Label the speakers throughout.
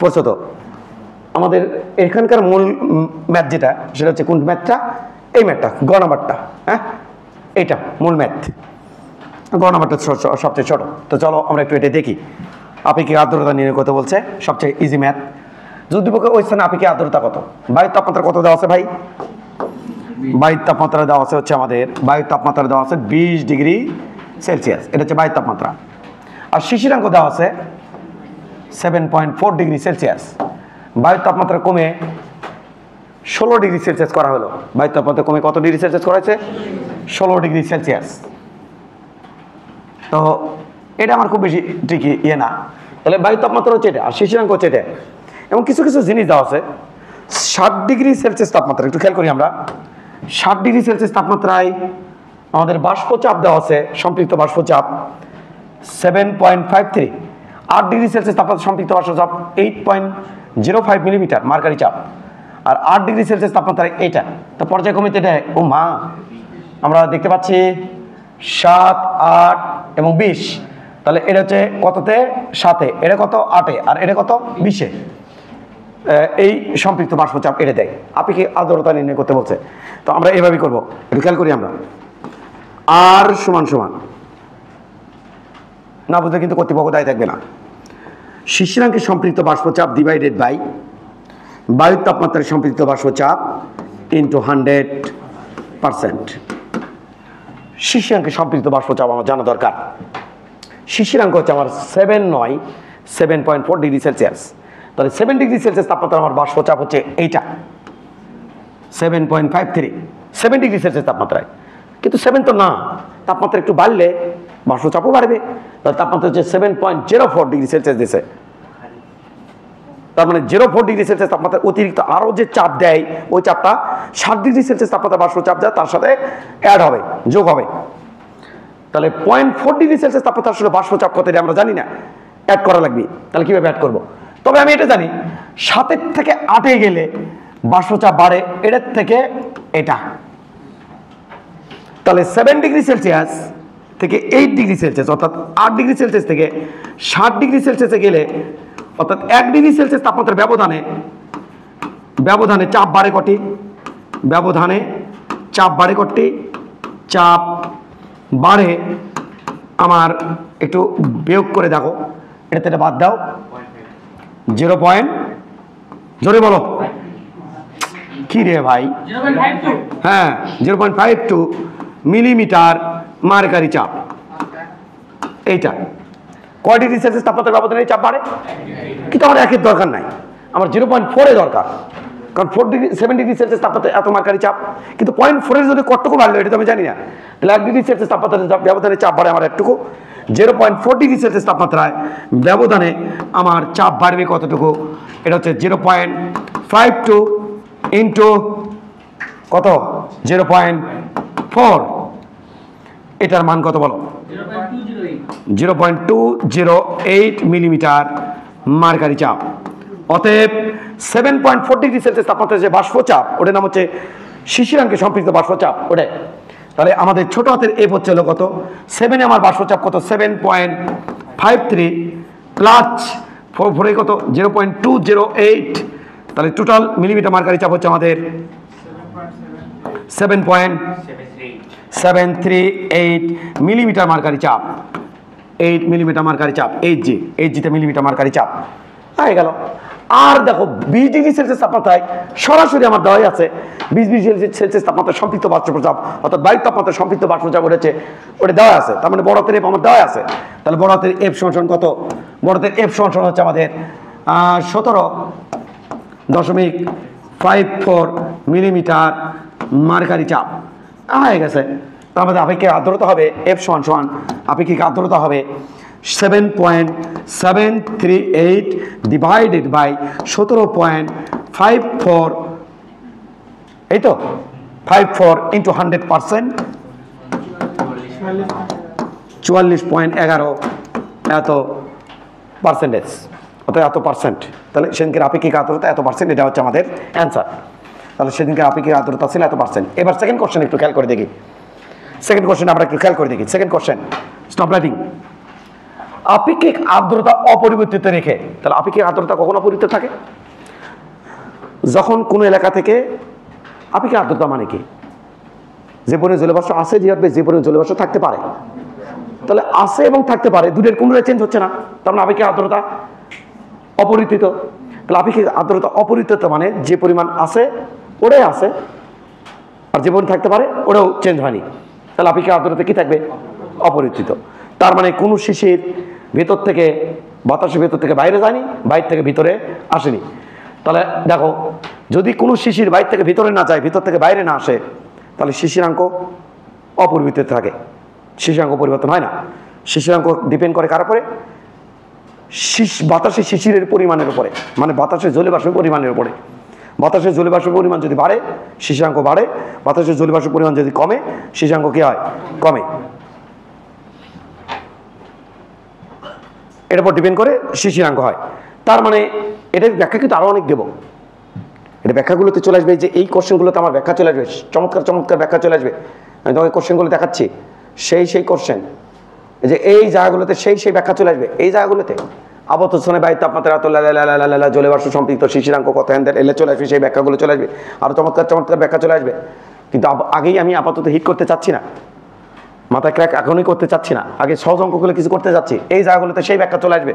Speaker 1: পড়ছো তো আমাদের এখানকার মূল ম্যাথ যেটা সেটা হচ্ছে কোন ম্যাথটা? এই ম্যাথটা, গ নাম্বারটা। হ্যাঁ, এইটা মূল ম্যাথ। গ নাম্বারটা সবচেয়ে ছোট। তো চলো আমরা একটু এটা দেখি। আপেক্ষিক আর্দ্রতা নির্ণয় করতে বলছে, সবচেয়ে ইজি ম্যাথ। যুদ্ধপক্ষে ওই স্থানে আপেক্ষিক আর্দ্রতা কত? বায়ুর তাপমাত্রা কত দেওয়া আছে ভাই? বায়ুর তাপমাত্রা দেওয়া আছে হচ্ছে আমাদের, বায়ুর তাপমাত্রা দেওয়া আছে 20 ডিগ্রি সেলসিয়াস, এটা হচ্ছে বায়ুর তাপমাত্রা। আর শিশিরাঙ্ক দেওয়া আছে 7.4 ডিগ্রি সেলসিয়াস। বায়ুর তাপমাত্রা কমে 16 ডিগ্রি সেলসিয়াস করা হলো। বায়ুর তাপমাত্রা কমে কত ডিগ্রি সেলসিয়াস করা হয়েছে? 16 ডিগ্রি সেলসিয়াস। তো এটা আমার খুব বেশি ঠিকই ইয়ে না। তাহলে বায়ুর তাপমাত্রা হচ্ছে এটা, আর শিশিরাঙ্ক হচ্ছে এটা। এবং কিছু কিছু জিনিস দেওয়া আছে 60 ডিগ্রি সেলসিয়াস তাপমাত্রা। একটু খেয়াল করি আমরা, 60 ডিগ্রি সেলসিয়াস তাপমাত্রায় আমাদের বাষ্পচাপ দেওয়া আছে, সম্পৃক্ত বাষ্পচাপ 7.53। 8 ডিগ্রি সেলসিয়াস তাপমাত্রা সম্পৃক্ত বাষ্পচাপ 8.05 মিলিমিটার মার্কারি চাপ। আর 8 ডিগ্রি সেলসিয়াস তাপমাত্রায় এইটা। তো পর্যায়ক্রমিত এটা, ও মা, আমরা দেখতে পাচ্ছি 7, 8 এবং 20। তাহলে এটা হচ্ছে কততে? 7-এ, এটা কত? 8-এ, আর এটা কত? 20-এ। এই সম্পৃক্ত বাষ্পচাপ এটা দেয়। আপেক্ষিক আর্দ্রতা নির্ণয় করতে বলছে। তো আমরা এভাবেই করবো, একটু খেয়াল করি আমরা। আর সমান সমান না বুঝলে কিন্তু কর্তৃপক্ষ দায়ী থাকবে না। শিশিরাঙ্কের সম্পৃক্ত বাষ্পচাপ ডিভাইডেড বাই বায়ুর তাপমাত্রার সম্পৃক্ত বাষ্পচাপ ইন্টু 100%। শিশিরাঙ্কের সম্পৃক্ত বাষ্পচাপ আমার জানা দরকার। শিশিরাঙ্ক হচ্ছে আমার 7.4 ডিগ্রি সেলসিয়াস। তাহলে 7 ডিগ্রি সেলসিয়াস তাপমাত্রা আমার বাষ্পচাপ হচ্ছে এইটা 7.53, 7 ডিগ্রি সেলসিয়াস তাপমাত্রায়। কিন্তু 7 তো না, তাপমাত্রা একটু বাড়লে বাষ্পচাপও বাড়বে। তাহলে তাপমাত্রা হচ্ছে 7.04 ডিগ্রি সেলসিয়াস দিয়েছে। তার মানে 04 ডিগ্রি সেলসিয়াস তাপমাত্রা অতিরিক্ত আরও যে চাপ দেয়, ওই চাপটা 60 ডিগ্রি সেলসিয়াস তাপমাত্রা বাষ্পচাপ যায়, তার সাথে অ্যাড হবে, যোগ হবে। তাহলে 0.4 ডিগ্রি সেলসিয়াস তাপমাত্রা আসলে বাষ্পচাপ কত আমরা জানি না, অ্যাড করা লাগবে। তাহলে কীভাবে অ্যাড করবো? তবে আমি এটা জানি 7 থেকে 8-এ গেলে বাষ্পচাপ বাড়ে, এটার থেকে এটা। তাহলে 7 ডিগ্রি সেলসিয়াস থেকে 8 ডিগ্রি সেলসিয়াস, অর্থাৎ 8 ডিগ্রি সেলসিয়াস থেকে 60 ডিগ্রি সেলসিয়াসে গেলে, অর্থাৎ 1 ডিগ্রি সেলসিয়াস তাপমাত্রার ব্যবধানে চাপ বাড়ে কটি? ব্যবধানে চাপ বাড়ে কটি? চাপ বাড়ে আমার, একটু বিয়োগ করে দেখো, এটাতে এটা বাদ দাও, 0. জোরে বলো কি রে ভাই? হ্যাঁ, 0.52 মিলিমিটার মার্কারি চাপ। এইটা কয় ডিগ্রি সেলসিয়াস তাপমাত্রা ব্যবধানে চাপ বাড়ে? কিন্তু আমার 1-এর দরকার নাই, আমার 0.4-এ দরকার। কারণ 7 ডিগ্রি সেলসিয়াস তাপমাত্রা এত মার্কারি চাপ, কিন্তু 0.4-এর যদি কতটুকু বাড়লো এটা তো আমি জানি না। তাহলে 1 ডিগ্রি সেলসিয়াস তাপমাত্রা ব্যবধানে চাপ বাড়ে আমার একটুকু, 0.4 ডিগ্রি সেলসিয়াস তাপমাত্রায় ব্যবধানে আমার চাপ বাড়বে কতটুকু? এটা হচ্ছে 0.52 ইন্টু কত? 0.4। এটার মান কত বলো? 0.208 মিলিমিটার মার্কারি চাপ। অতএব 7.4 ডিগ্রি সেলসিয়াস তাপমাত্রার যে বাষ্পচাপ, ওটার নাম হচ্ছে শিশিরাঙ্কের সম্পৃক্ত বাষ্পচাপ, ওটাই। তাহলে আমাদের ছোট হাতের এফ হচ্ছে হলো কত? 7-এ আমার বাষ্পচাপ কত? 7.53 প্লাস 4 কত? 0.208। তাহলে টোটাল মিলিমিটার মার্কারি চাপ হচ্ছে আমাদের 7.738 মিলিমিটার মার্কারি চাপ। 8 মিলিমিটার মার্কারি চাপ, এইচজিতে মিলিমিটার মার্কারি চাপ হয়ে গেল। আর দেখো 20 ডিগ্রি সেলসিয়াস তাপমাত্রায় সরাসরি আমার দেওয়াই আছে 20 ডিগ্রি সেলসিয়াস তাপমাত্রা সম্পৃক্ত বাষ্পচাপ, অর্থাৎ বায়ুর তাপমাত্রা সম্পৃক্ত বাষ্পচাপ উঠেছে, ওটা দেওয়া আছে। তার মানে বড় হাতের এফ আমার দেওয়া আছে। তাহলে বড় হাতের এফ সমান কত? বড় হাতের এফ সমান হচ্ছে আমাদের 17.54 মিলিমিটার মার্কারি চাপ হয়ে গেছে। তার মধ্যে আপেক্ষিক আর্দ্রতা হবে এফ সমান আপেক্ষিক আর্দ্রতা হবে 7.738 ডিভাইডেড বাই 17.54, এই তো 54 ইন্টু 100%, 44.11 এত পার্সেন্টেজ, অর্থাৎ এত পার্সেন্ট। তাহলে সেদিনকে আপেক্ষিক আর্দ্রতা এত পার্সেন্ট, এটা হচ্ছে আমাদের অ্যান্সার। তাহলে সেদিনকে আপেক্ষিক আর্দ্রতা ছিল এত পার্সেন্ট। এবার সেকেন্ড কোশ্চেন একটু খেয়াল করে দেখি। সেকেন্ড কোশ্চেন আমরা একটু খেয়াল করে দেখি। Second question, stop writing. আপেক্ষিক আর্দ্রতা অপরিবর্তিত রেখে, তাহলে আপেক্ষিক আর্দ্রতা কখন অপরিবর্তিত থাকে? যখন কোনো এলাকা থেকে, আপেক্ষিক আর্দ্রতা মানে কি? যে পরিমাণ জলীয়বাষ্প আছে যে পরিমাণ জলীয়বাষ্প থাকতে পারে, তাহলে আছে এবং থাকতে পারে দুটোর কোনোটাই চেঞ্জ হচ্ছে না, তার মানে আপেক্ষিক আর্দ্রতা অপরিবর্তিত। তাহলে আপেক্ষিক আর্দ্রতা অপরিবর্তিত মানে যে পরিমাণ আছে ওটাই আছে, আর যে পরিমাণ থাকতে পারে ওটাও চেঞ্জ হয়নি, তাহলে আপেক্ষিক আর্দ্রতা কি থাকবে? অপরিবর্তিত। তার মানে কোনো শিশির ভেতর থেকে, বাতাসের ভেতর থেকে বাইরে যায়নি, বাইরে থেকে ভিতরে আসেনি। তাহলে দেখো, যদি কোনো শিশির বাইরে থেকে ভিতরে না যায়, ভিতর থেকে বাইরে না আসে, তাহলে শিশিরাঙ্ক অপরিবর্তিত থাকে, শিশিরাঙ্ক পরিবর্তন হয় না। শিশিরাঙ্ক ডিপেন্ড করে কার উপরে? বাতাসের শিশিরের পরিমাণের উপরে, মানে বাতাসের জলীয়বাষ্পের পরিমাণের উপরে। বাতাসের জলীয়বাষ্পের পরিমাণ যদি বাড়ে, শিশিরাঙ্ক বাড়ে, বাতাসের জলীয়বাষ্পের পরিমাণ যদি কমে, শিশিরাঙ্ক কি হয়? কমে। এটার উপর ডিপেন্ড করে শিশিরাঙ্ক হয়। তার মানে এটার ব্যাখ্যা কিন্তু আরো অনেক দেব, এটা ব্যাখ্যাগুলোতে চলে আসবে, যে এই কোশ্চেনগুলোতে আমার ব্যাখ্যা চলে আসবে, চমৎকার চমৎকার ব্যাখ্যা চলে আসবে। আমি তোমাকে কোশ্চেনগুলো দেখাচ্ছি, সেই কোশ্চেন, যে এই জায়গাগুলোতে সেই ব্যাখ্যা চলে আসবে। এই জায়গাগুলোতে আবদ্ধ স্থানে বায়ুর তাপমাত্রা এত জলীয়বাষ্প সম্পৃক্ত শিশিরাঙ্ক কত এলে চলে আসবে, সেই ব্যাখ্যাগুলো চলে আসবে, আরো চমৎকার চমৎকার ব্যাখ্যা চলে আসবে। কিন্তু আগেই আমি আপাতত হিট করতে চাচ্ছি না, মাথায় ক্র্যাক এখনই করতে চাচ্ছি না, আগে সহজ অঙ্কগুলো কিছু করতে যাচ্ছি। এই জায়গাগুলোতে সেই ব্যাখ্যা চলে আসবে,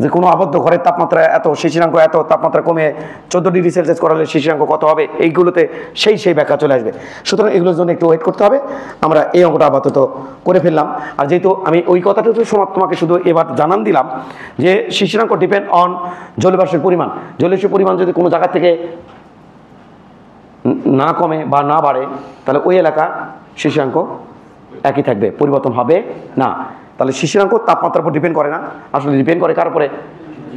Speaker 1: যে কোনো আবদ্ধ ঘরের তাপমাত্রা এত, শিশিরাঙ্ক এত, তাপমাত্রা কমে 14 ডিগ্রি সেলসিয়াস করালে শিশিরাঙ্ক কত হবে, এইগুলোতে সেই ব্যাখ্যা চলে আসবে। সুতরাং এগুলোর জন্য একটু ওয়েট করতে হবে। আমরা এই অঙ্কটা আপাতত করে ফেললাম। আর যেহেতু আমি ওই কথাটা তোমাকে শুধু এবার জানান দিলাম, যে শিশিরাঙ্ক ডিপেন্ড অন জলীয়বাষ্পের পরিমাণ। জলীয়বাষ্পের পরিমাণ যদি কোনো জায়গা থেকে না কমে বা না বাড়ে, তাহলে ওই এলাকা শিশিরাঙ্ক একই থাকবে, পরিবর্তন হবে না। তাহলে শিশিরাঙ্ক তাপমাত্রার উপর ডিপেন্ড করে না, আসলে ডিপেন্ড করে কার উপরে?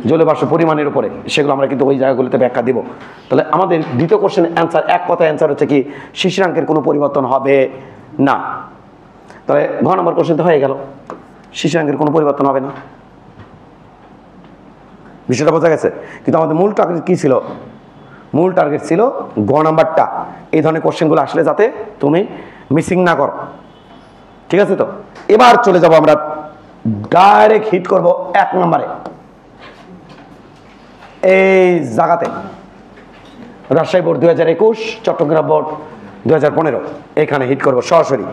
Speaker 1: জলীয়বাষ্প পরিমাণের উপরে। সেগুলো আমরা কিন্তু ওই জায়গাগুলোতে ব্যাখ্যা দিব। তাহলে আমাদের দ্বিতীয় কোশ্চেনের অ্যান্সার, এক কথায় অ্যান্সার হচ্ছে কি? শিশিরাঙ্কের কোনো পরিবর্তন হবে না। তাহলে ঘ নম্বর কোশ্চেন তো হয়ে গেল, শিশিরাঙ্কের কোনো পরিবর্তন হবে না। বিষয়টা বোঝা গেছে? কিন্তু আমাদের মূল টার্গেট কি ছিল? মূল টার্গেট ছিল গ নাম্বারটা, এই ধরনের কোশ্চেনগুলো আসলে যাতে তুমি মিসিং না করো। ঠিক আছে? তো এবার চলে যাব আমরা, ডাইরেক্ট হিট করব 1 নম্বরে, এই জায়গাতে রাজশাহী বোর্ড 2021, চট্টগ্রাম বোর্ড 2015, এখানে হিট করব সরাসরি।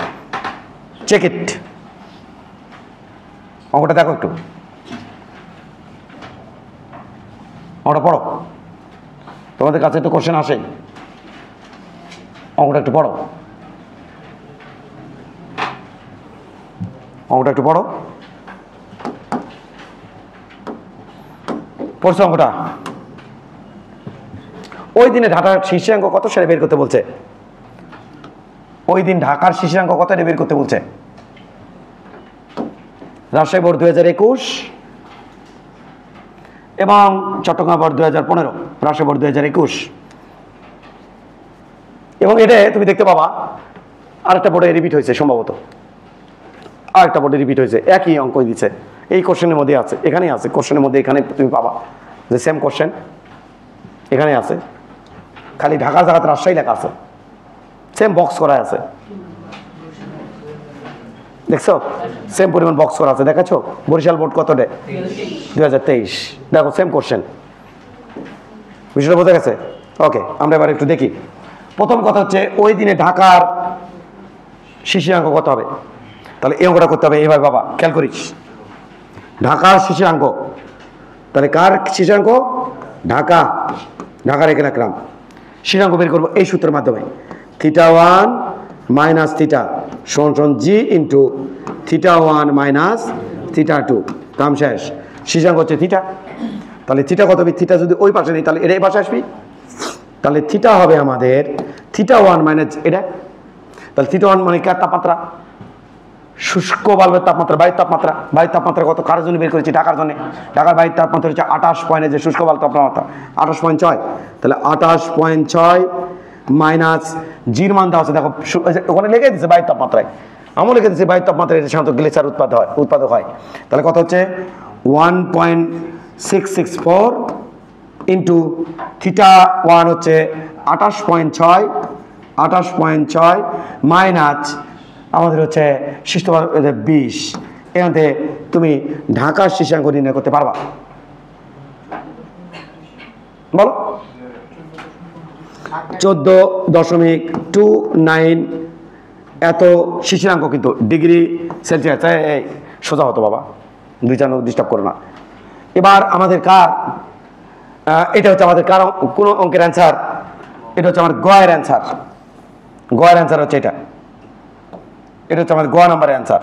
Speaker 1: Check it. অঙ্কটা দেখো একটু, অঙ্কটা পড়ো, তোমাদের কাছে তো কোশ্চেন আসে, অঙ্কটা একটু পড়ো, অঙ্কটা একটু পড়ো। পড়ছো অঙ্কটা? ওই দিনে ঢাকার শিশিরাঙ্ক কত সেটা বের করতে বলছে। ওই দিন ঢাকার শিশিরাঙ্ক কত এটা বের করতে বলছে। রাজশাহী বোর্ড 2021 এবং চট্টগ্রাম বোর্ড 2015, রাজশাহী বোর্ড 2021। এবং এটা তুমি দেখতে পাবা আরেকটা বোর্ডে রিপিট হয়েছে, সম্ভবত আরেকটা বোর্ডে রিপিট হয়েছে, একই অঙ্কই দিচ্ছে, এই কোশ্চেনের মধ্যে আছে, এখানেই আছে, কোশ্চেনের মধ্যে এখানে তুমি পাবা যে সেম কোশ্চেন এখানে আছে, খালি ঢাকা জায়গাতে রাজশাহী লেখা আছে, সেম বক্স করা আছে, দেখছো? সেম পরিমাণ বক্স করা আছে, দেখাচ্ছ? বরিশাল বোর্ড কত ডে? 2023। দেখো সেম কোশ্চেন। বিষয়টা বোঝা গেছে? ওকে, আমরা এবার একটু দেখি। প্রথম কথা হচ্ছে, ওই দিনে ঢাকার শিশিরাঙ্ক কত হবে? তাহলে এই অঙ্কটা করতে হবে এবার। বাবা খেয়াল করিস, ঢাকার শিশিরাঙ্ক, তাহলে কার শিশিরাঙ্ক? ঢাকা, ঢাকার এখানে রাখলাম। শিশিরাঙ্ক বের করবো এই সূত্রের মাধ্যমে, θ1 মাইনাস θ সমান জি ইন্টু θ1 মাইনাস θ2, কাম শেষ। শিশিরাঙ্ক হচ্ছে থিটা, তাহলে থিটা কত হবে? থিটা যদি ওই পাশে নেই, তাহলে এটা এই পাশে আসবি, তাহলে থিটা হবে আমাদের θ1 মাইনাস এটা, তাহলে θ1 মানে কার তাপমাত্রা? শুষ্ক বাল্বের তাপমাত্রা, বায়ুর তাপমাত্রা। বায়ুর তাপমাত্রা কত কার জন্য বের করেছি? ঢাকার জন্য। ঢাকার বায়ুর তাপমাত্রা হচ্ছে 28 পয়েন্ট, যে শুষ্ক বাল্ব তাপমাত্রা 28.6, তাহলে 28.6 মাইনাস জির মান দেওয়া আছে, দেখো ওখানে লিখে দিচ্ছে বায়ুর তাপমাত্রায়, আমার লিখে দিচ্ছে বায়ুর তাপমাত্রায় সাধারণত গ্লেসার উৎপাদক হয়। তাহলে কত হচ্ছে? 1.664 ইন্টু θ1 হচ্ছে 28.6 মাইনাস আমাদের হচ্ছে শিষ্ট 20, এখান থেকে তুমি ঢাকার শীর্ষাঙ্ক নির্ণয় করতে পারবা। বলো 14.29 এত শিশিরাঙ্ক, কিন্তু ডিগ্রি সেলসিয়াস। সোজা হতো বাবা, 2 ডিস্টার্ব করো না। এবার আমাদের কার, এটা হচ্ছে আমাদের কার কোন অঙ্কের অ্যান্সার? এটা হচ্ছে আমার গয়ের অ্যান্সার। গয়ের অ্যান্সার হচ্ছে এটা হচ্ছে আমার গ নাম্বারের অ্যান্সার।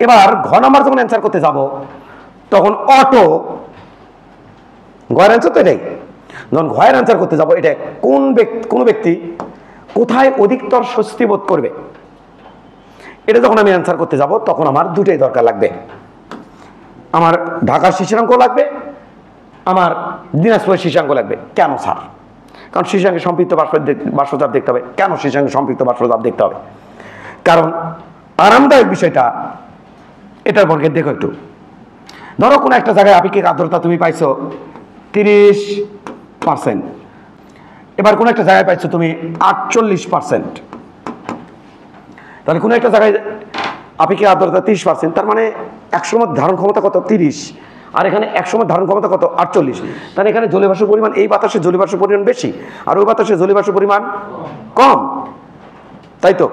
Speaker 1: এবার ঘ নাম্বার যখন অ্যান্সার করতে যাব তখন অটো গয়ের অ্যান্সার তো এটাই। যখন ঘয়ের অ্যান্সার করতে যাব, এটা কোন ব্যক্তি কোথায় অধিকতর স্বস্তি বোধ করবে, এটা যখন আমি অ্যান্সার করতে যাব তখন আমার দুটোই দরকার লাগবে। আমার ঢাকার শীর্ষাঙ্ক লাগবে, আমার দিনাজপুরের শীর্ষাঙ্ক লাগবে। কেন স্যার? কারণ শীর্ষাঙ্কে সম্পৃক্ত বাষ্পচাপ দেখতে হবে। কেন শীর্ষাঙ্কে সম্পৃক্ত বাষ্পচাপ দেখতে হবে? কারণ আরামদায়ক বিষয়টা এটার বর্গে দেখো একটু। ধরো কোনো একটা জায়গায় আপেক্ষিক আর্দ্রতা তুমি পাইছো 30%, এবার কোনো একটা জায়গায় পাইছো তুমি 48%। তাহলে কোনো একটা জায়গায় আপেক্ষিক আর্দ্রতা 30%, তার মানে 100 মধ্যে ধারণ ক্ষমতা কত? 30। আর এখানে 100 মধ্যে ধারণ ক্ষমতা কত? 48। তাহলে এখানে জলীয়বাষ্পের পরিমাণ, এই বাতাসে জলীয়বাষ্পের পরিমাণ বেশি আর ওই বাতাসে জলীয়বাষ্পের পরিমাণ কম, তাই তো?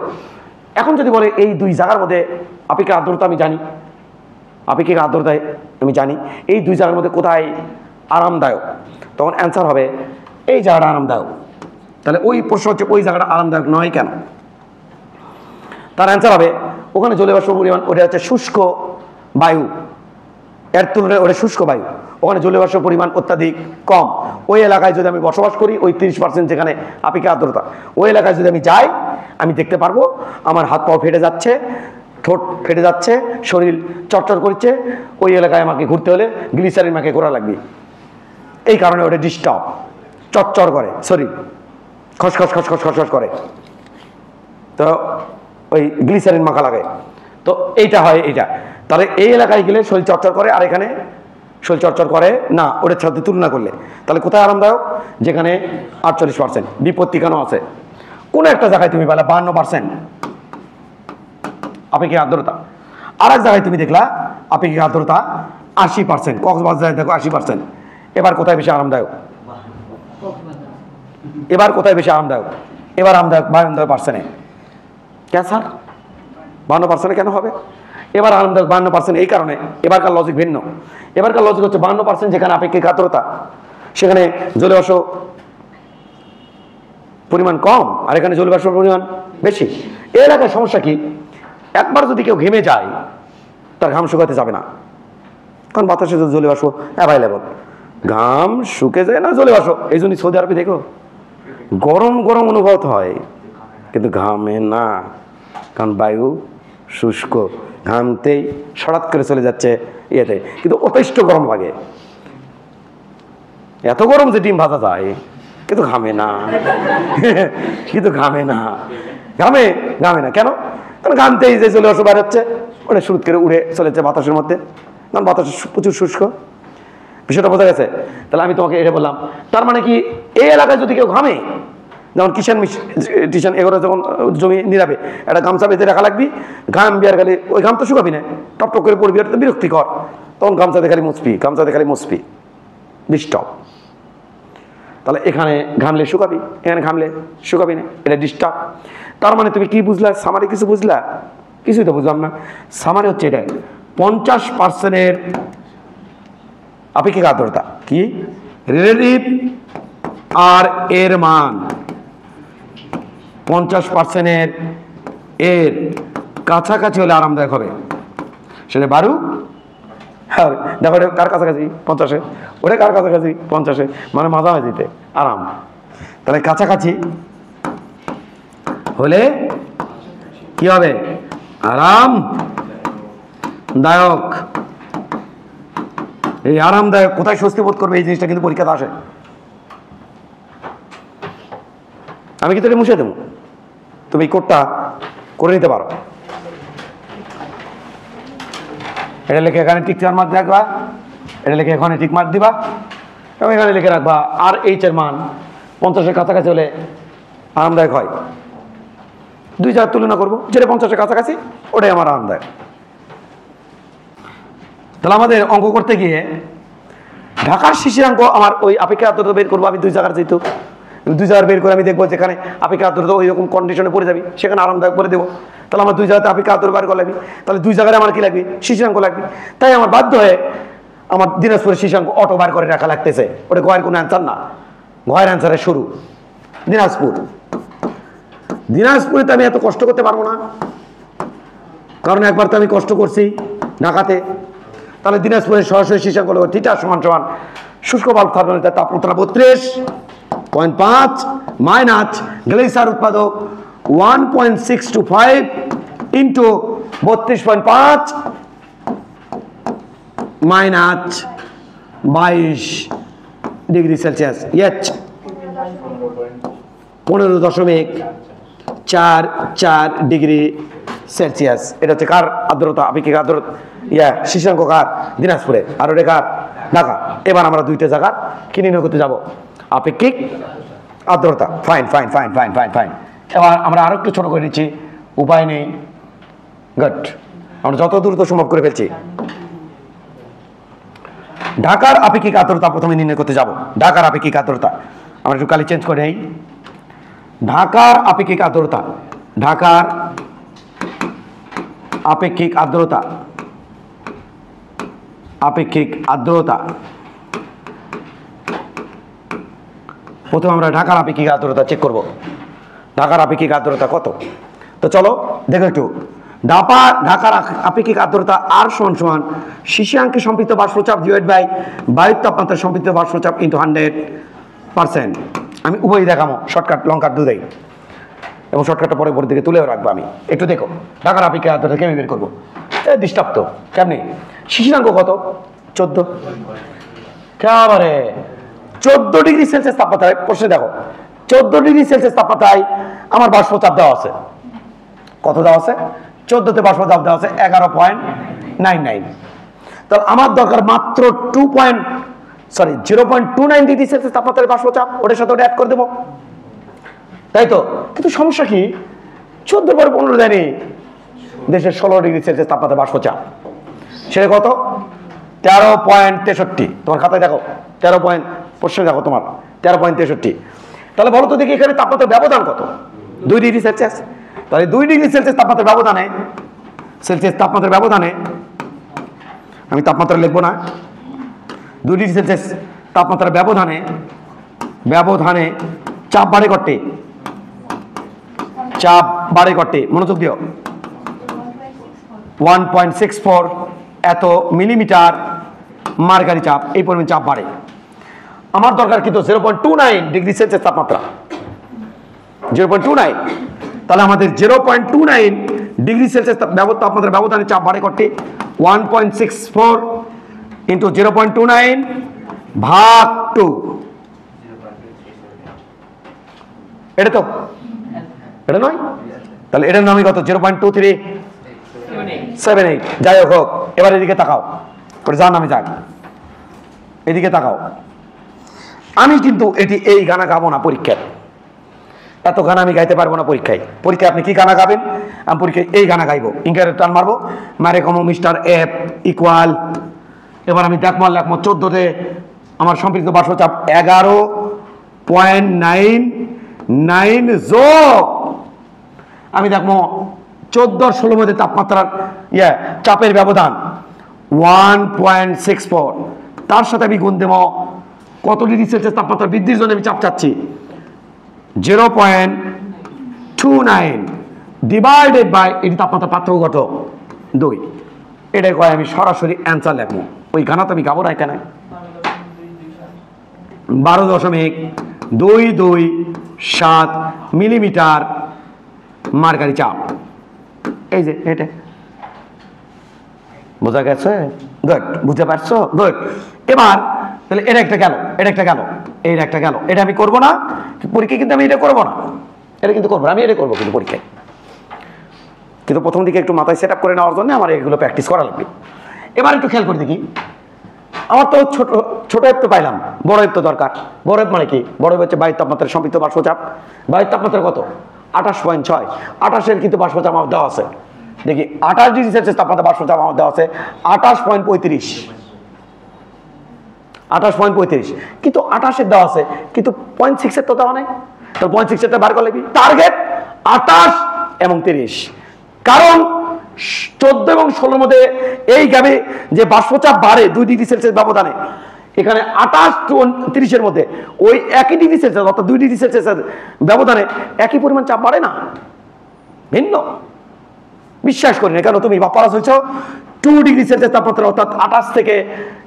Speaker 1: এখন যদি বলে এই দুই জায়গার মধ্যে আপেক্ষিক আর্দ্রতা আমি জানি, আপেক্ষিক আর্দ্রতায় আমি জানি এই দুই জায়গার মধ্যে কোথায় আরামদায়ক, তখন অ্যান্সার হবে এই জায়গাটা আরামদায়ক। তাহলে ওই প্রশ্ন হচ্ছে ওই জায়গাটা আরামদায়ক নয় কেন? তার অ্যান্সার হবে ওখানে জলীয়বাষ্পের পরিমাণ, ওটা হচ্ছে শুষ্ক বায়ু, এর তুলনায় ওটা শুষ্ক বায়ু, ওখানে জলীয়বাষ্পের পরিমাণ অত্যাধিক কম। ওই এলাকায় যদি আমি বসবাস করি, ওই 30% যেখানে আপেক্ষিক আর্দ্রতা, ওই এলাকায় যদি আমি যাই, আমি দেখতে পারবো আমার হাত পাও ফেটে যাচ্ছে, ঠোঁট ফেটে যাচ্ছে, শরীর চটচট করছে। ওই এলাকায় আমাকে ঘুরতে হলে গ্লিসারিন মাকে ঘোরা লাগবে। এই কারণে ওটা ডিস্টার্ব, চটচর করে, শরীর খসখস খসখস খসখস করে, তো ওই গ্লিসারিন মাখা লাগে। তো এইটা হয় এইটা। তাহলে এই এলাকায় গেলে শরীর চটচর করে, আর এখানে শরীর চটচর করে না, ওটার সাথে তুলনা করলে। তাহলে কোথায় আরামদায়ক? যেখানে 48%। বিপত্তি কেন আছে? কোনো একটা জায়গায় তুমি পেলে 52% আপেক্ষিক আর্দ্রতা, আর এক জায়গায় তুমি দেখলা আপেক্ষিক আর্দ্রতা 80%। কক্সবাজারে দেখো 80%। এবার কোথায় বেশি আরামদায়ক? এবার কোথায় বেশি আরামদায়ক? এবার আরামদায়ক 52%। কেন স্যার 52% কেন হবে? এবার আরামদায়ক 52% এই কারণে, এবারকার লজিক ভিন্ন। এবারকার লজিক হচ্ছে 52% যেখানে আপেক্ষিক আর্দ্রতা, সেখানে জলীয়বাষ্প পরিমাণ কম, আর এখানে জলীয়বাষ্পের পরিমাণ বেশি। এই এলাকার সমস্যা কি? একবার যদি কেউ ঘেমে যায়, তার ঘাম শুকাতে যাবে না, কারণ বাতাসে জলীয়বাষ্প অ্যাভাইলেবল। ঘাম শুকে যায় না জলীয়বাষ্প। এই জন্যই সৌদি আরবে দেখো গরম গরম অনুভব হয়, কিন্তু ঘামে না, কারণ বায়ু শুষ্ক। ঘামতেই সরাত করে চলে যাচ্ছে ইয়েতে, কিন্তু যথেষ্ট গরম লাগে। এত গরম যে ডিম ভাজা যায়, কিন্তু ঘামে না। কিন্তু ঘামে না, ঘামে না কেন? কারণ ঘামতেই যে জলীয়বাষ্প বার হচ্ছে, ওটা শুরু করে উড়ে চলেছে বাতাসের মধ্যে, কারণ বাতাস প্রচুর শুষ্ক। বিষয়টা বোঝা গেছে? তাহলে আমি তোমাকে এটা বললাম, তার মানে কি এই এলাকায় যদি কেউ ঘামে, যেমন টিশান এগুলো যখন জমি নিরাবে, একটা গামছা বেঁধে রাখা লাগবি, ঘাম বিয়ার খালি ওই ঘাম তো শুকাবি না, টপ করে পড়বি, ওটা তো বিরক্তিকর, তখন গামছাতে খালি মুছবি, ডিস্টার্ব। তাহলে এখানে ঘামলে শুকাবি, এখানে ঘামলে শুকাবি না, এটা ডিস্টার্ব। তার মানে তুমি কি বুঝলা? সামারি কিছু বুঝলা? কিছুই তো বুঝলাম না। সামারি হচ্ছে এটা 50%-এর আপেক্ষিক আর্দ্রতা কি রিলেটিভ, আর এর মান 50%-এর এর কাছাকাছি হলে আরামদায়ক হবে। সেটা বারু, আর দেখো কার কাছাকাছি 50-এ, ওটা কার কাছাকাছি 50-এ, মানে মাঝামাঝিতে আরাম। তাহলে কাছাকাছি হলে কি হবে? আরামদায়ক। এই আরামদায়ক কোথায় স্বস্তি বোধ করবে, এই জিনিসটা কিন্তু পরীক্ষাতে আসে। আমি কিন্তু এটা মুছে দেবো, তুমি এই কোডটা করে নিতে পারো। এটা লিখে এখানে টিক মার্ক রাখবা, এটা লিখে এখানে টিক মার্ক দিবা, এবং এখানে লিখে রাখবা আর এইচ এর মান 50-এর কাছাকাছি হলে আরামদায়ক হয়। দুই জায়গার তুলনা করবো, যেটা 50-এর কাছাকাছি ওটাই আমার আরামদায়ক। তাহলে আমাদের অঙ্ক করতে গিয়ে ঢাকার শিশিরাঙ্ক আমার ওই আপেক্ষিক আর্দ্রতা বের করবো আমি 2 জায়গার, যেহেতু 2 জায়গার বের করে আমি দেখবো যেখানে আপেক্ষিক আর্দ্রতা ওই রকম কন্ডিশনে পড়ে যাবি, সেখানে আরামদায়ক করে দেবো। তাহলে আমার 2 জায়গাতে আপেক্ষিক আর্দ্রতা বের করা লাগবে, তাহলে 2 জায়গায় আমার কি লাগবে, শিশিরাঙ্ক লাগবে। তাই আমার বাধ্য হয়ে আমার দিনাজপুরের শিশিরাঙ্ক অটো বার করে রাখা লাগতেছে। ওটা গয়ের কোনো অ্যান্সার না, গয়ের অ্যান্সারের শুরু দিনাজপুর। দিনাজপুরে তো আমি এত কষ্ট করতে পারবো না, কারণ একবার তো আমি কষ্ট করছি ঢাকাতে। তাহলে দিনাজপুরের সরাসরি শিশিরাঙ্ক হলো থিটা সমান সমান শুষ্ক বাল্ব থার্মোমিটার তাপমাত্রা 32.5 মাইনাস গ্লেসিয়ার উৎপাদক 1.625 into 32.5 minus 22 degree Celsius, 15.44 degree Celsius. এটা হচ্ছে কার আর্দ্রতা, আপেক্ষিক আর্দ্রতা, শিশিরাঙ্ক কার, দিনাজপুরে, আর ওটা কার, ঢাকা। এবার আমরা 2টা জায়গা কি নির্ণয় করতে যাব, আপেক্ষিক আর্দ্রতা। Fine fine fine fine fine fine. এবার আমরা আরো একটু ছোট করে নিচ্ছি, উপায় নেই, গুড, আমরা যত দ্রুত সম্ভব করে ফেলছি। ঢাকার আপেক্ষিক আর্দ্রতা প্রথমে নির্ণয় করতে যাব। ঢাকার আপেক্ষিক আর্দ্রতা আমরা একটু কালি চেঞ্জ করে নেই। ঢাকার আপেক্ষিক আর্দ্রতা, ঢাকার আপেক্ষিক আর্দ্রতা, আপেক্ষিক আর্দ্রতা, প্রথমে আমরা ঢাকার আপেক্ষিক আর্দ্রতা চেক করব। ঢাকার আপেক্ষিক আর্দ্রতা কত? তো চলো দেখো একটু। ঢাকার আপেক্ষিক আর্দ্রতা আর সমান সমান শিশিরাঙ্কে সম্পৃক্ত বাষ্পচাপ ডিভাইড বাই বায়ুর তাপমাত্রা সম্পৃক্ত বাষ্পচাপ ইন্টু 100%। আমি উভয়ই দেখাবো, শর্টকাট লঙ্কার দুধেই, এবং শর্টকাটটা পরে পরের দিকে তুলেও রাখবো। আমি একটু দেখো ঢাকার আপেক্ষিক আর্দ্রতা কেমনি বের করবো, ডিস্টার্ব তো কেমনি। শিশিরাঙ্ক কত? 14, কেবারে 14 ডিগ্রি সেলসিয়াস তাপমাত্রায়, প্রশ্নে দেখো 14 ডিগ্রি সেলসিয়াস তাপমাত্রায় আমার বাষ্পচাপ দেওয়া আছে, কত দেওয়া আছে? 14তে বাষ্পচাপ দেওয়া আছে 11.99। তাহলে আমার দরকার মাত্র 0.29 ডিগ্রি সেলসিয়াস তাপমাত্রায় বাষ্পচাপ, ওটার সাথে ওটা অ্যাড করে দেবো, তাই তো? কিন্তু সমস্যা কি, 14 পরে 15 দেয়নি, দেশের 16 ডিগ্রি সেলসিয়াস তাপমাত্রা বাষ্পচাপ, সেটা কত? 13.63। তোমার খাতায় দেখো 13 প্রশ্নে দেখো তোমার 13.63। তাহলে বলো তো দেখি এখানে তাপমাত্রার ব্যবধান কত? 2 ডিগ্রি সেলসিয়াস। তাহলে 2 ডিগ্রি সেলসিয়াস তাপমাত্রার ব্যবধানে, সেলসিয়াস তাপমাত্রার ব্যবধানে, আমি তাপমাত্রা লিখবো না, 2 ডিগ্রি সেলসিয়াস তাপমাত্রার ব্যবধানে, ব্যবধানে চাপ বাড়ে করতে, চাপ বাড়ে করতে, মনোযোগ দিও, 1.64 এত মিলিমিটার মার্কারি চাপ, এই পরিমাণ চাপ বাড়ে। আমার দরকার কিন্তু 0.29 ডিগ্রি সেলসিয়াস তাপমাত্রা, 0.29। তাহলে আমাদের 0.29 ডিগ্রি সেলসিয়াস তাপমাত্রা ব্যবধানে চাপ বাড়ে করতে 1.64 ইন্টু 0.29 ভাগ 2, এটা তো, এটা নয়, তাহলে এটার নামই কত? 0.2378। যাই হোক, এবার এদিকে তাকাও, যার নামে যাক, এদিকে তাকাও। আমি কিন্তু এটি এই গানা গাবো না পরীক্ষায়, এত গানা আমি গাইতে পারবো না পরীক্ষায়। পরীক্ষায় আপনি কি গানা গাবেন, আমি পরীক্ষায় এই গানা গাইবো, ইংরেজি টান মারবো, মারে কমো মিস্টার এফ ইকুয়াল, এবার আমি দেখবো লেখবো 14তে আমার সম্পৃক্ত বাষ্পচাপ 11.99 যোগ, আমি দেখবো 14 আর 16 মধ্যে তাপমাত্রার চাপের ব্যবধান 1.64, তার সাথে আমি গুণ দেবো কত ডিগ্রি সেলসিয়াস তাপমাত্রা বৃদ্ধির জন্য আমি চাপ চাচ্ছি, 0.29 ডিভাইডেড বাই এটি তাপমাত্রা পার্থক্য কত 2। এটাই কয় আমি সরাসরি অ্যান্সার লেখবো, ওই গানা তো আমি গাবো না এখানে। 12.227 মিলিমিটার মার্কারি চাপ, এই যে এটা বোঝা গেছে? গুড, বুঝতে পারছো? গুড। এবার তাহলে এটা একটা গেল, এটা একটা গেল, এটা একটা গেল, এটা আমি করবো না পরীক্ষায়, কিন্তু আমি এটা করবো না, এটা কিন্তু করবো না, আমি এটা করবো কিন্তু পরীক্ষায়। কিন্তু প্রথম দিকে একটু মাথায় সেট আপ করে নেওয়ার জন্য আমার এগুলো প্র্যাকটিস করা লাগবে। এবার একটু খেয়াল করে দেখি, আমার তো ছোট এপ তো পাইলাম, বড় এপ তো দরকার। বড় এপ মানে কি? বড় এপ হচ্ছে বায়ুর তাপমাত্রার সম্পৃক্ত বাষ্পচাপ। বায়ুর তাপমাত্রা কত? 28.6। 28-এর কিন্তু বাষ্পচাপ আমার দেওয়া আছে, দেখি 28 ডিগ্রি সেলসিয়াস তাপমাত্রা বাষ্প চাপ আমার দেওয়া আছে 28.35, 28.35, কিন্তু 28-এর দেওয়া আছে, কিন্তু 0.6-এর তো দেওয়া নেই। তো 0.6-এরটা বার করে লিখবি, টার্গেট 28 এবং 30, কারণ 14 এবং 16-এর মধ্যে এই গ্যাপে যে বাষ্পচাপ বাড়ে 2 ডিগ্রি সেলসিয়াস ব্যবধানে, এখানে 28-30-এর মধ্যে ওই একই ডিগ্রি সেলসিয়াস অর্থাৎ 2 ডিগ্রি সেলসিয়াসের ব্যবধানে একই পরিমাণ চাপ বাড়ে না, ভিন্ন। বিশ্বাস করি না, কেন তুমি বাপারাস হয়েছ 2 ডিগ্রি সেলসিয়াস তাপমাত্রা অর্থাৎ 28 থেকে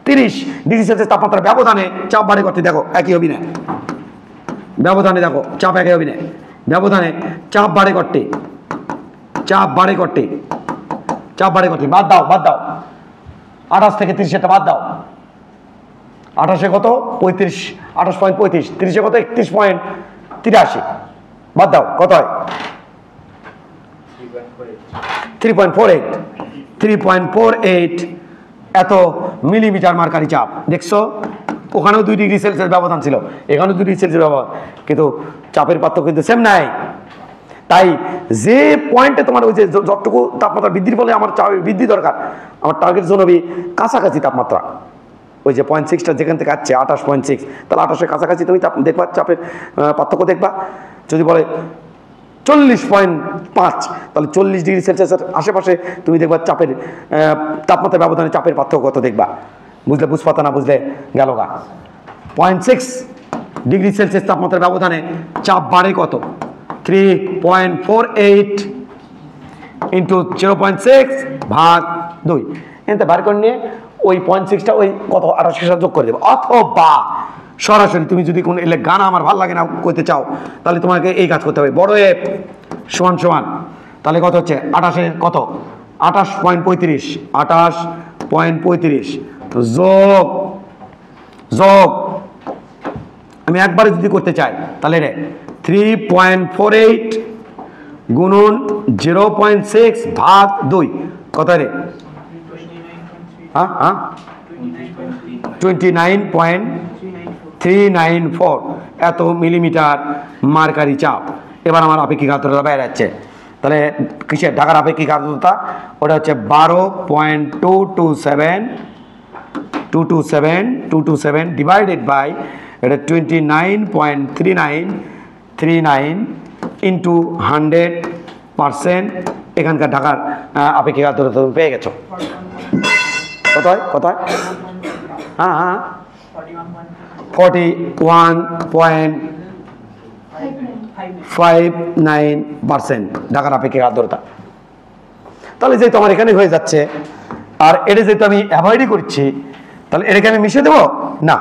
Speaker 1: 30 ডিগ্রি সেলসিয়াস তাপমাত্রা ব্যবধানে চাপ বাড়ে করতে, দেখো একই হবি না, ব্যবধানে দেখো চাপ একই হবি না, ব্যবধানে চাপ বাড়ে করতে, চাপ বাড়ে করতে, চাপ বাড়ে করতে, বাদ দাও বাদ দাও, 28 থেকে 30-এরটা বাদ দাও, 28-এ কত 35, 28.35, 30-এ কত 31.83, বাদ দাও কত হয় 3.48, 3.48 এত মিলিমিটার মার্কারি চাপ। দেখছো ওখানেও 2 ডিগ্রি সেলসিয়াস ব্যবধান ছিল, এখানেও 2 ডিগ্রি সেলসিয়াস ব্যবধান, কিন্তু চাপের পার্থক্য কিন্তু সেম নাই। তাই যে পয়েন্টে তোমার ওই যে যতটুকু তাপমাত্রা বৃদ্ধির ফলে আমার চাপের বৃদ্ধি দরকার, আমার টার্গেট জোন হবে কাছাকাছি তাপমাত্রা, ওই যে 0.6টা যেখান থেকে আসছে 28.6, তাহলে 28-এর কাছাকাছি তুমি দেখবা চাপের পার্থক্য দেখবা। যদি বলে 40.5, তাহলে 40 ডিগ্রি সেলসিয়াসের আশেপাশে তুমি দেখবা চাপের তাপমাত্রা ব্যবধানে চাপের পার্থক্য কত দেখবা। বুঝলে বুঝপাতা, না বুঝলে গেল গা। 0.6 ডিগ্রি সেলসিয়াস তাপমাত্রার ব্যবধানে চাপ বাড়ে কত 3.48 ইন্টু 0.6 ভাগ 2, এতে বার করে নিয়ে ওই 0.6টা ওই কত 28-এর সাথে যোগ করে দেবো। অথবা সরাসরি তুমি যদি কোনো এলে গান আমার ভালো লাগে না করতে চাও, তাহলে তোমাকে এই কাজ করতে হবে, বড় এফ সমান সমান, তাহলে কত হচ্ছে 28-এ কত 28.35, 28.35 যোগ যোগ আমি একবারে যদি করতে চাই তাহলে রে 3.48 গুণন 0.6 ভাগ 2 কত রে, হ্যাঁ হ্যাঁ 29.394 এত মিলিমিটার মার্কারি চাপ। এবার আমার আপেক্ষিক আর্দ্রতা বেড়ে যাচ্ছে, তাহলে কিসের ঢাকার আপেক্ষিক আর্দ্রতা, ওটা হচ্ছে 12.227 ডিভাইডেড বাই এটা 29.3939 ইন্টু 100%। এখানকার ঢাকার আপেক্ষিক আর্দ্রতা তুমি পেয়ে গেছো, কোথায় কোথায়, হ্যাঁ হ্যাঁ 41.59% ঢাকার আপেক্ষিক আর্দ্রতা। তাহলে যেহেতু আমার এখানে হয়ে যাচ্ছে, আর এটা যেহেতু আমি অ্যাভয়েডই করছি, তাহলে এটাকে আমি মিশে দেবো না,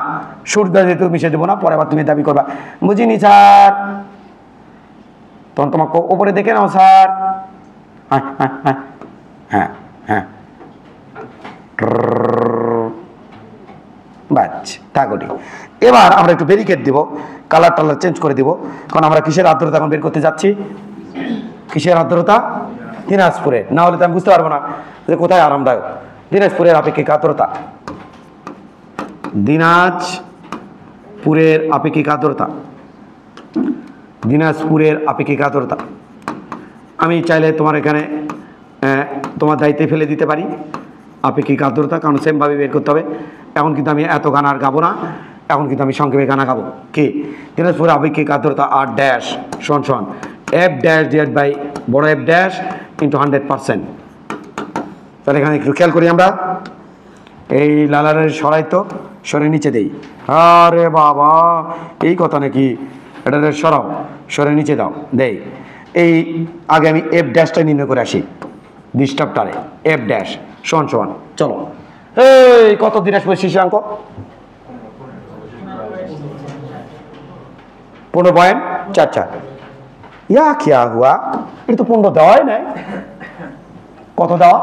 Speaker 1: সূর্য যেহেতু মিশে দেবো না, পরে আবার তুমি দাবি করবা বুঝিনি স্যার, তখন তোমাকে ওপরে দেখে নাও স্যার, হ্যাঁ হ্যাঁ হ্যাঁ হ্যাঁ হ্যাঁ বাচ থাকোটি। এবার আমরা একটু ব্যারিকেড দিব, কালার টালার চেঞ্জ করে দিব, কারণ আমরা কিসের আর্দ্রতা এখন বের করতে যাচ্ছি, কিসের আর্দ্রতা, দিনাজপুরের, না হলে তো আমি বুঝতে পারবো না যে কোথায় আরামদায়ক। দিনাজপুরের আপেক্ষিক আর্দ্রতা, দিনাজপুরের আপেক্ষিক আর্দ্রতা, দিনাজপুরের আপেক্ষিক আর্দ্রতা আমি চাইলে তোমার এখানে তোমার দায়িত্বে ফেলে দিতে পারি আপেক্ষিক আর্দ্রতা, কারণ সেমভাবে বের করতে হবে। এখন কিন্তু আমি এত গান আর গাবো না, এখন কিন্তু আমি সংক্ষেপে গানা গাবো। কি দিনাজপুরের আপেক্ষিক আর্দ্রতা আর ড্যাশ সমান সমান এফ ড্যাশ ডিভাইড বাই বড় এফ ড্যাশ ইন্টু 100%। তাহলে এখানে একটু খেয়াল করি আমরা, এই লালারের সরাই তো সরে নিচে দেই, আরে বাবা এই কথা নাকি, এটা সরাও সরে নিচে দাও দেই। এই আগে আমি এফ ড্যাশটা নির্ণয় করে আসি, ডিস্টার্বটারে এফ ড্যাশ সমান সমান, চলো এই কত দিনাজপুরের শীর্ষাঙ্ক 15.44, ইয়া কিয়া হুয়া, এটা তো 15 দেওয়াই নাই, কত দেওয়া,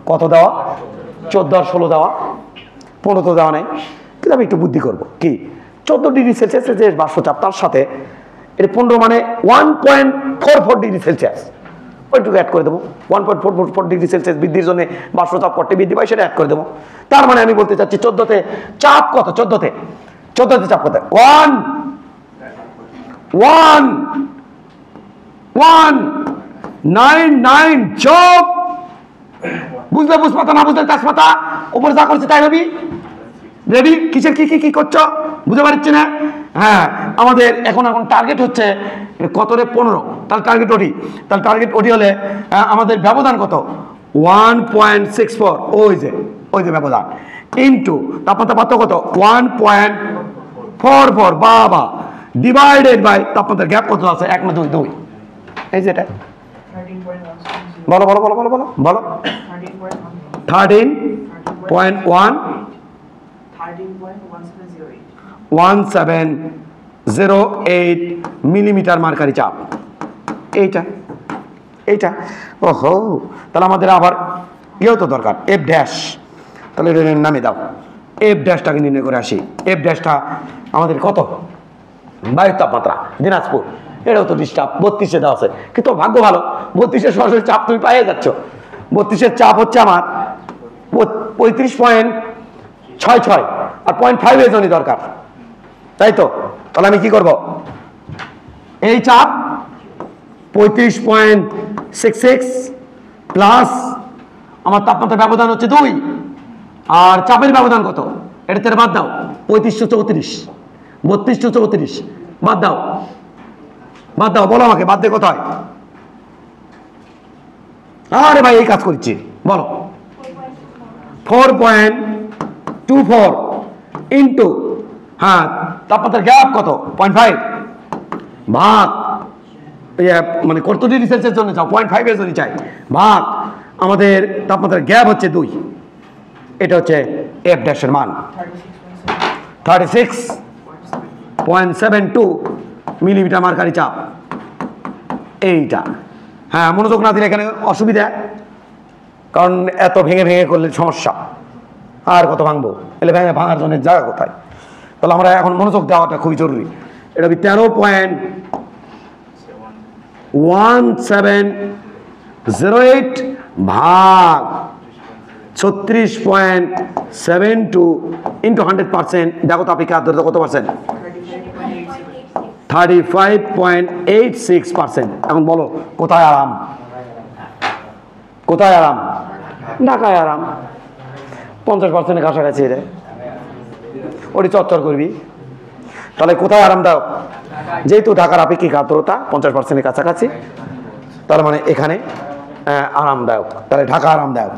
Speaker 1: কত দেওয়া 14 আর 16 দেওয়া, 15 তো দেওয়া নাই। কিন্তু আমি একটু বুদ্ধি করবো, কি 14 ডিগ্রি সেলসিয়াসের যে বাষ্পচাপ তার সাথে এটা 15 মানে 1.44 ডিগ্রি সেলসিয়াস, ওইটুকু অ্যাড করে দেবো। 1.44 ডিগ্রি সেলসিয়াস বৃদ্ধির জন্য বাষ্পচাপ করতে বৃদ্ধি পায়, সেটা অ্যাড করে দেবো। তার মানে আমি বলতে চাচ্ছি 14তে চাপ কত, 14তে চাপ কত, 1 9 যোগ, বুঝলে বুঝপাতা, না বুঝলে তেজপাতা, উপরে যা করছে তাই হবি। রেডি? কিসের কি কি কি করছো বুঝতে পারছি না? হ্যাঁ, আমাদের এখন টার্গেট হচ্ছে কত রে? 15। তাহলে টার্গেট ওটি, তাহলে টার্গেট ওটি হলে আমাদের ব্যবধান কত? 1.64। ওই যে ব্যবধান ইন্টু তাপমাত্রা পার্থক্য কত? 1.44। বাবা, ডিভাইডেড বাই তাপমাত্রার গ্যাপ কত আছে? 1 না 2? 2। এই যেটা বলো বলো বলো বলো বলো বলো। 13.1708 মিলিমিটার মার্কারি চাপ। এইটা ওহো, তাহলে আমাদের আবার ইয়েও তো দরকার, এফ ড্যাশ। তাহলে নামে দাও, এফ ড্যাশটাকে নির্ণয় করে আসি। এফ ড্যাশটা আমাদের কত? বায়ুর তাপমাত্রা দিনাজপুর, এটাও তো ডিস্টার্ব 32-এ দেওয়া আছে, কিন্তু ভাগ্য ভালো 32-এর সরাসরি চাপ তুমি পাইয়ে যাচ্ছ। 32-এর চাপ হচ্ছে আমার 35.66 আর 0.5 এজনই দরকার, তাই তো? তাহলে আমি কি করব? এই চাপ 35.66 প্লাস আমার তাপমাত্রা ব্যবধান হচ্ছে 2, আর চাপের ব্যবধান কত? এটা থেকে বাদ দাও, 3534, 3234 বাদ দাও, বাদ দাও, বলো আমাকে বাদ দিয়ে কোথায়? আরে ভাই এই কাজ করছি, বলো। 4.24 ইন্টু, হ্যাঁ তাপমাত্রার গ্যাপ কত? 0.5 ভাগ, মানে কত ডিগ্রি সেলসিয়াস জন্য চাও? 0.5 এর জন্য চাই, ভাগ আমাদের তাপমাত্রার গ্যাপ হচ্ছে 2। এটা হচ্ছে এফ ড্যাশের মান 36.72 মিলিমিটার মার্কারি চাপ। এইটা হ্যাঁ, মনোযোগ না দিলে এখানে অসুবিধা, কারণ এত ভেঙে ভেঙে করলে সমস্যা। আর কত ভাঙবো? এলে ভেঙে ভাঙার জন্য জায়গা কোথায়? তাহলে আমরা এখন মনোযোগ দেওয়াটা খুবই জরুরি। এটা 13.1708 ভাগ 36.72 ইন্টু 100%। দেখো তো আপেক্ষিক আর্দ্রতা কত পার্সেন্ট? 35.86%। এখন বলো কোথায় আরাম? কোথায় আরাম? ঢাকায় আরাম। 50%-এর কাছাকাছি রে, ওটি চচ্চর করবি। তাহলে কোথায় আরামদায়ক? যেহেতু ঢাকার আপেক্ষিক আর্দ্রতা 50%-এর কাছাকাছি, তার মানে এখানে আরামদায়ক। তাহলে ঢাকা আরামদায়ক,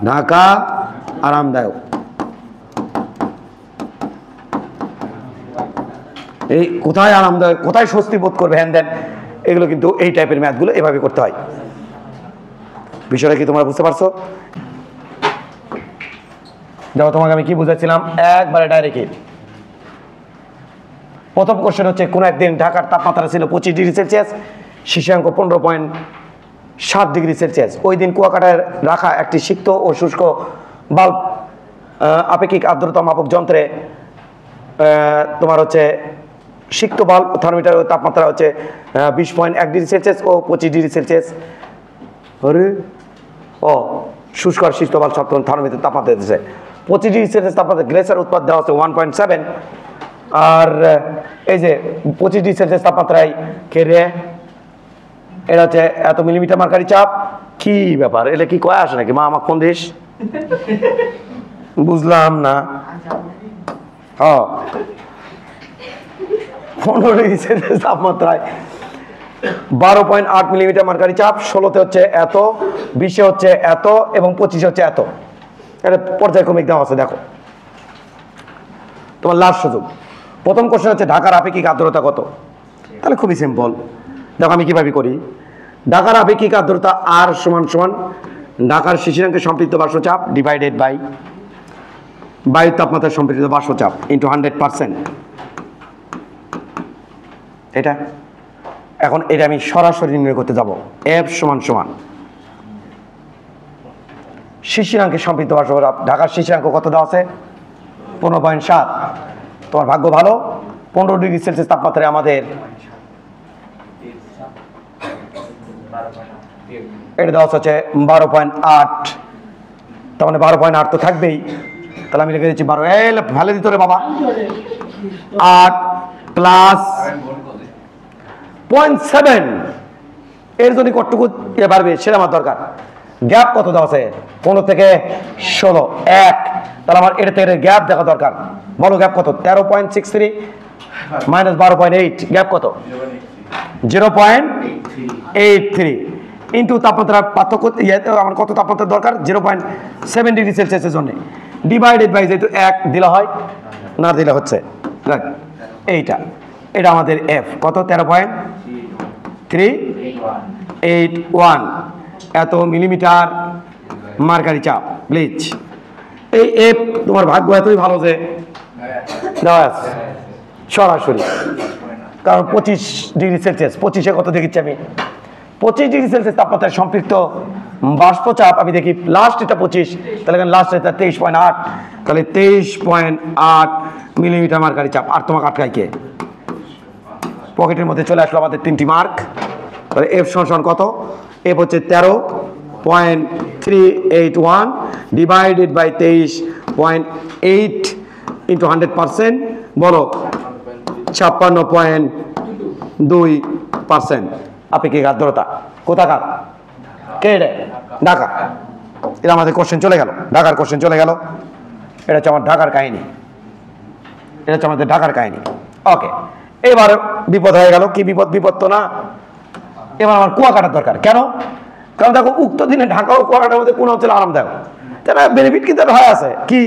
Speaker 1: ঢাকা আরামদায়ক। এই কোথায় আরামদায়ক, কোথায় স্বস্তি বোধ করবে, হ্যান দেন, এগুলো কিন্তু এই টাইপের ম্যাথগুলো এভাবে করতে হয়। বিষয়টা কি তোমরা বুঝতে পারছো? দেখো তোমাকে আমি কি বুঝাচ্ছিলাম, একবারে ডাইরেক্ট। প্রথম কোশ্চেন হচ্ছে, কোন একদিন ঢাকার তাপমাত্রা ছিল 25 ডিগ্রি সেলসিয়াস, শিশাঙ্ক 15.7 ডিগ্রি সেলসিয়াস। ওই দিন কুয়াকাটায় রাখা একটি সিক্ত ও শুষ্ক বাল্ব আপেক্ষিক আর্দ্রতা মাপক যন্ত্রে তোমার হচ্ছে সিক্ত বাল্ব থার্মোমিটার তাপমাত্রা হচ্ছে 20.1 ডিগ্রি সেলসিয়াস ও 25 ডিগ্রি সেলসিয়াস। শুষ্ক আর সিক্ত বাল্ব সপ্তম থার্মোমিটার তাপমাত্রা দিতেছে 25 ডিগ্রি সেলসিয়াস তাপমাত্রা। গ্লেসার উৎপাদ দেওয়া হচ্ছে 1.7, আর এই যে 25 ডিগ্রি সেলসিয়াস তাপমাত্রায় খেয়ে এটা হচ্ছে এত মিলিমিটার মার্কারি চাপ। কি ব্যাপার, এটা কি কয় আসে নাকি? মা আমার কোন দেশ বুঝলাম না। 15 ডিগ্রি সেলসিয়াস তাপমাত্রায় 12.8 মিলিমিটার মার্কারি চাপ। 16-তে হচ্ছে এত, 20-এ হচ্ছে এত, এবং 25-এ হচ্ছে এত। এটা পর্যায়ক্রমিক দেওয়া আছে। দেখো তোমার লাস্ট সুযোগ। প্রথম কোশ্চেন হচ্ছে ঢাকার আপেক্ষিক আর্দ্রতা কত? তাহলে খুবই সিম্পল, দেখো আমি কিভাবে করি। ঢাকার আপেক্ষিক আর্দ্রতা আর সমান সমান ঢাকার শিশিরাঙ্কে সম্পৃক্ত বাষ্পচাপ ডিভাইডেড বাই বায়ুর তাপমাত্রা সম্পৃক্ত বাষ্পচাপ ইন্টু 100%। এটা এখন এটা আমি সরাসরি নির্ণয় করতে যাব। এফ সমান সমান শিশিরাঙ্কে সম্পৃক্ত বাষ্পচাপ। ঢাকার শিশিরাঙ্ক কত দেওয়া আছে? 15.7। তোমার ভাগ্য ভালো, 15 ডিগ্রি সেলসিয়াস তাপমাত্রায় আমাদের এটা দেওয়া হচ্ছে 12.8। তার মানে 12.8 তো থাকবেই। তাহলে আমি লিখে দিচ্ছি 12। ভালো দিত রে বাবা, 8 প্লাস 0.7 এর জন্য কতটুকু বাড়বে সেটা আমার দরকার। গ্যাপ কত দেওয়া আছে? 15 থেকে 16 1, তাহলে আমার এটা থেকে গ্যাপ দেখা দরকার। বলো গ্যাপ কত? 13.63 মাইনাস 12.8, গ্যাপ কত? 0.83 ইন্টু তাপমাত্রার পার্থক্য আমার কত তাপমাত্রা দরকার? 0.7 ডিগ্রি সেলসিয়াসের জন্য ডিভাইডেড বাই যেহেতু 1 দিলে হয় না দিলে হচ্ছে এইটা, এটা আমাদের এফ কত? 13.381 এত মিলিমিটার মার্কারি চাপ। প্লিজ এই এফ তোমার ভাগ্য এতই ভালো যে দেওয়া আছে সরাসরি, কারণ 25 ডিগ্রি সেলসিয়াস, 25-এ কত দেখিচ্ছি আমি? 25 ডিগ্রি সেলসিয়াস তাপমাত্রায় সম্পৃক্ত বাষ্পচাপ আমি দেখি লাস্ট এটা 25, তাহলে এখানে লাস্ট এটা 23.8, তাহলে 23.8 মিলিমিটার মার্কারি চাপ। আর তোমাকে আটকাই কে? পকেটের মধ্যে চলে আসলো আমাদের 3টি মার্ক। তাহলে এফ সমান কত? এফ হচ্ছে 13.381 ডিভাইডেড বাই 23.8 ইন্টু 100%, বলো 56.2%। আপেক্ষিক আর্দ্রতা কোথাকার? কে? ঢাকা। এটা আমাদের কোশ্চেন চলে গেল, ঢাকার কোশ্চেন চলে গেল। এটা হচ্ছে আমার ঢাকার কাহিনী, এটা হচ্ছে আমাদের ঢাকার কাহিনী। ওকে, এবার বিপদ হয়ে গেল। কি বিপদ? বিপদ তো না, এবার আমার কুয়াকাটার দরকার। কেন? কারণ দেখো উক্ত দিনে ঢাকা ও কুয়াকাটার মধ্যে কোন অঞ্চলে আরামদায়ক? তাহলে বেনিফিট কিন্তু হয়ে আছে কি?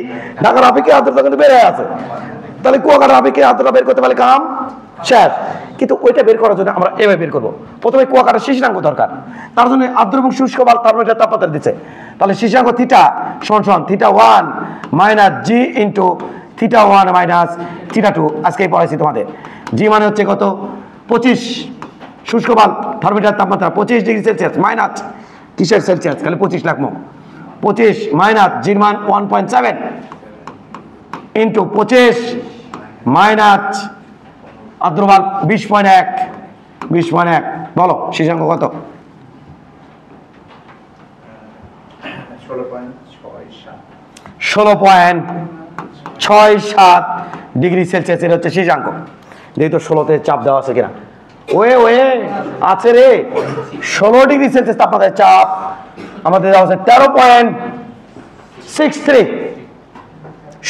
Speaker 1: ঢাকার আপেক্ষিক আর্দ্রতা কিন্তু বেড়ে আছে, তাহলে কুয়াকাটার আপেক্ষিক আর্দ্রতা বের করতে পারলে কাম শেষ। কিন্তু ওইটা বের করার জন্য আমরা এভাবে বের করবো। প্রথমে কুয়াকাটার শিশিরাঙ্ক দরকার, তার জন্য আর্দ্র এবং শুষ্ক বাল থার্মোমিটার তাপমাত্রা দিচ্ছে। তাহলে শিশিরাঙ্ক থিটা সমান থিটা 1 মাইনাস জি ইন্টু থিটা 1 মাইনাস থিটা 2। আজকেই পড়াইছি তোমাদের। জি মানে হচ্ছে কত? 25। শুষ্ক বাল থার্মোমিটার তাপমাত্রা 25 ডিগ্রি সেলসিয়াস মাইনাস কিসের সেলসিয়াস? খালি 25 লাগবো। 25 মাইনাস জির মান 1.7 ইন্টু 25 মাইনাস আর্দ্রবাল 20.1। 20.1 বলো শিশাঙ্ক কত? 16.67 ডিগ্রি সেলসিয়াস এর হচ্ছে শিশাঙ্ক। যেহেতু 16তে চাপ দেওয়া আছে কিনা? ওয়ে আছে রে, 16 ডিগ্রি সেলসিয়াস তাপমাত্রায় চাপ আমাদের দেওয়া আছে 13.63।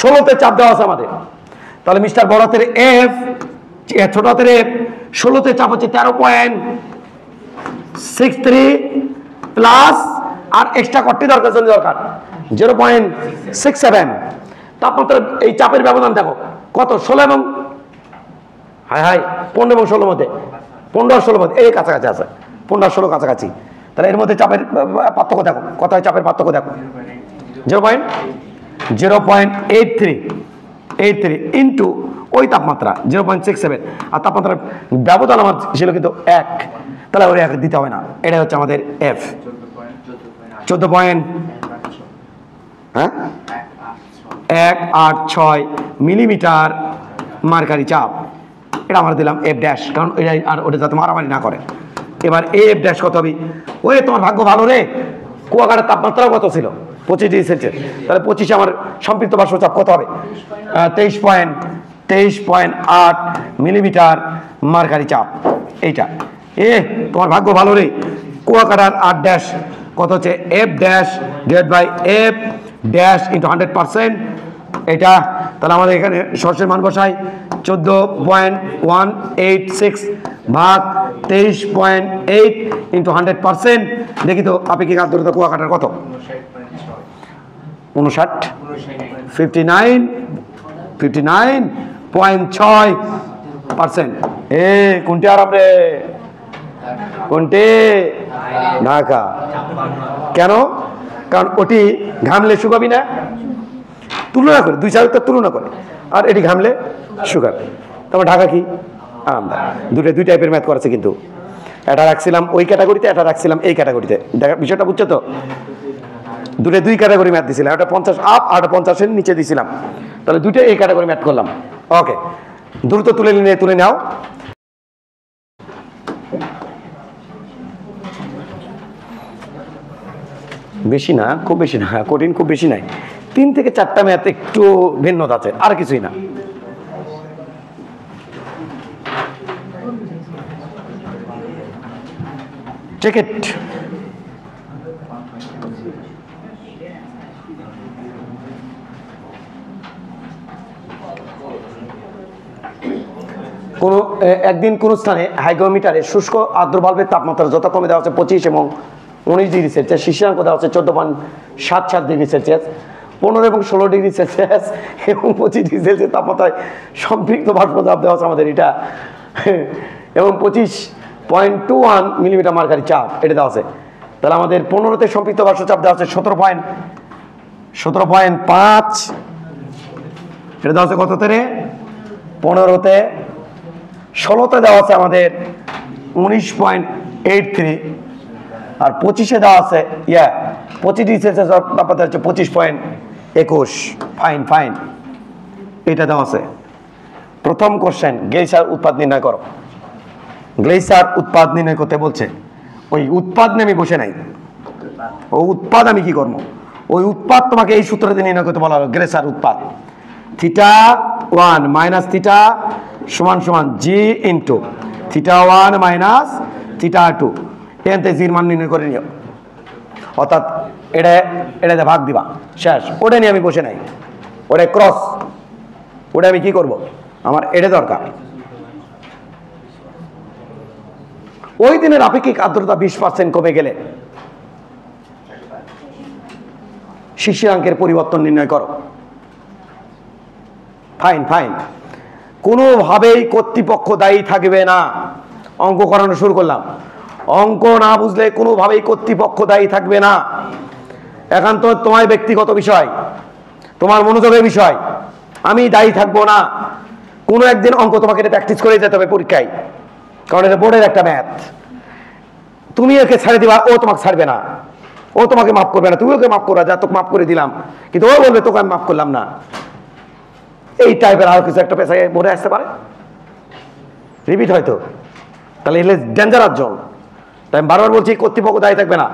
Speaker 1: 16তে চাপ দেওয়া আছে আমাদের। তাহলে মিস্টার বড় হাতের এফ, ছোট হাতের এফ, 16তে চাপ হচ্ছে 13.63 প্লাস আর এক্সট্রা কতটি দরকার? দরকার 0.67। তাপমাত্রা এই চাপের ব্যবধান দেখো কত? 16 এবং 15 এবং 16 মধ্যে, 15 আর 16 মধ্যে এই কাছাকাছি আছে, 15 আর 16 কাছাকাছি। তাহলে এর মধ্যে চাপের পার্থক্য দেখো কত হয়? চাপের পার্থক্য দেখো 0.83 ইন্টু ওই তাপমাত্রা 0.67, আর তাপমাত্রার ব্যবধান আমার ছিল কিন্তু 1, তাহলে ওই 1 দিতে হবে না। এটাই হচ্ছে আমাদের এফ 14.186 মিলিমিটার মার্কারি চাপ। এটা আমরা দিলাম এফ ড্যাশ, কারণ এটাই আর ওটা যাতে মারামারি না করে। এবার এফ ড্যাশ কত হবে? ওই তোমার ভাগ্য ভালো রে, কুয়াকাটার তাপমাত্রাও কত ছিল? 25 ডিগ্রি সেলসিয়াস। তাহলে 25 আমার সম্পৃক্ত বাষ্পচাপ কত হবে? 23.8 মিলিমিটার মার্কারি চাপ। এইটা তোমার ভাগ্য ভালো রে। কুয়াকাটার আর ড্যাশ কত হচ্ছে? F dash divide by F dash into 100%। এটা তাহলে আমাদের এখানে সর্ষের মান বসাই 14.186 ভাগ 23.8 ইন্টু 100%। দেখি তো আপেক্ষিক আর্দ্রতা কুয়াকাটার কত? 59.6%। কোনটি আরাম রে? কোনটি? ঢাকা। কেন? কারণ ওটি ঘামলে শুকাবি না, তুলনা করে দুই চার তুলনা করে, আর এটি ঘামলে শুকাবে। তোমার ঢাকা কি আরামদায়ক। দুই টাইপের ম্যাথ করেছে, কিন্তু এটা রাখছিলাম ওই ক্যাটাগরিতে, এটা রাখছিলাম এই ক্যাটাগরিতে। বিষয়টা বুঝছো তো? দুই ক্যাটাগরি ম্যাথ দিছিলাম, একটা 50 আপ আর একটা 50-এর নিচে দিছিলাম। তাহলে দুইটা এই ক্যাটাগরি ম্যাথ করলাম। ওকে, দ্রুত তুলে নাও। বেশি না, খুব বেশি না, কঠিন খুব বেশি নাই। 3 থেকে 4টা ম্যাথ একটু ভিন্নতা আছে, আর কিছুই না। ঠিক একদিন কোন স্থানে হাইগ্রোমিটারে শুষ্ক আর্দ্র বাল্বের তাপমাত্রা যথাক্রমে দেওয়া হচ্ছে 25 এবং 19 ডিগ্রি সেলসিয়াস, শীর্ষাঙ্ক দেওয়া হচ্ছে 14.77 ডিগ্রি সেলসিয়াস, 15 এবং 16 ডিগ্রি সেলসিয়াস এবং 25 ডিগ্রি সেলসিয়াস তাপমাত্রায় সম্পৃক্ত বাষ্পচাপ দেওয়া আছে আমাদের এটা, এবং 25.21 মিলিমিটার মার্কারি চাপ এটা দেওয়া আছে। তাহলে আমাদের 15তে সম্পৃক্ত বাষ্পচাপ দেওয়া আছে 17.5, এটা দেওয়া আছে কততে রে? 15তে। 16তে দেওয়া আছে আমাদের 19.83, আর 25-এ দেওয়া আছে 25 ডিগ্রি সেলসিয়াস তাপমাত্রা হচ্ছে 25.21। ফাইন এটা দেওয়া আছে। প্রথম কোশ্চেন, গ্লেসিয়ার উৎপাদ নির্ণয় করো। গ্লেসিয়ার উৎপাদ নির্ণয় করতে বলছে। ওই উৎপাদ নিয়ে আমি বসে নাই, ও উৎপাদ আমি কি করবো? ওই উৎপাদ তোমাকে এই সূত্রতে নির্ণয় করতে বলা হলো। গ্লেসিয়ার উৎপাদ θ1 মাইনাস θ সমান সমান জি ইন্টু θ1 মাইনাস θ2, এখান জির মান নির্ণয় করে নিও। অর্থাৎ এটা ভাগ দিবা, শেষ। ওটা নিয়ে আমি বসে নাই, ওটা ক্রস, ওটা আমি কি করব? আমার এটা দরকার। ওই দিনের আপেক্ষিক আর্দ্রতা 20% কমে গেলে শিশিরাঙ্কের পরিবর্তন নির্ণয় করো। ফাইন। কোনোভাবেই কর্তৃপক্ষ দায়ী থাকবে না। অঙ্ক করানো শুরু করলাম। অঙ্ক না বুঝলে কোনোভাবেই কর্তৃপক্ষ দায়ী থাকবে না। একান্ত তোমার ব্যক্তিগত বিষয়, তোমার মনোযোগের বিষয়। আমি দায়ী থাকবো না। কোনো একদিন অঙ্ক তোমাকে এটা প্র্যাকটিস করে যেতে হবে পরীক্ষায়, কারণ এটা বোর্ডের একটা ম্যাথ। তুমি ওকে ছাড়ে দিবা, ও তোমাকে ছাড়বে না। ও তোমাকে মাফ করবে না, তুমি ওকে মাফ করা, যা তোকে মাফ করে দিলাম, কিন্তু ও বলবে তোকে আমি মাফ করলাম না। এই টাইপের আর কিছু একটা পেশায় বোর্ডে আসতে পারে, রিপিট হয়তো। তাহলে এলে ডেঞ্জারাস জোন। তাই আমি বারবার বলছি কর্তৃপক্ষ দায়ী থাকবে না।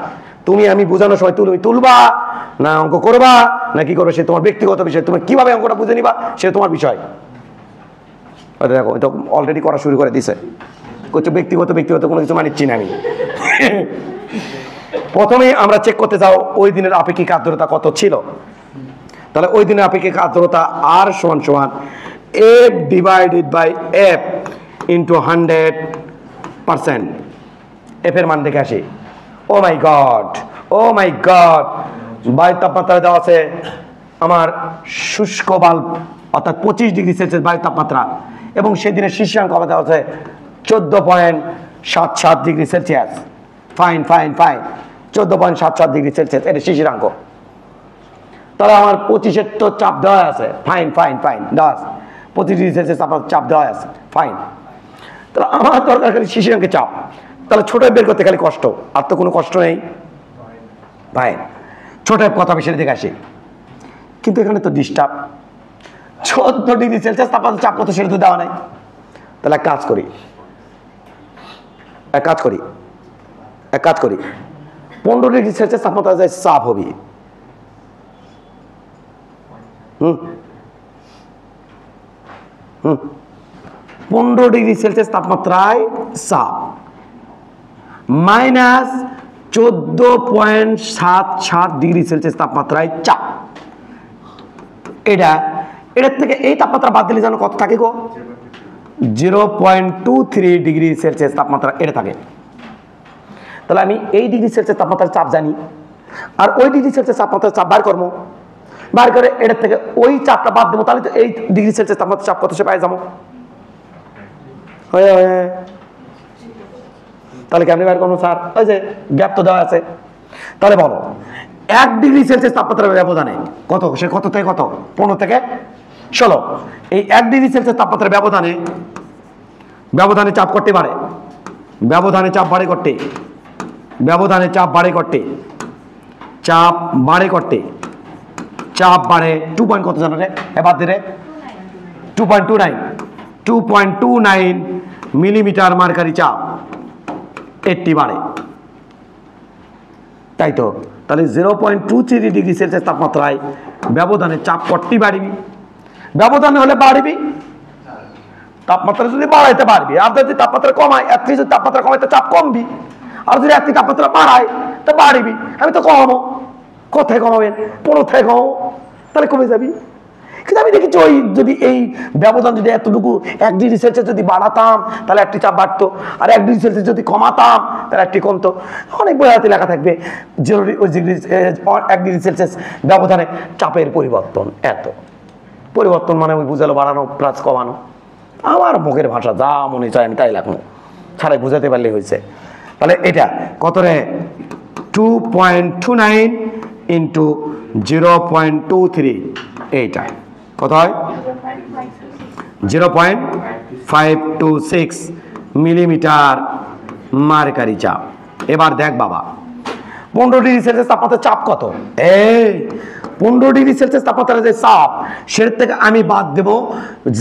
Speaker 1: তুমি আমি বোঝানোর সময় তুমি তুলবা না অঙ্ক করবা না কি করবে, সে তোমার ব্যক্তিগত বিষয়। তুমি কিভাবে অঙ্কটা বুঝে নিবা সে তোমার বিষয়। দেখো এটা অলরেডি করা শুরু করে দিছে, করছে ব্যক্তিগত কোনো কিছু মানিচ্ছি না আমি। প্রথমে আমরা চেক করতে যাও ওই দিনের আপেক্ষিক আর্দ্রতা কত ছিল। তাহলে ওই দিনের আপেক্ষিক আর্দ্রতা আর সমান সমান F divided by F into 100%। এফ এর মান দেখে আসি। ও মাই গড, বায়ুর তাপমাত্রা দেওয়া আছে আমার শুষ্ক বাল্ব, অর্থাৎ 25 ডিগ্রি সেলসিয়াস বায়ুর তাপমাত্রা, এবং সেদিনের শীর্ষাঙ্ক আমার দেওয়া আছে 14.77 degree Celsius. Fine 14.77 degree Celsius এটা শিশিরাঙ্ক। তাহলে আমার 25-এর তো চাপ দেওয়া আছে। ফাইন দেওয়া আছে 25 ডিগ্রি সেলসিয়াস আপনার চাপ দেওয়া আছে। ফাইন। তাহলে আমার দরকার খালি শিশিরাঙ্কের চাপ। তাহলে ছোট বের করতে খালি কষ্ট, আর তো কোনো কষ্ট নেই। ফাইন, ছোট কথা বেশি দেখে আসি। কিন্তু এখানে তো ডিস্টার্ব, 14 ডিগ্রি সেলসিয়াস তাপমাত্রা চাপ কত সেটা তো দেওয়া নাই। তাহলে এক কাজ করি 15 ডিগ্রি সেলসিয়াস তাপমাত্রা যায় চাপ হবে। 15 ডিগ্রি সেলসিয়াস তাপমাত্রায় চাপ মাইনাস 14.77 ডিগ্রি সেলসিয়াস তাপমাত্রায় চাপ। এটার থেকে এই তাপমাত্রা বাদ দিলে যেন কত থাকে গো? 0.23 ডিগ্রি সেলসিয়াস তাপমাত্রা এটা থাকে। তাহলে আমি এই ডিগ্রি সেলসিয়াস তাপমাত্রার চাপ জানি, আর ওই ডিগ্রি সেলসিয়াস তাপমাত্রার চাপ বার করে এটার থেকে ওই চাপটা বাদ দেবো। তাহলে তো এই ডিগ্রি সেলসিয়াস তাপমাত্রা চাপ কত সে পাই যাবো। তাহলে কেমনি বার করবো স্যার? ওই যে গ্যাপ তো দেওয়া আছে। তাহলে বলো 1 ডিগ্রি সেলসিয়াস তাপমাত্রার ব্যবধানে কত, সে কত থেকে কত? 15 থেকে 16। এই 1 ডিগ্রি সেলসিয়াস তাপমাত্রার ব্যবধানে চাপ করতে পারে, ব্যবধানে চাপ বাড়ে করতে, চাপ বাড়ে 2 পয়েন্ট কত জানো রে? এবার দিলে 2.29 মিলিমিটার মার্কারি চাপ 80 বাড়ে, তাই তো। তাহলে 0.23 ডিগ্রি সেলসিয়াস তাপমাত্রায় ব্যবধানে চাপ করতে বাড়বি। ব্যবধানে হলে বাড়বি, তাপমাত্রা যদি বাড়াইতে পারবি। আর যদি তাপমাত্রা কমায়, যদি তাপমাত্রা কমায় তো চাপ কমবি। আর যদি একটি তাপমাত্রা বাড়ায় তা বাড়িবি, আমি তো কমাবো। কোথায় কমাবেন? 15 থেকে কমাবো, তাহলে কমে যাবি। কিন্তু আমি দেখেছি ওই যদি এই ব্যবধান যদি এতটুকু 1 ডিগ্রি সেলসিয়াস যদি বাড়াতাম তাহলে একটি চাপ বাড়তো, আর 1 ডিগ্রি সেলসিয়াস যদি কমাতাম তাহলে একটি কমতো। অনেক বইতে লেখা থাকবে 1 ডিগ্রি সেলসিয়াস ব্যবধানে চাপের পরিবর্তন এত। পরিবর্তন মানে ওই বুঝালো বাড়ানো প্লাস কমানো। আমার মুখের ভাষা যা মনে চায় আমি তাই লাগলো, ছাড়াই বুঝাতে পারলেই হয়েছে। তাহলে এটা কত রে? 2.29 ইন্টু 0.23, এইটা কত হয়? 0.526 মিলিমিটার মার্কারি চাপ। এবার দেখ বাবা 15 ডিগ্রি সেলসিয়াস তাপমাত্রার চাপ কত? এই 15 ডিগ্রি সেলসিয়াস তাপমাত্রার যে চাপ সেটার থেকে আমি বাদ দেব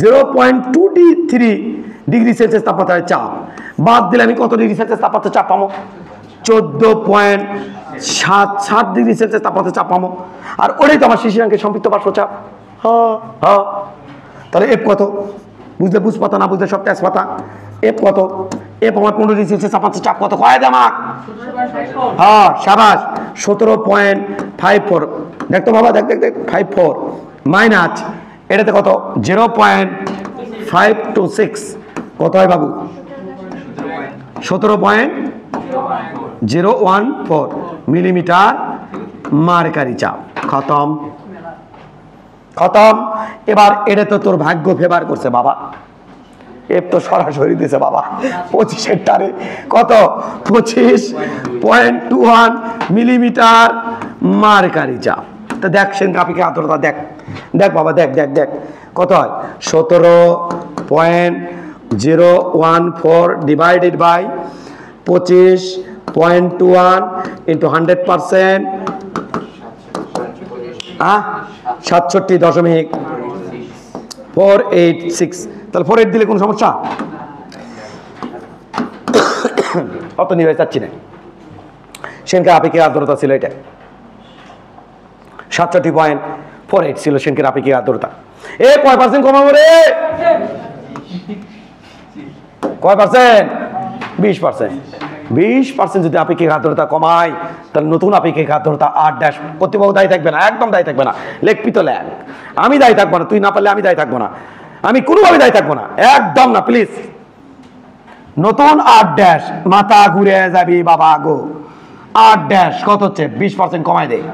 Speaker 1: 0.23 ডিগ্রি সেলসিয়াস তাপমাত্রার চাপ। বাদ দিলে আমি কত ডিগ্রি সেলসিয়াস তাপমাত্রার চাপ পাবো? 14.77 ডিগ্রি সেলসিয়াস তাপমাত্রার চাপ পাবো। আর ওটাই তো আমার শিশিরাঙ্কের সম্পৃক্ত বাষ্প চাপ। হ্যাঁ, তাহলে এফ কত? বুঝলে বুঝ পাতা, না বুঝলে সব ট্যাক্স পাতা। এফ কত? এফ আমার 15 ডিগ্রি সেলসিয়াস তাপমাত্রার চাপ কত? কয় দেয় আমার? হ্যাঁ সাবাস, 17.54। দেখতো বাবা, দেখ 54 মাইনাস এটাতে কত? 0.526 কত হয় বাবু? 17.014 মিলিমিটার মার্কারি চাপ। খতম। এবার এটা তো তোর ভাগ্য ফেভার করছে বাবা, এফ তো সরাসরি দিছে বাবা 25-এর টারে কত? 25.21 মিলিমিটার মার্কারি চাপ। তা দেখ সেন কাপিকে আর্দ্রতা দেখ বাবা, দেখ কত হয়? 17.014 ডিভাইডেড বাই 25.21 ইন্টু 100%, 67.486। তাহলে 48 দিলে কোন সমস্যা? অত নিয়ে চাচ্ছি না। সেনকে আপেক্ষিক আর্দ্রতা ছিল এটা 67.48 ছিল সেনকের আপেক্ষিক আর্দ্রতা। এ কয় পার্সেন্ট কমাবো রে? কয় পার্সেন্ট? 20%। 20% যদি আপেক্ষিক আর্দ্রতা কমায় তাহলে নতুন আপেক্ষিক আর্দ্রতা 8 কর্তৃপক্ষ দায়ী থাকবে না, একদম দায়ী থাকবে না। লেখবি তো লেখ, আমি দায়ী থাকবো না। তুই না পারলে আমি দায়ী থাকবো না, আমি কোনোভাবে দায়ী থাকবো না, একদম না প্লিজ। নতুন 8 মাথা ঘুরে যাবি বাবা গো। 8 কত হচ্ছে? 20% কমায় দেয়,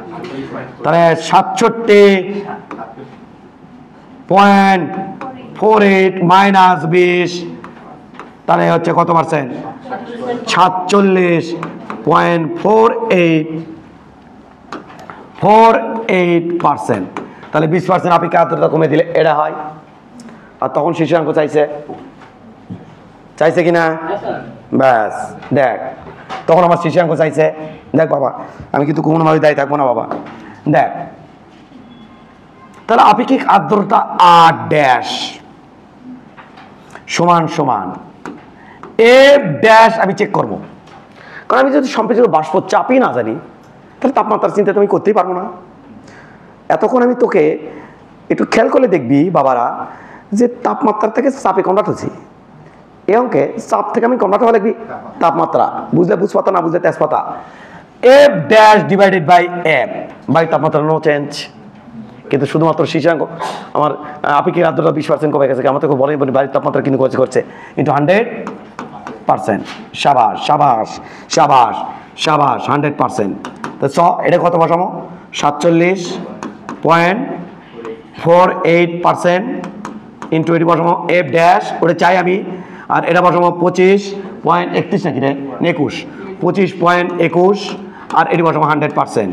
Speaker 1: তাহলে 67.48 মাইনাস 20, তাহলে হচ্ছে কত পার্সেন্ট? 46.48%। তাহলে 20% আপেক্ষিক আর্দ্রতা কমে দিলে এটা হয়। আর তখন শিশুরাঙ্ক চাইছে কিনা? ব্যাস দেখ, তখন আমার শিশুরাঙ্ক চাইছে। দেখ বাবা, আমি কিন্তু কোনোভাবে দায়ী থাকবো না বাবা। দেখ তাহলে আপেক্ষিক আর্দ্রতা 8 সমান F' আমি চেক করবো, কারণ আমি যদি সম্পৃক্ত বাষ্প চাপই না জানি তাহলে তাপমাত্রার চিন্তা তুমি করতেই পারবো না। এতক্ষণ আমি তোকে একটু খেয়াল করলে দেখবি বাবারা যে তাপমাত্রা থেকে চাপে কনভার্ট হচ্ছে। এই অঙ্কে চাপ থেকে আমি কনভার্ট হওয়া লিখবি তাপমাত্রা, বুঝলে বুঝ পাতা, না বুঝলে তেজ পাতা। F' divided by F by তাপমাত্রা, নো চেঞ্জ। কিন্তু শুধুমাত্র শিশাঙ্ক আমার আপেক্ষিক আর্দ্রতা 20% কমে গেছে। আমার তো বলেই বাড়ির তাপমাত্রা কিন্তু করছে ইন্টু 100%। সাবাস 100%। তো এটা কত বসামো? 47.48% ইন্টু এটি বসামো F', ওটা চাই আমি। আর এটা বসামো 25.31 নাকি রে? 25.21 আর এটি বসামো 100%।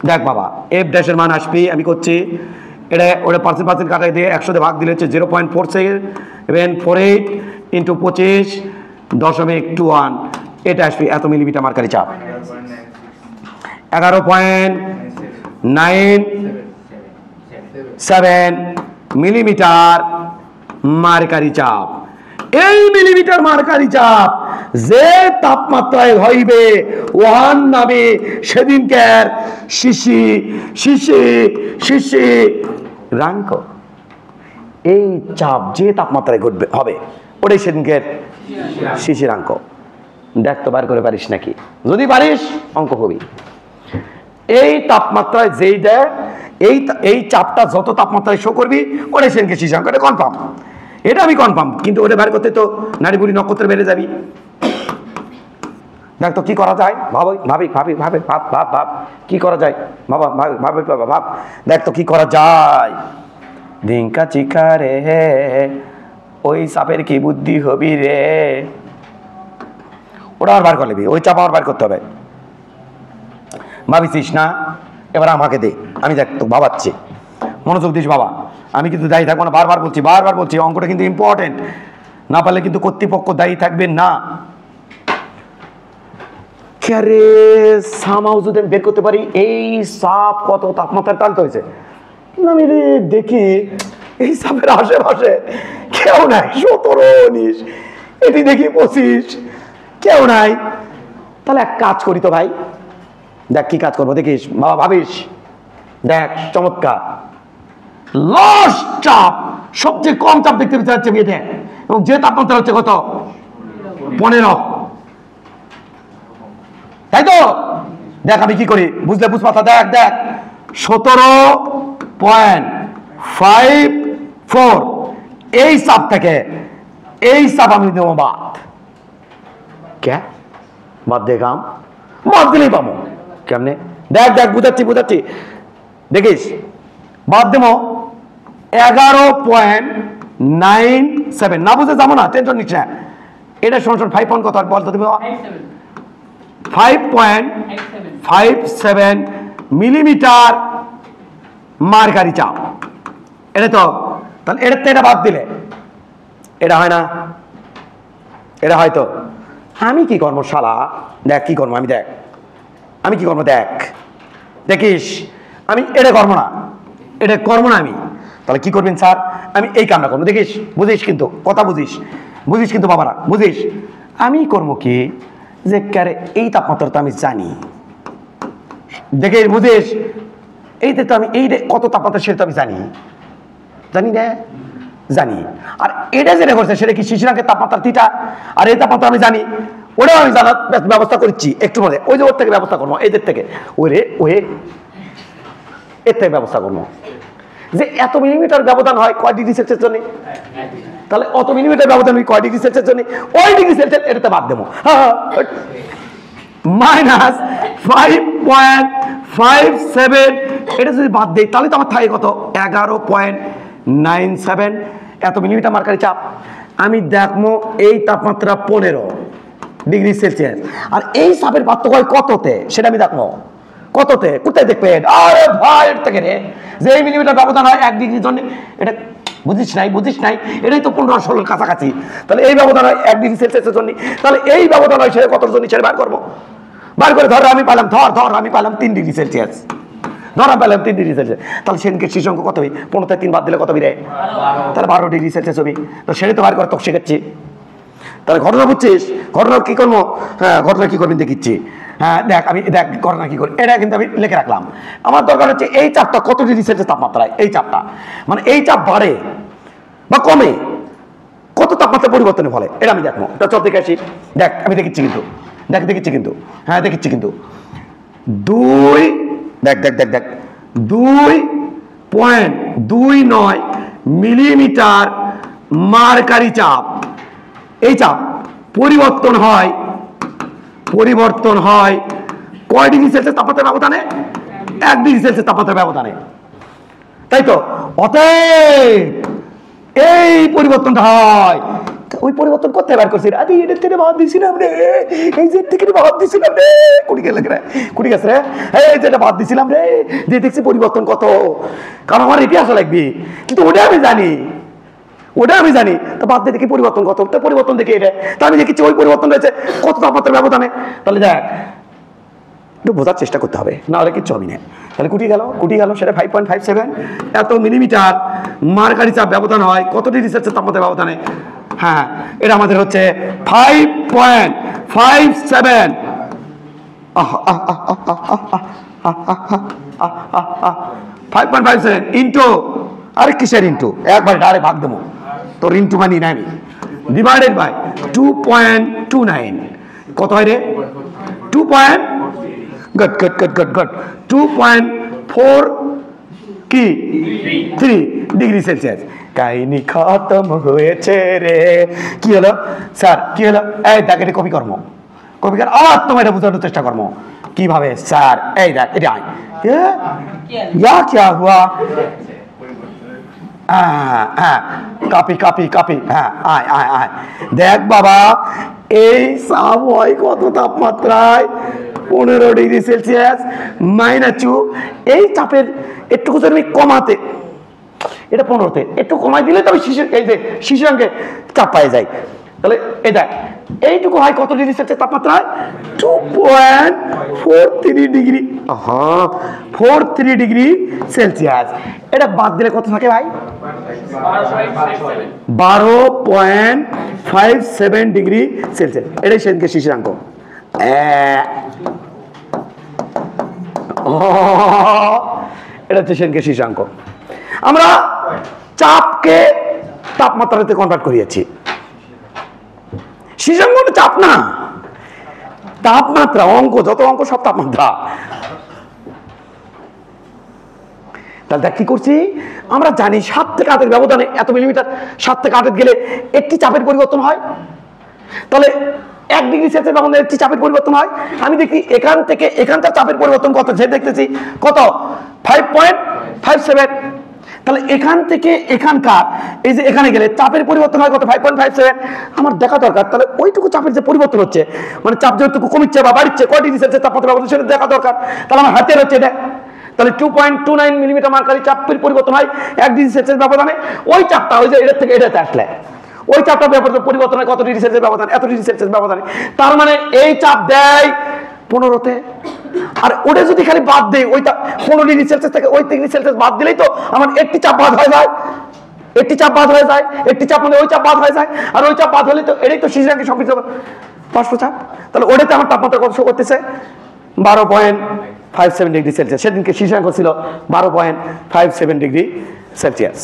Speaker 1: দেখ বাবা F' মান আসবি, আমি করছি এটা ওটা পার্সেন্ট কাটাই দিয়ে 100 ভাগ দিলে হচ্ছে 0.4748 ইন্টু 25.21, এটা আসবে এত মিলিমিটার মার্কারি চাপ। 11.97 মিলিমিটার মার্কারি চাপ। এই মিলিমিটার মার্কারি চাপ যে তাপমাত্রায় হইবে ওহান নামে সেদিনকার শিশিরাঙ্ক। এই চাপ যে তাপমাত্রায় ঘটবে হবে ওটাই সেদিনকার শিশিরাঙ্ক। দেখ তো বার করে পারিস নাকি, যদি পারিস অঙ্ক হবি। এই তাপমাত্রায় যেই দেয়, এই চাপটা যত তাপমাত্রায় শো করবি ওটাই সেনকে শীর্ষাঙ্ক, এটা কনফার্ম, এটা আমি কনফার্ম। কিন্তু ওটা বের করতে তো নারী বুড়ি নক্ষত্রে বেড়ে যাবি। দেখ তো কি করা যায়, ভাব ভাবি ভাবি ভাবে ভাব ভাব ভাব কি করা যায়, বাবা ভাবি ভাবি বাবা ভাব, দেখ তো কি করা যায়। ধিঙ্কা চিকা রে ওই সাপের কি বুদ্ধি হবি রে, ওটা আর বার করে নিবি, ওই চাপ আর বার করতে হবে। ভাবিছিস না, এবার আমাকে দে, আমি দেখ তো ভাবাচ্ছি, মনোযোগ দিস বাবা, আমি কিন্তু দায়ী থাকবো না, বারবার বলছি অঙ্কটা কিন্তু ইম্পর্টেন্ট, না পারলে কিন্তু কর্তৃপক্ষ দায়ী থাকবে না। আরে সামাও যদি আমি বের করতে পারি এই সাপ কত তাপমাত্রায় টানতে হয়েছে, আমি দেখি এই সাপের আশেপাশে কেউ নাই, 17, 19, এটি দেখি 25, কেউ নাই। তাহলে এক কাজ করি তো ভাই, দেখ কি কাজ করবো দেখিস বাবা, ভাবিস, দেখ চমৎকার লস চাপ, সবচেয়ে কম চাপ দেখতে পাচ্ছে মেয়েদের, এবং যে তাপমাত্রা হচ্ছে কত 15, তাই তো? দেখ আমি কি করি, বুঝলে বুঝ পাতা, দেখ দেখ 17.54, এই চাপ থেকে এই চাপ আমি দেবো বাদ, কে বাদ দেখাম, বাদ দিলেই পাবো কেমনে, দেখ দেখ বুঝাচ্ছি দেখিস, বাদ দেবো 11.97, না বুঝে যাবো না, টেনশন নিচ্ছে না, এটা শোন 5 পয়েন্ট কত বলতো তুমি, 5.57 মিলিমিটার মার্কারি চাপ, এটা তো, তাহলে এটার তো এটা বাদ দিলে এটা হয় না, এটা হয়তো আমি কি করবো শালা, দেখ কি করবো আমি, দেখ আমি কি করবো, দেখ দেখিস আমি এটা করবো না, আমি, তাহলে কি করবেন স্যার, আমি এই কামটা করবো, দেখিস বুঝিস কিন্তু কথা, বুঝিস কিন্তু বাবারা, বুঝিস আমি করবো কি, যে ক্যারে এই তাপমাত্রা তো আমি জানি, দেখে বুঝিস এইতে তো আমি এই কত তাপমাত্রা সেটা তো আমি জানি না, জানি, আর এটা যেটা করছে সেটা কি শিশিরাঙ্কের তাপমাত্রা থিটা, আর এই তাপমাত্রা আমি জানি, ওটাও আমি জানার ব্যবস্থা করছি একটু মধ্যে, ওই যে ওর থেকে ব্যবস্থা করবো, এদের থেকে এর থেকে ব্যবস্থা করবো, যে এত মিলিমিটার ব্যবধান হয় কয় ডিগ্রি সেলসিয়াস জন্য, তাহলে অত মিলিমিটার ব্যবধান হয় কয় ডিগ্রি সেলসিয়াস জন্য, ওই ডিগ্রি সেলসিয়াস এটাতে বাদ দেবো, -5.57, এটা যদি বাদ দেই তাহলে তো আমার থাকে কত 11.97 এত মিলিমিটার মার্কারি চাপ। আমি দেখবো এই তাপমাত্রা 15 ডিগ্রি সেলসিয়াস, আর এই চাপের পার্থক্য হয় কততে সেটা আমি দেখবো, কততে, কোথায় দেখবেন, আরে ভাই এর থেকে রে, যে এই মিলিমিটার ব্যবধান হয় 1 ডিগ্রির জন্য, এটা বুঝিস নাই, এটাই তো 15-16 কাছাকাছি, তাহলে এই ব্যবধান হয় 1 ডিগ্রি সেলসিয়াসের জন্য, তাহলে এই ব্যবধান হয় সেটা কত জন্য সেটা বার করবো, বার করে ধর আমি পাইলাম, আমি পাইলাম 3 ডিগ্রি সেলসিয়াস, তাহলে সেনকে শীর্ষাঙ্ক কত হবে, 15 থেকে 3 বাদ দিলে কত হবে, তাহলে 12 ডিগ্রি সেলসিয়াস হবে, তো সেটা তো বার করে তোকে শেখাচ্ছি। তাহলে ঘটনা বুঝছিস, ঘটনা কি করবো, হ্যাঁ ঘটনা কি করবেন দেখিচ্ছি, হ্যাঁ দেখ আমি দেখ ঘটনা কি করি, এটা কিন্তু আমি লিখে রাখলাম। আমার দরকার হচ্ছে এই চাপটা কত ডিগ্রি সেলসিয়াস তাপমাত্রায়, এই চাপটা মানে এই চাপ বাড়ে বা কমে কত তাপমাত্রা পরিবর্তনের ফলে, এটা আমি দেখবো, চল দেখে আসি, দেখ আমি দেখিচ্ছি কিন্তু, হ্যাঁ দেখিচ্ছি কিন্তু 2.29 মিলিমিটার মার্কারি চাপ, এই চাপ পরিবর্তন হয় কয় ডিগ্রি সেলসিয়াস তাপমাত্রার ব্যবধানে, 1 ডিগ্রি সেলসিয়াস তাপমাত্রার ব্যবধানে, তাই তো? অতএব এই পরিবর্তনটা হয়, ওই পরিবর্তন করতে বার করছি, আরে এটার থেকে বাদ দিছিলাম রে, এই যে থেকে বাদ দিছিলাম রে, কুড়ি গেছে রে, এই যেটা বাদ দিছিলাম রে, যে দেখছি পরিবর্তন কত, কারণ আমার ইতিহাস লাগবে, কিন্তু ওটা আমি জানি, তো বাদ দিয়ে দেখি পরিবর্তন কত, তো পরিবর্তন দেখি এটা, তা আমি দেখেছি ওই পরিবর্তন রয়েছে কত তাপমাত্রার ব্যবধানে, তাহলে দেখ একটু বোঝার চেষ্টা করতে হবে, না হলে কিচ্ছু হবে না। তাহলে কুটি গেল সেটা 5.57 এত মিলিমিটার মার্কারি চাপ ব্যবধান হয় কত ডিগ্রি সেলসিয়াস তাপমাত্রা ব্যবধানে, হ্যাঁ এটা আমাদের হচ্ছে 5.57 5.57 ইন্টু, আরে কিসের ইন্টু, একবার ডাইরেক্ট ভাগ দেবো, তোর ইন্টু মানি না আমি, ডিভাইডেড বাই 2.29, কত হয় রে? 2.4 কি 3 ডিগ্রি সেলসিয়াস। কাহিনী খতম হয়েছে রে। কি হলো স্যার? কি হলো? এই দেখ, এটা কপি কর্ম, কপি কর। আবার তোমার এটা বোঝানোর চেষ্টা কর্ম কিভাবে স্যার? এই দেখ, এটা আয় क्या हुआ? কাপি কাপি কাপি, হ্যাঁ আয় আয় আয়। দেখ বাবা, এই চাপ হয় কত তাপমাত্রায়? 15 ডিগ্রি সেলসিয়াস -2। এই চাপের একটু যদি কমাতে, এটা 15-তে একটু কমাই দিলে তবে শিশুর এই যে শিশুরাঙ্গে চাপ পাই যায়। তাহলে এই দেখ, এইটুকু হয় কত ডিগ্রি সেলসিয়াস তাপমাত্রায়? 2.43 ডিগ্রি। 43 degree Celsius. এটা বাদ দিলে কত থাকে ভাই? 12.57 ডিগ্রি সেলসিয়াস। এটাই সেদিনকে শিশুরাঙ্ক। এটা হচ্ছে সেদিনকে শিশুরাঙ্ক। আমরা চাপকে তাপমাত্রাতে কনভার্ট করিয়েছি। শিশুরাঙ্ক চাপ না, তাপমাত্রা। অঙ্ক, যত অঙ্ক সব তাপমাত্রা। তাহলে দেখ কি করছি আমরা, জানি 7 থেকে 8 ব্যবধানে এত মিলিমিটার, 7 থেকে 8 গেলে একটি চাপের পরিবর্তন হয়। তাহলে 1 ডিগ্রি সেলসিয়াস ব্যবধানে একটি চাপের পরিবর্তন হয়। আমি দেখি এখান থেকে এখানকার চাপের পরিবর্তন কত, যে দেখতেছি কত 5.57। তাহলে এখান থেকে এখানকার এই যে এখানে গেলে চাপের পরিবর্তন হয় কত? 5.57। আমার দেখা দরকার তাহলে ওইটুকু চাপের যে পরিবর্তন হচ্ছে, মানে চাপ যেটুকু কমিচ্ছে বা বাড়ছে, কয় ডিগ্রি সেলসিয়াস তাপমাত্রা ব্যবধান, সেটা দেখা দরকার। তাহলে আমার হাতের হচ্ছে এটা। তাহলে 2.29 মিলিমিটার মার্কারি চাপের পরিবর্তন হয় 1 ডিগ্রি সেলসিয়াস ব্যবধানে। ওই চাপটা ওই যে এটা থেকে এটাতে আসলে ওই চাপটা পরিবর্তন হয় কত ডিগ্রি সেলসিয়াস ব্যবধান? এত ডিগ্রি সেলসিয়াস ব্যবধানে। তার মানে এই চাপ দেয় 15-তে। আর ওটা যদি খালি বাদ দেয়, ওইটা 15 ডিগ্রি সেলসিয়াস থেকে ওই ডিগ্রি সেলসিয়াস বাদ দিলেই তো আমার একটি চাপ বাদ হয়ে যায়। একটি চাপ বাদ হয়ে যায়, একটি চাপ মানে ওই চাপ বাদ হয়ে যায়। আর ওই চাপ বাদ হলে তো এটাই তো শিশুরাঙ্কে সম্পৃক্ত বাষ্প চাপ। তাহলে ওটাতে আমার তাপমাত্রা কত শো করতেছে? 12.57 ডিগ্রি সেলসিয়াস। সেদিনকে শিশুরাঙ্ক ছিল 12.57 ডিগ্রি সেলসিয়াস।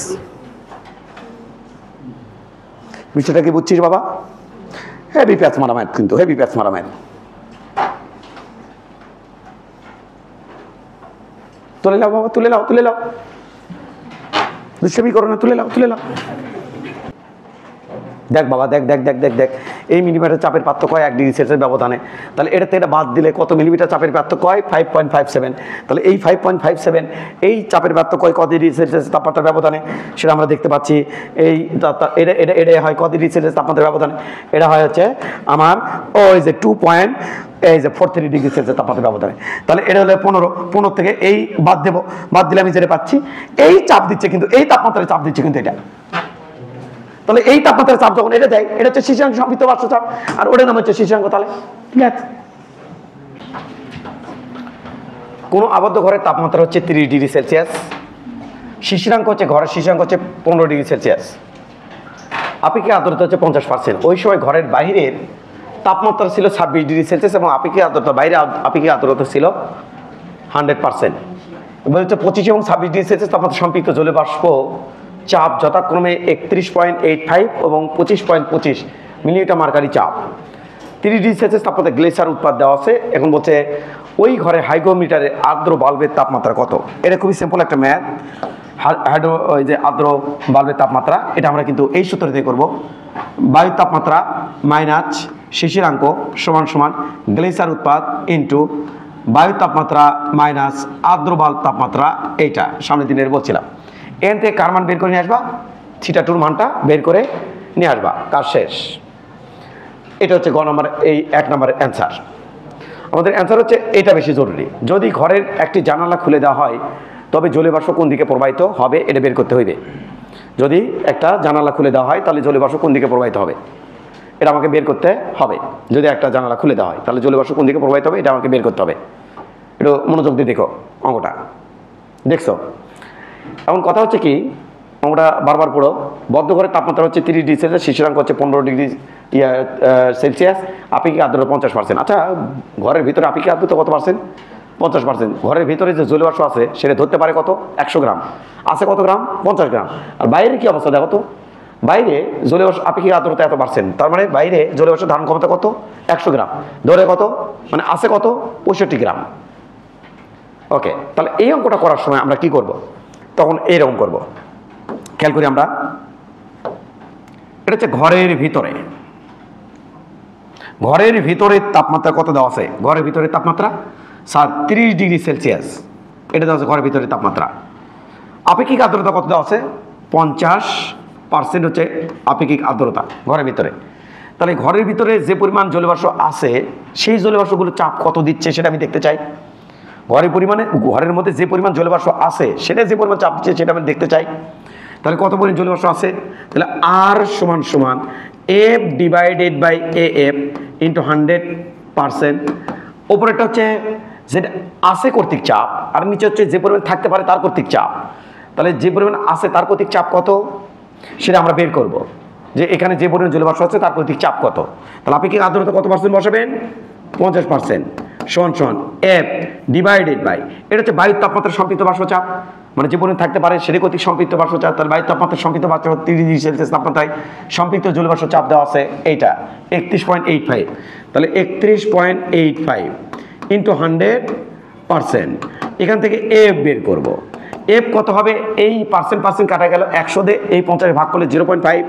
Speaker 1: বিষয়টা কি বুঝছিস বাবা? হেভি প্যাচ মারা ম্যাথ, কিন্তু হেভি প্যাচ মারা ম্যাথ। তুলে নাও বাবা, তুলে নাও, তুলে নাও, দুষ্টামি করো না, তুলে নাও, তুলে নাও। দেখ বাবা, দেখ দেখ দেখ দেখ দেখ, এই মিলিমিটার চাপের পার্থক্য হয় 1 ডিগ্রি সেলসিয়াস ব্যবধানে। তাহলে এটাতে এটা বাদ দিলে কত মিলিমিটার চাপের পার্থক্য হয়? 5.57। তাহলে এই 5.57 এই চাপের পার্থক্য হয় কত ডিগ্রি সেলসিয়াস তাপমাত্রা ব্যবধানে, সেটা আমরা দেখতে পাচ্ছি। এই এটা এটা এটা হয় কত ডিগ্রি সেলসিয়াস তাপমাত্রা ব্যবধানে? এটা হয় হচ্ছে আমার ওই যে 2.43 ডিগ্রি সেলসিয়াস তাপমাত্রা ব্যবধানে। তাহলে এটা হলো 15 থেকে এই বাদ দেবো, বাদ দিলে আমি যেটা পাচ্ছি এই চাপ দিচ্ছে, কিন্তু এই তাপমাত্রায় চাপ দিচ্ছে কিন্তু এটা। তাহলে এই তাপমাত্রার চাপ যখন এটা দেয়, এটা হচ্ছে শিশুরাঙ্ক সম্পৃক্ত বাষ্প চাপ, আর ওটার নাম হচ্ছে শিশুরাঙ্ক। তাহলে ঠিক আছে, কোন আবদ্ধ ঘরের তাপমাত্রা হচ্ছে 30 ডিগ্রি সেলসিয়াস, শিশুরাঙ্ক হচ্ছে ঘরের শিশুরাঙ্ক হচ্ছে 15 ডিগ্রি সেলসিয়াস, আপেক্ষিক আর্দ্রতা হচ্ছে 50%। ওই সময় ঘরের বাইরের তাপমাত্রা ছিল 26 ডিগ্রি সেলসিয়াস এবং আপেক্ষিক আর্দ্রতা বাইরে আপেক্ষিক আর্দ্রতা ছিল 100%। এবার হচ্ছে 25 এবং 26 ডিগ্রি সেলসিয়াস তাপমাত্রা সম্পৃক্ত জলীয় বাষ্প চাপ যথাক্রমে 31.85 এবং 25.25 মিলিমিটার মার্কারি চাপ। 30 ডিগ্রি সেলসিয়াস তাপমাত্রা গ্লেসার উৎপাদ দেওয়া আছে। এখন বলছে ওই ঘরে হাইগ্রোমিটারে আর্দ্র বাল্বের তাপমাত্রা কত? এটা খুবই সিম্পল একটা ম্যাথ। হাইড্রো ওই যে আর্দ্র বাল্বের তাপমাত্রা, এটা আমরা কিন্তু এই সূত্র দিয়ে করবো। বায়ুর তাপমাত্রা মাইনাস শিশিরাঙ্ক সমান সমান গ্লেসার উৎপাদ ইন্টু বায়ুর তাপমাত্রা মাইনাস আর্দ্র বাল্ব তাপমাত্রা। এইটা সামনের দিনের বলছিলাম। এন থেকে কার মান বের করে নিয়ে আসবা, থিটা 2 মানটা বের করে নিয়ে আসবা, কাজ শেষ। এটা হচ্ছে গ নম্বর, এই 1 নম্বরের অ্যান্সার। আমাদের অ্যান্সার হচ্ছে এটা বেশি জরুরি। যদি ঘরের একটি জানালা খুলে দেওয়া হয় তবে জলীয় বাষ্প কোন দিকে প্রবাহিত হবে, এটা বের করতে হইবে। যদি একটা জানালা খুলে দেওয়া হয় তাহলে জলীয় বাষ্প কোন দিকে প্রবাহিত হবে, এটা আমাকে বের করতে হবে। যদি একটা জানালা খুলে দেওয়া হয় তাহলে জলীয় বাষ্প কোন দিকে প্রবাহিত হবে, এটা আমাকে বের করতে হবে। একটু মনোযোগ দিয়ে দেখো অঙ্কটা, দেখছো? এখন কথা হচ্ছে কি, আমরা বারবার পড়ো, বদ্ধ ঘরের তাপমাত্রা হচ্ছে 30 ডিগ্রি সেলসিয়াস, শিশুরাঙ্ক হচ্ছে 15 ডিগ্রি সেলসিয়াস, আপেক্ষিক আর্দ্রতা 50%। আচ্ছা, ঘরের ভিতরে আপেক্ষিক আর্দ্রতা কত পার্সেন্ট? 50%। ঘরের ভিতরে যে জলীয় বাষ্প আছে সেটা ধরতে পারে কত? 100 গ্রাম। আছে কত গ্রাম? 50 গ্রাম। আর বাইরের কি অবস্থা দেখো তো, বাইরে জলীয় বাষ্প আপেক্ষিক আর্দ্রতা এত পার্সেন্ট, তার মানে বাইরে জলীয় বাষ্প ধারণ ক্ষমতা কত 100 গ্রাম, ধরে কত মানে আছে কত 65 গ্রাম। ওকে, তাহলে এই অঙ্কটা করার সময় আমরা কি করব, তখন এইরকম করব। খেয়াল করি আমরা, এটা হচ্ছে ঘরের ভিতরে, ঘরের ভিতরে তাপমাত্রা কত দেওয়া আছে, ঘরের ভিতরে তাপমাত্রা 30 ডিগ্রি সেলসিয়াস, এটা দেওয়া আছে ঘরের ভিতরে তাপমাত্রা। আপেক্ষিক আর্দ্রতা কত দেওয়া আছে 50% হচ্ছে আপেক্ষিক আর্দ্রতা ঘরের ভিতরে। তাহলে ঘরের ভিতরে যে পরিমাণ জলীয়বাষ্প আছে সেই জলীয়বাষ্পগুলো চাপ কত দিচ্ছে সেটা আমি দেখতে চাই। ঘরের মধ্যে যে পরিমাণ জলীয়বাষ্প আছে সেটা যে পরিমাণ চাপ দিচ্ছে সেটা আমি দেখতে চাই। তাহলে কত পরিমাণ জলীয়বাষ্প আছে, তাহলে R সমান F divided by AF into 100%। ওপরেরটা হচ্ছে যেটা আছে কর্তৃক চাপ, আর নিচে হচ্ছে যে পরিমাণ থাকতে পারে তার কর্তৃক চাপ। তাহলে যে পরিমাণ আছে তার কর্তৃক চাপ কত সেটা আমরা বের করব, যে এখানে যে পরিমাণ জলীয়বাষ্প আছে তার কর্তৃক চাপ কত। তাহলে আপেক্ষিক আর্দ্রতা কত পার্সেন্ট বসাবেন 50% সমান F ডিভাইডেড বাই, এটা হচ্ছে বায়ুর তাপমাত্রা সম্পৃক্ত বাষ্প চাপ, মানে যে পরিমাণ থাকতে পারে সেটা কর্তৃক সম্পৃক্ত বাষ্প চাপ। তাহলে বায়ুর তাপমাত্রা সম্পৃক্ত বাষ্প 30 ডিগ্রি সেলসিয়াস তাপমাত্রায় সম্পৃক্ত জলীয়বাষ্প চাপ দেওয়া আছে এইটা 31.85। তাহলে 31.85 ইন্টু 100%, এখান থেকে F বের করব। F কত হবে, এই পার্সেন্ট কাটা গেল 100 দিয়ে এই 50 ভাগ করলে 0.5,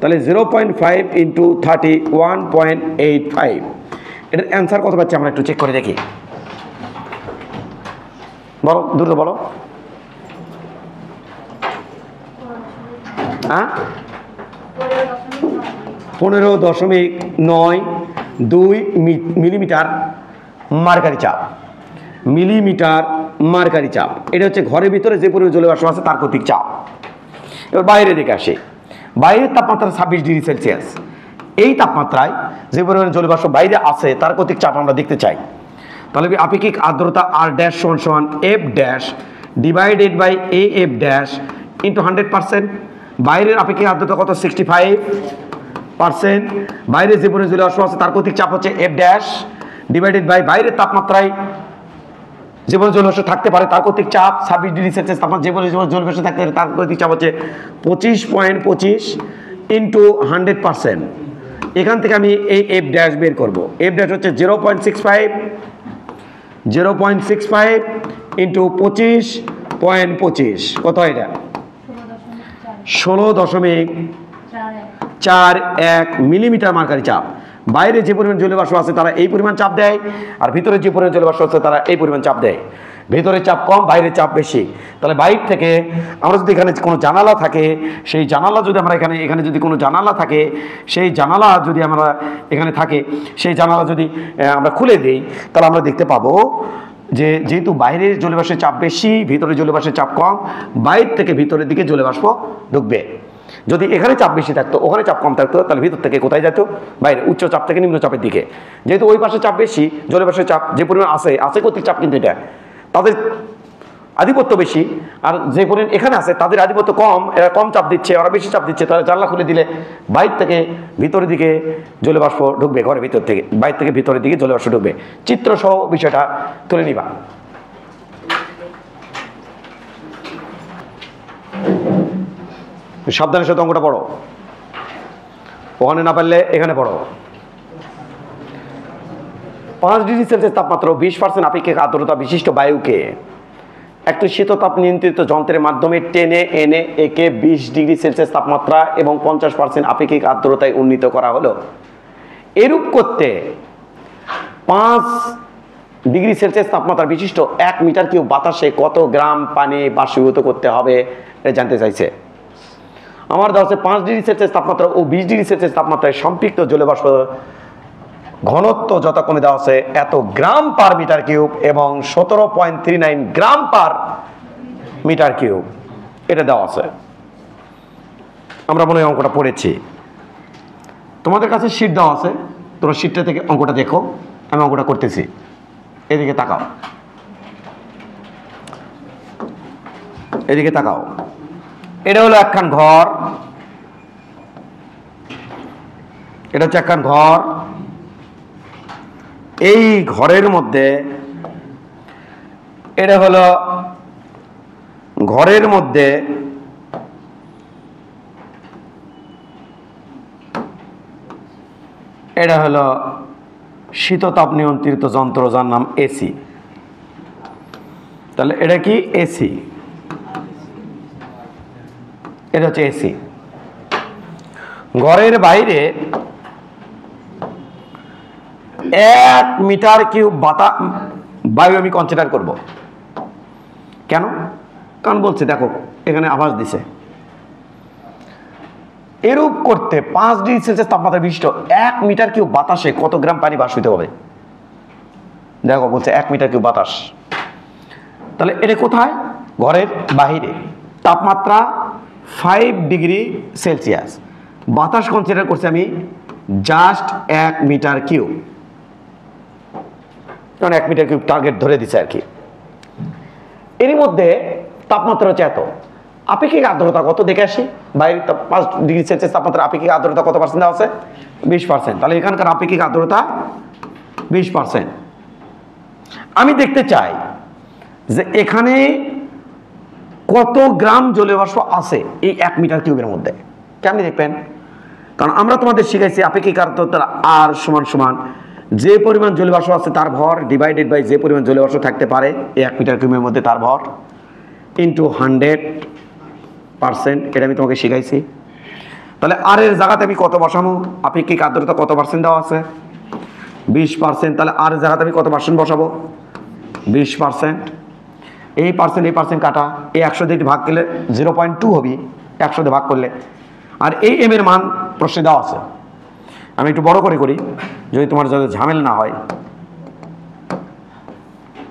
Speaker 1: তাহলে 0.5 ইন্টু 31.85, এটার অ্যান্সার কত পাচ্ছি আমরা একটু চেক করে দেখি। বলো দ্রুত বলো। হ্যাঁ 15.92 মিলিমিটার মার্কারি চাপ, মিলিমিটার মার্কারি চাপ। এটা হচ্ছে ঘরের ভিতরে যে পরিমাণ জলীয়বাষ্প আছে তার কর্তৃক চাপ। এবার বাইরে দিকে আসে, বাইরের তাপমাত্রা 26 ডিগ্রি সেলসিয়াস। এই তাপমাত্রায় যে পরিমাণ জলীয়বাষ্প বাইরে আছে তার কর্তৃক চাপ আমরা দেখতে চাই। তাহলে আপেক্ষিক আর্দ্রতা R ড্যাশ সমান F dash divided by AF dash into 100%। বাইরের আপেক্ষিক আর্দ্রতা কত 65%। বাইরে যে পরিমাণ জলীয়বাষ্প আছে তার কর্তৃক চাপ হচ্ছে F ড্যাশ ডিভাইডেড বাই বাইরের তাপমাত্রায় যে পরিমাণ জলীয়বাষ্প থাকতে পারে তার কর্তৃক চাপ 26 ডিগ্রি সেলসিয়াস তাপমাত্রা, যে পরিমাণ জলীয়বাষ্প থাকতে পারে তার কর্তৃক চাপ হচ্ছে 25.25 ইন্টু 100%। এখান থেকে আমি এই F ড্যাশ বের করব। F ড্যাশ হচ্ছে 0.65 ইন্টু 25.25, কত এটা 16.41 মিলিমিটার মার্কারি চাপ। বাইরে যে পরিমাণ জলীয়বাষ্প আছে তারা এই পরিমাণ চাপ দেয়, আর ভিতরে যে পরিমাণ জলীয়বাষ্প আছে তারা এই পরিমাণ চাপ দেয়। ভেতরে চাপ কম, বাইরে চাপ বেশি। তাহলে বাইরে থেকে আমরা যদি এখানে কোনো জানালা থাকে, সেই জানালা যদি আমরা এখানে যদি কোনো জানালা থাকে, সেই জানালা যদি আমরা এখানে থাকে, সেই জানালা যদি আমরা খুলে দিই, তাহলে আমরা দেখতে পাবো যে যেহেতু বাইরের জলীয়বাষ্পের চাপ বেশি, ভিতরে জলীয়বাষ্পের চাপ কম, বাইরে থেকে ভিতরের দিকে জলীয়বাষ্প ঢুকবে। যদি এখানে চাপ বেশি থাকতো, ওখানে চাপ কম থাকতো, তাহলে ভিতর থেকে কোথায় যেত, বাইরে, উচ্চ চাপ থেকে নিম্ন চাপের দিকে। যেহেতু ওই পাশে চাপ বেশি, জলীয়বাষ্পের চাপ যে পরিমাণ আছে কর্তৃক চাপ, কিন্তু এটা তাদের আধিপত্য বেশি, আর যে পরিমাণ এখানে আছে তাদের আধিপত্য কম, এরা কম চাপ দিচ্ছে, ওরা বেশি চাপ দিচ্ছে। তাহলে জানলা খুলে দিলে বাইরে থেকে ভিতরের দিকে জলীয়বাষ্প ঢুকবে, ঘরের ভিতর থেকে বাইরে থেকে ভিতরের দিকে জলীয়বাষ্প ঢুকবে। চিত্র সহ বিষয়টা তুলে নিবা। সাবধানের সাথে অঙ্কটা পড়ো, ওখানে না পারলে এখানে পড়ো। 5 ডিগ্রি সেলসিয়াস তাপমাত্রা 20% আপেক্ষিক আর্দ্রতা বিশিষ্ট বায়ুকে একটি শীততাপ নিয়ন্ত্রিত যন্ত্রের মাধ্যমে টেনে এনে একে 20 ডিগ্রি সেলসিয়াস তাপমাত্রা এবং 50% আপেক্ষিক আর্দ্রতায় উন্নীত করা হলো। এরূপ করতে 5 ডিগ্রি সেলসিয়াস তাপমাত্রা বিশিষ্ট 1 মিটার কিউব বাতাসে কত গ্রাম পানি বাষ্পীভূত করতে হবে এটা জানতে চাইছে। আমার দেওয়া হচ্ছে 5 ডিগ্রি সেলসিয়াস তাপমাত্রা ও 20 ডিগ্রি সেলসিয়াস তাপমাত্রায় সম্পৃক্ত জলীয়বাষ্প ঘনত্ব যথাক্রমে দেওয়া আছে এত গ্রাম পার মিটার কিউব এবং 17.39 গ্রাম পার মিটার কিউব, এটা দেওয়া আছে। আমরা মনে হয় অঙ্কটা পড়েছি, তোমাদের কাছে শীট দেওয়া আছে, তোমরা শীটটা থেকে অঙ্কটা দেখো, আমি অঙ্কটা করতেছি। এদিকে তাকাও, এদিকে তাকাও। এটা হলো একখান ঘর, এটা হচ্ছে একখান ঘর। এই ঘরের মধ্যে, এটা হলো ঘরের মধ্যে এটা হলো শীততাপ নিয়ন্ত্রিত যন্ত্র, যার নাম এসি। তাহলে এটা কি এসি, এটা হচ্ছে এসি। ঘরের বাইরে 1 মিটার কিউব বায়ু আমি কনসিডার করব। কেন? কারণ বলছে দেখো এখানে আভাস দিছে এরূপ করতে 5 ডিগ্রি সেলসিয়াস তাপমাত্রা বিশিষ্ট 1 মিটার কিউব বাতাসে কত গ্রাম পানি বাষ্পিত হবে। দেখো বলছে 1 মিটার কিউব বাতাস। তাহলে এটা কোথায়? ঘরের বাহিরে, তাপমাত্রা 5 ডিগ্রি সেলসিয়াস, বাতাস কনসিডার করছি আমি জাস্ট 1 মিটার কিউব, কারণ 1 মিটার কিউব টার্গেট ধরে দিচ্ছে আর কি। এর মধ্যে তাপমাত্রা হচ্ছে এত, আপেক্ষিক আর্দ্রতা কত দেখে আসি। বাইরে 5 ডিগ্রি সেলসিয়াস তাপমাত্রা আপেক্ষিক আর্দ্রতা কত পার্সেন্ট আছে? 20%। তাহলে এখানকার আপেক্ষিক আর্দ্রতা 20%। আমি দেখতে চাই যে এখানে কত গ্রাম জলীয় বাষ্প আছে এই 1 মিটার কিউবের মধ্যে। কেমনি দেখবেন? কারণ আমরা তোমাদের শিখাইছি আপেক্ষিক আর্দ্রতার আর সমান সমান যে পরিমাণ জলীয় বাষ্প আছে তার ভর ডিভাইডেড বাই যে পরিমাণ জলীয় বাষ্প থাকতে পারে এই 1 মিটার কিউবের মধ্যে তার ভর ইন্টু 100%। এটা আমি তোমাকে শিখাইছি। তাহলে আর এর জায়গাতে আমি কত বসাবো? আপেক্ষিক আর্দ্রতা কত পার্সেন্ট দেওয়া আছে? 20%। তাহলে আর এর জায়গাতে আমি কত পার্সেন্ট বসাবো? 20%। এই পার্সেন্ট কাটা, এই 100 দিয়ে ভাগ করলে 0.2 হবে 100 দিয়ে ভাগ করলে। আর এই এম এর মান প্রশ্নে দেওয়া আছে। আমি একটু বড় করে করি যদি তোমার যাতে ঝামেলা না হয়।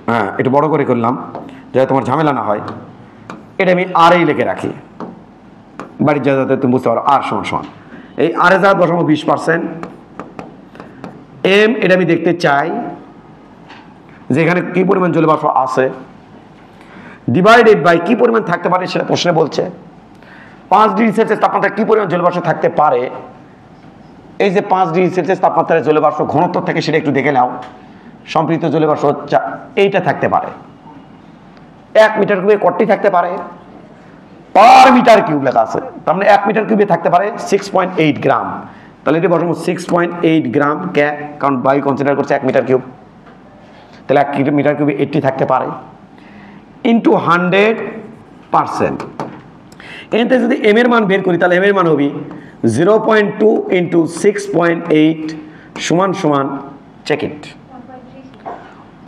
Speaker 1: হ্যাঁ, একটু বড় করে করলাম যাতে তোমার ঝামেলা না হয়। এটা আমি আর এই লিখে রাখি, বাড়ির যাতে তুমি বুঝতে পারো আর সমান সমান। এই আর এর জায়গা বসাবো 20%। এম এটা আমি দেখতে চাই যে এখানে কি পরিমাণ জলীয় বাষ্প আছে, ডিভাইডেড বাই কি পরিমাণ থাকতে পারে সেটা প্রশ্নে বলছে। 5 ডিগ্রি সেলসিয়াস তাপমাত্রা কি পরিমাণ জলীয় বাষ্প থাকতে পারে। এই যে 5 ডিগ্রি সেলসিয়াস তাপমাত্রায় জলীয় বাষ্প ঘনত্ব থেকে সেটা একটু দেখে নাও। সম্পৃক্ত জলীয় বাষ্প এইটা থাকতে পারে 1 মিটার কিউবে কতটি থাকতে পারে? পার মিটার কিউব লেখা আছে, তার মানে 1 মিটার কিউবে থাকতে পারে 6.8 গ্রাম। তাহলে এটি বসাবো 6.8 গ্রাম, কারণ বায়ু কনসিডার করছে 1 মিটার কিউব। তাহলে 1 মিটার কিউবে 80 থাকতে পারে ইন্টু 100%। এখান থেকে যদি এম এর মান বের করি তাহলে এম এর মান হবে 0.2 ইন্টু 6.8 সমান সমান চেক ইট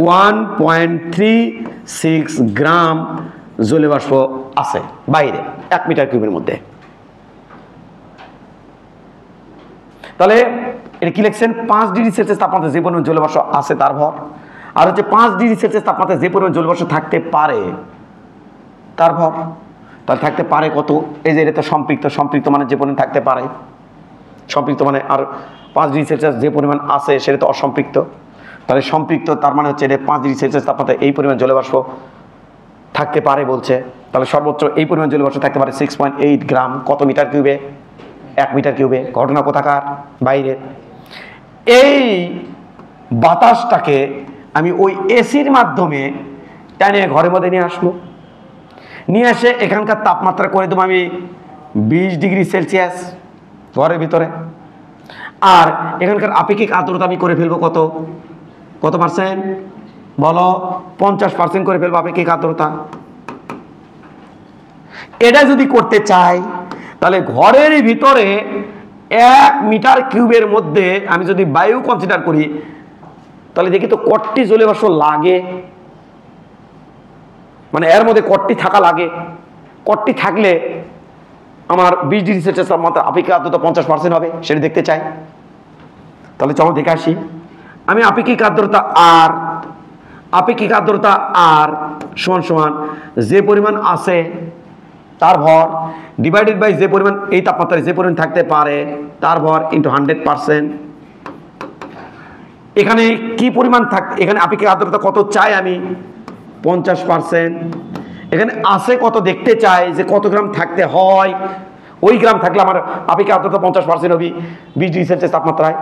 Speaker 1: 1.36 গ্রাম জলীয় বাষ্প আছে বাইরে 1 মিটার কিউবের মধ্যে। তাহলে এটা কি লিখছেন? 5 ডিগ্রি সেলসিয়াস তাপমাত্রা যে পরিমাণ জলীয় বাষ্প আছে তার ভর, আর হচ্ছে 5 ডিগ্রি সেলসিয়াস তাপমাত্রা যে পরিমাণ জলীয় বাষ্প থাকতে পারে তার ভর। তাহলে থাকতে পারে কত? এই যে এটা তো সম্পৃক্ত মানে যে পরিমাণ থাকতে পারে, সম্পৃক্ত মানে আর 5 ডিগ্রি সেলসিয়াস যে পরিমাণ আছে সেটা তো অসম্পৃক্ত। তাহলে সম্পৃক্ত তার মানে হচ্ছে এটা 5 ডিগ্রি সেলসিয়াস তাপমাত্রা এই পরিমাণ জলীয় বাষ্প থাকতে পারে বলছে। তাহলে সর্বোচ্চ এই পরিমাণ জলীয় বাষ্প থাকতে পারে 6.8 গ্রাম। কত মিটার কিউবে? 1 মিটার কিউবে। ঘটনা কোথাকার? বাইরে। এই বাতাসটাকে আমি ওই এসির মাধ্যমে টানিয়ে ঘরের মধ্যে নিয়ে আসবো, নিয়ে এসে এখানকার তাপমাত্রা করে দেবো আমি 20 ডিগ্রি সেলসিয়াস ঘরের ভিতরে। আর এখানকার আপেক্ষিক আর্দ্রতা আমি করে ফেলবো কত পার্সেন্ট বলো? 50% করে ফেলবো আপেক্ষিক আর্দ্রতা। এটা যদি করতে চাই তাহলে ঘরের ভিতরে 1 মিটার কিউবের মধ্যে আমি যদি বায়ু কনসিডার করি তাহলে দেখি তো কতটি জলীয় বাষ্প লাগে, মানে এর মধ্যে কতটি থাকা লাগে, কতটি থাকলে আমার 20 ডিগ্রি সেলসিয়াস তাপমাত্রা আপেক্ষিক আর্দ্রতা 50% হবে সেটা দেখতে চাই। তাহলে চলো দেখে আসি। আমি আপেক্ষিক আর্দ্রতা আর সমান সমান যে পরিমাণ আছে তার ভর ডিভাইডেড বাই যে পরিমাণ এই তাপমাত্রায় যে পরিমাণ থাকতে পারে তার ভর ইন্টু 100%। এখানে কি পরিমাণ এখানে আপেক্ষিক আর্দ্রতা কত চাই আমি? 50%। এখানে আছে কত দেখতে চাই যে কত গ্রাম থাকতে হয়। ওই গ্রাম থাকলে আমার আপেক্ষিক আর্দ্রতা 50% হবে 20 ডিগ্রি সেলসিয়াস তাপমাত্রায়।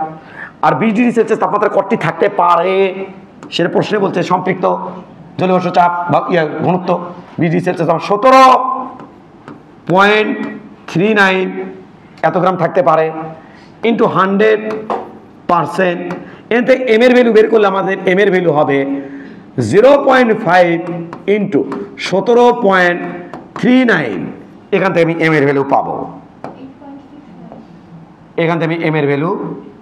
Speaker 1: আর 20 ডিগ্রি সেলসিয়াস তাপমাত্রায় কতটি থাকতে পারে সেটা প্রশ্নে বলছে। সম্পৃক্ত জলীয় বাষ্প চাপ বা ঘনত্ব 20 ডিগ্রি সেলসিয়াস 17.39 এত গ্রাম থাকতে পারে ইন্টু 100 পার্সেন্ট। এতে এম এর ভ্যালু বের করলে আমাদের এম এর ভ্যালু হবে 0.5 ইন্টু 17.39। এখান থেকে আমি এম এর ভ্যালু পাবো, এখান থেকে আমি এম এর ভ্যালু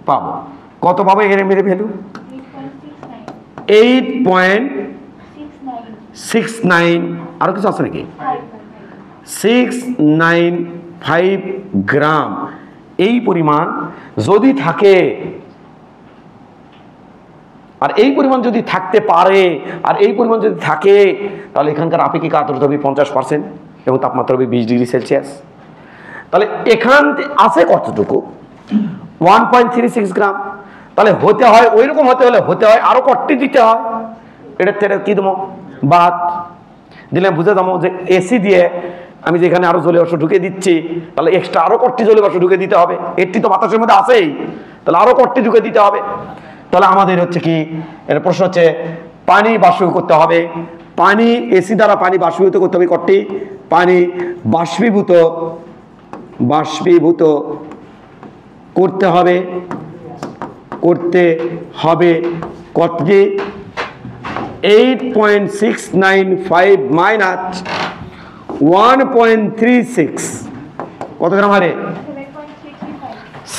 Speaker 1: পাবো। কত পাবো এম এর ভ্যালু? 8.69। আরো কিছু আছে নাকি? 695 গ্রাম। এই পরিমাণ যদি থাকে, আর এই পরিমাণ যদি থাকতে পারে, আর এই পরিমাণ যদি থাকে, তাহলে এখানকার আপেক্ষিক আর্দ্রতা হবে 50% এবং তাপমাত্রা হবে 20 ডিগ্রি সেলসিয়াস। তাহলে এখান আছে কতটুকু? 1.36 গ্রাম। তাহলে হতে হয় ওই রকম হতে হলে হতে হয় আরো কটটি দিতে হয়। এটা কি দেবো? বাদ দিলে বুঝে যাবো যে এসি দিয়ে আমি যেখানে আরো জলীয় বাষ্প ঢুকে দিচ্ছি, তাহলে এক্সট্রা আরো কটটি জলীয় বাষ্প ঢুকে দিতে হবে। এটি তো বাতাসের মধ্যে আছেই, তাহলে আরো কটটি ঢুকে দিতে হবে। তাহলে আমাদের হচ্ছে কি, এর প্রশ্ন হচ্ছে পানি বাষ্পীভূত করতে হবে। পানি এসি দ্বারা পানি বাষ্পীভূত করতে হবে কটটি? পানি বাষ্পীভূত করতে হবে কতটি? 8.695 মাইনাস 1.36 কত গ্রাম হারে?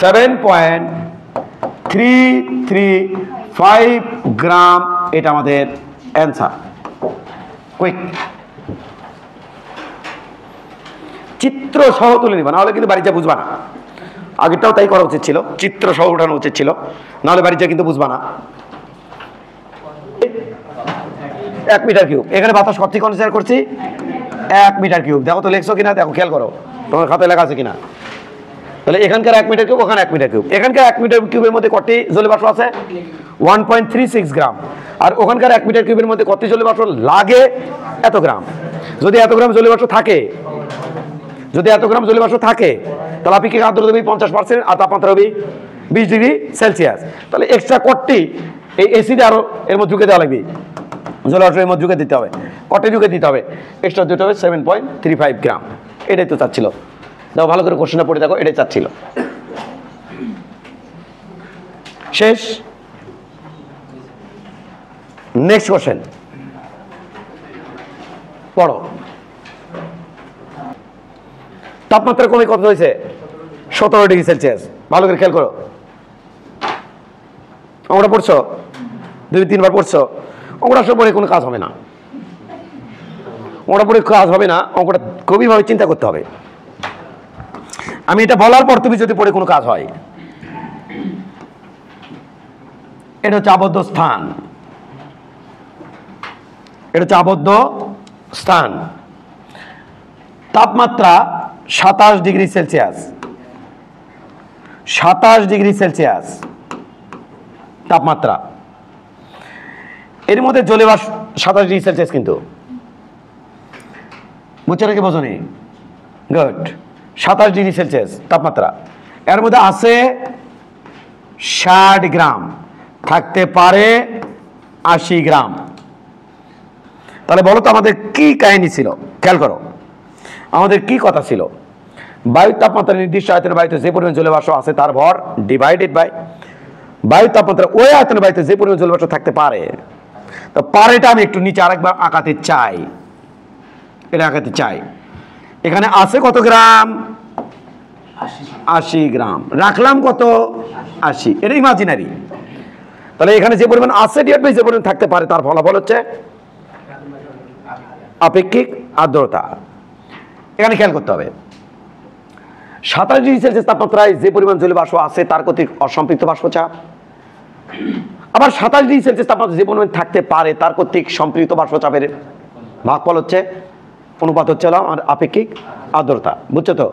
Speaker 1: 7.335 গ্রাম। এটা আমাদের অ্যান্সার। কুইক চিত্র সহ তুলে নিবা, নাহলে কিন্তু বাড়িতে বুঝবা না। আগেরটাও তাই করা উচিত ছিল, চিত্র সহ উঠানো উচিত ছিল, নাহলে বাড়িতে কিন্তু বুঝবা না। 1 মিটার কিউব। এখানে বাতাস কত কনসিডার করছি? 1 মিটার কিউব। দেখো তো লেখছো কিনা, দেখো খেয়াল করো তোমার খাতায় লেখা আছে কিনা। তাহলে এখানকার 1 মিটার কিউব, ওখানে 1 মিটার কিউব। এখানকার 1 মিটার কিউবের মধ্যে কত জলীয় বাষ্প আছে? 1.36 গ্রাম। আর ওখানকার 1 মিটার কিউবের মধ্যে কত জলীয় বাষ্প লাগে? এত গ্রাম। যদি এত গ্রাম জলীয় বাষ্প থাকে, তাহলে আপেক্ষিক আর্দ্রতা হবে 50% আর তাপমাত্রা হবে 20 ডিগ্রি সেলসিয়াস। তাহলে এক্সট্রা কটটি এই এসিতে আরো এর মধ্যে ঢুকে দেওয়া লাগবে, জলীয় বাষ্প এর মধ্যে ঢুকে দিতে হবে, কটে ঢুকে দিতে হবে, এক্সট্রা দিতে হবে 7.35 গ্রাম। এটাই তো চাচ্ছিল। দেখো ভালো করে কোশ্চেনটা পড়ে দেখো, এটাই চাচ্ছিল। শেষ। নেক্সট কোশ্চেন পড়ো। তাপমাত্রা কমে কত হয়েছে? 17 ডিগ্রি সেলসিয়াস। ভালো করে খেয়াল করো। অঙ্কটা পড়ছো? 2-3 বার পড়ছো? অঙ্কটা সব পড়ে কোনো কাজ হবে না, অঙ্কটা গভীরভাবে চিন্তা করতে হবে। আমি এটা বলার পর তুমি যদি পড়ে কোনো কাজ হয়, এটা হচ্ছে আবদ্ধ স্থান। তাপমাত্রা 27 ডিগ্রি সেলসিয়াস তাপমাত্রা। এর মধ্যে জলীয় বাষ্প 27 ডিগ্রি সেলসিয়াস, কিন্তু বুঝছো নাকি বোঝনি? গুড। 27 ডিগ্রি সেলসিয়াস তাপমাত্রা। এর মধ্যে আছে 60 গ্রাম, থাকতে পারে 80 গ্রাম। তাহলে বলো তো আমাদের কি কাহিনী ছিল? খেয়াল করো, আমাদের কি কথা ছিল? বায়ুর তাপমাত্রা নির্দিষ্ট আয়তনের বায়ুতে যে পরিমাণ জলীয় বাষ্প আছে তার ভর ডিভাইডেড বাই বায়ুর তাপমাত্রা ওই আয়তনের বায়ুতে যে পরিমাণ জলীয় বাষ্প থাকতে পারে। তো পারেটা আমি একটু নিচে আরেকবার আঁকাতে চাই, এটা আঁকাতে চাই। এখানে আছে কত গ্রাম? 80 গ্রাম। রাখলাম কত? 80। এটা ইমাজিনারি। তাহলে এখানে যে পরিমাণ আছে ডিভাইড বাই যে পরিমাণ থাকতে পারে তার ফলাফল হচ্ছে আপেক্ষিক আর্দ্রতা। এখানে খেয়াল করতে হবে 27 ডিগ্রি সেলসিয়াস তাপমাত্রায় যে পরিমাণ জলীয় বাষ্প আছে তার কর্তৃক অসম্পৃক্ত বাষ্পচাপ, আবার 27 ডিগ্রি সেলসিয়াস তাপমাত্রা যে পরিমাণ থাকতে পারে তার কর্তৃক সম্পৃক্ত বাষ্পচাপের ভাগফল হচ্ছে, অনুপাত হচ্ছে আমার আপেক্ষিক আর্দ্রতা। বুঝছো তো?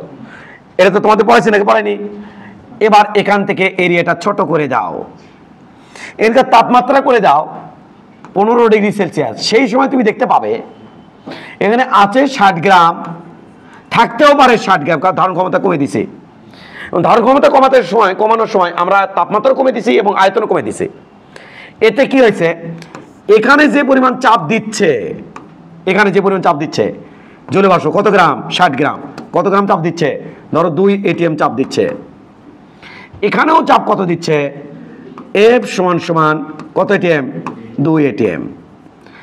Speaker 1: এটা তো তোমাদের পড়াইছে নাকি পড়ায়নি? এবার এখান থেকে এরিয়াটা ছোট করে দাও, এখানকার তাপমাত্রা করে দাও 15 ডিগ্রি সেলসিয়াস। সেই সময় তুমি দেখতে পাবে এখানে আছে 60 গ্রাম, থাকতেও পারে 60 গ্রাম, কারণ ধারণ ক্ষমতা কমে দিছে। ধারণ ক্ষমতা কমানোর সময় আমরা তাপমাত্রা কমে দিছি এবং আয়তন কমে দিছি। এতে কি হয়েছে? এখানে যে পরিমাণ চাপ দিচ্ছে, জলীয় বাষ্প কত গ্রাম? 60 গ্রাম। কত গ্রাম চাপ দিচ্ছে? ধরো 2 ATM চাপ দিচ্ছে। এখানেও চাপ কত দিচ্ছে? এফ সমান সমান কত এটিএম 2 এটিএম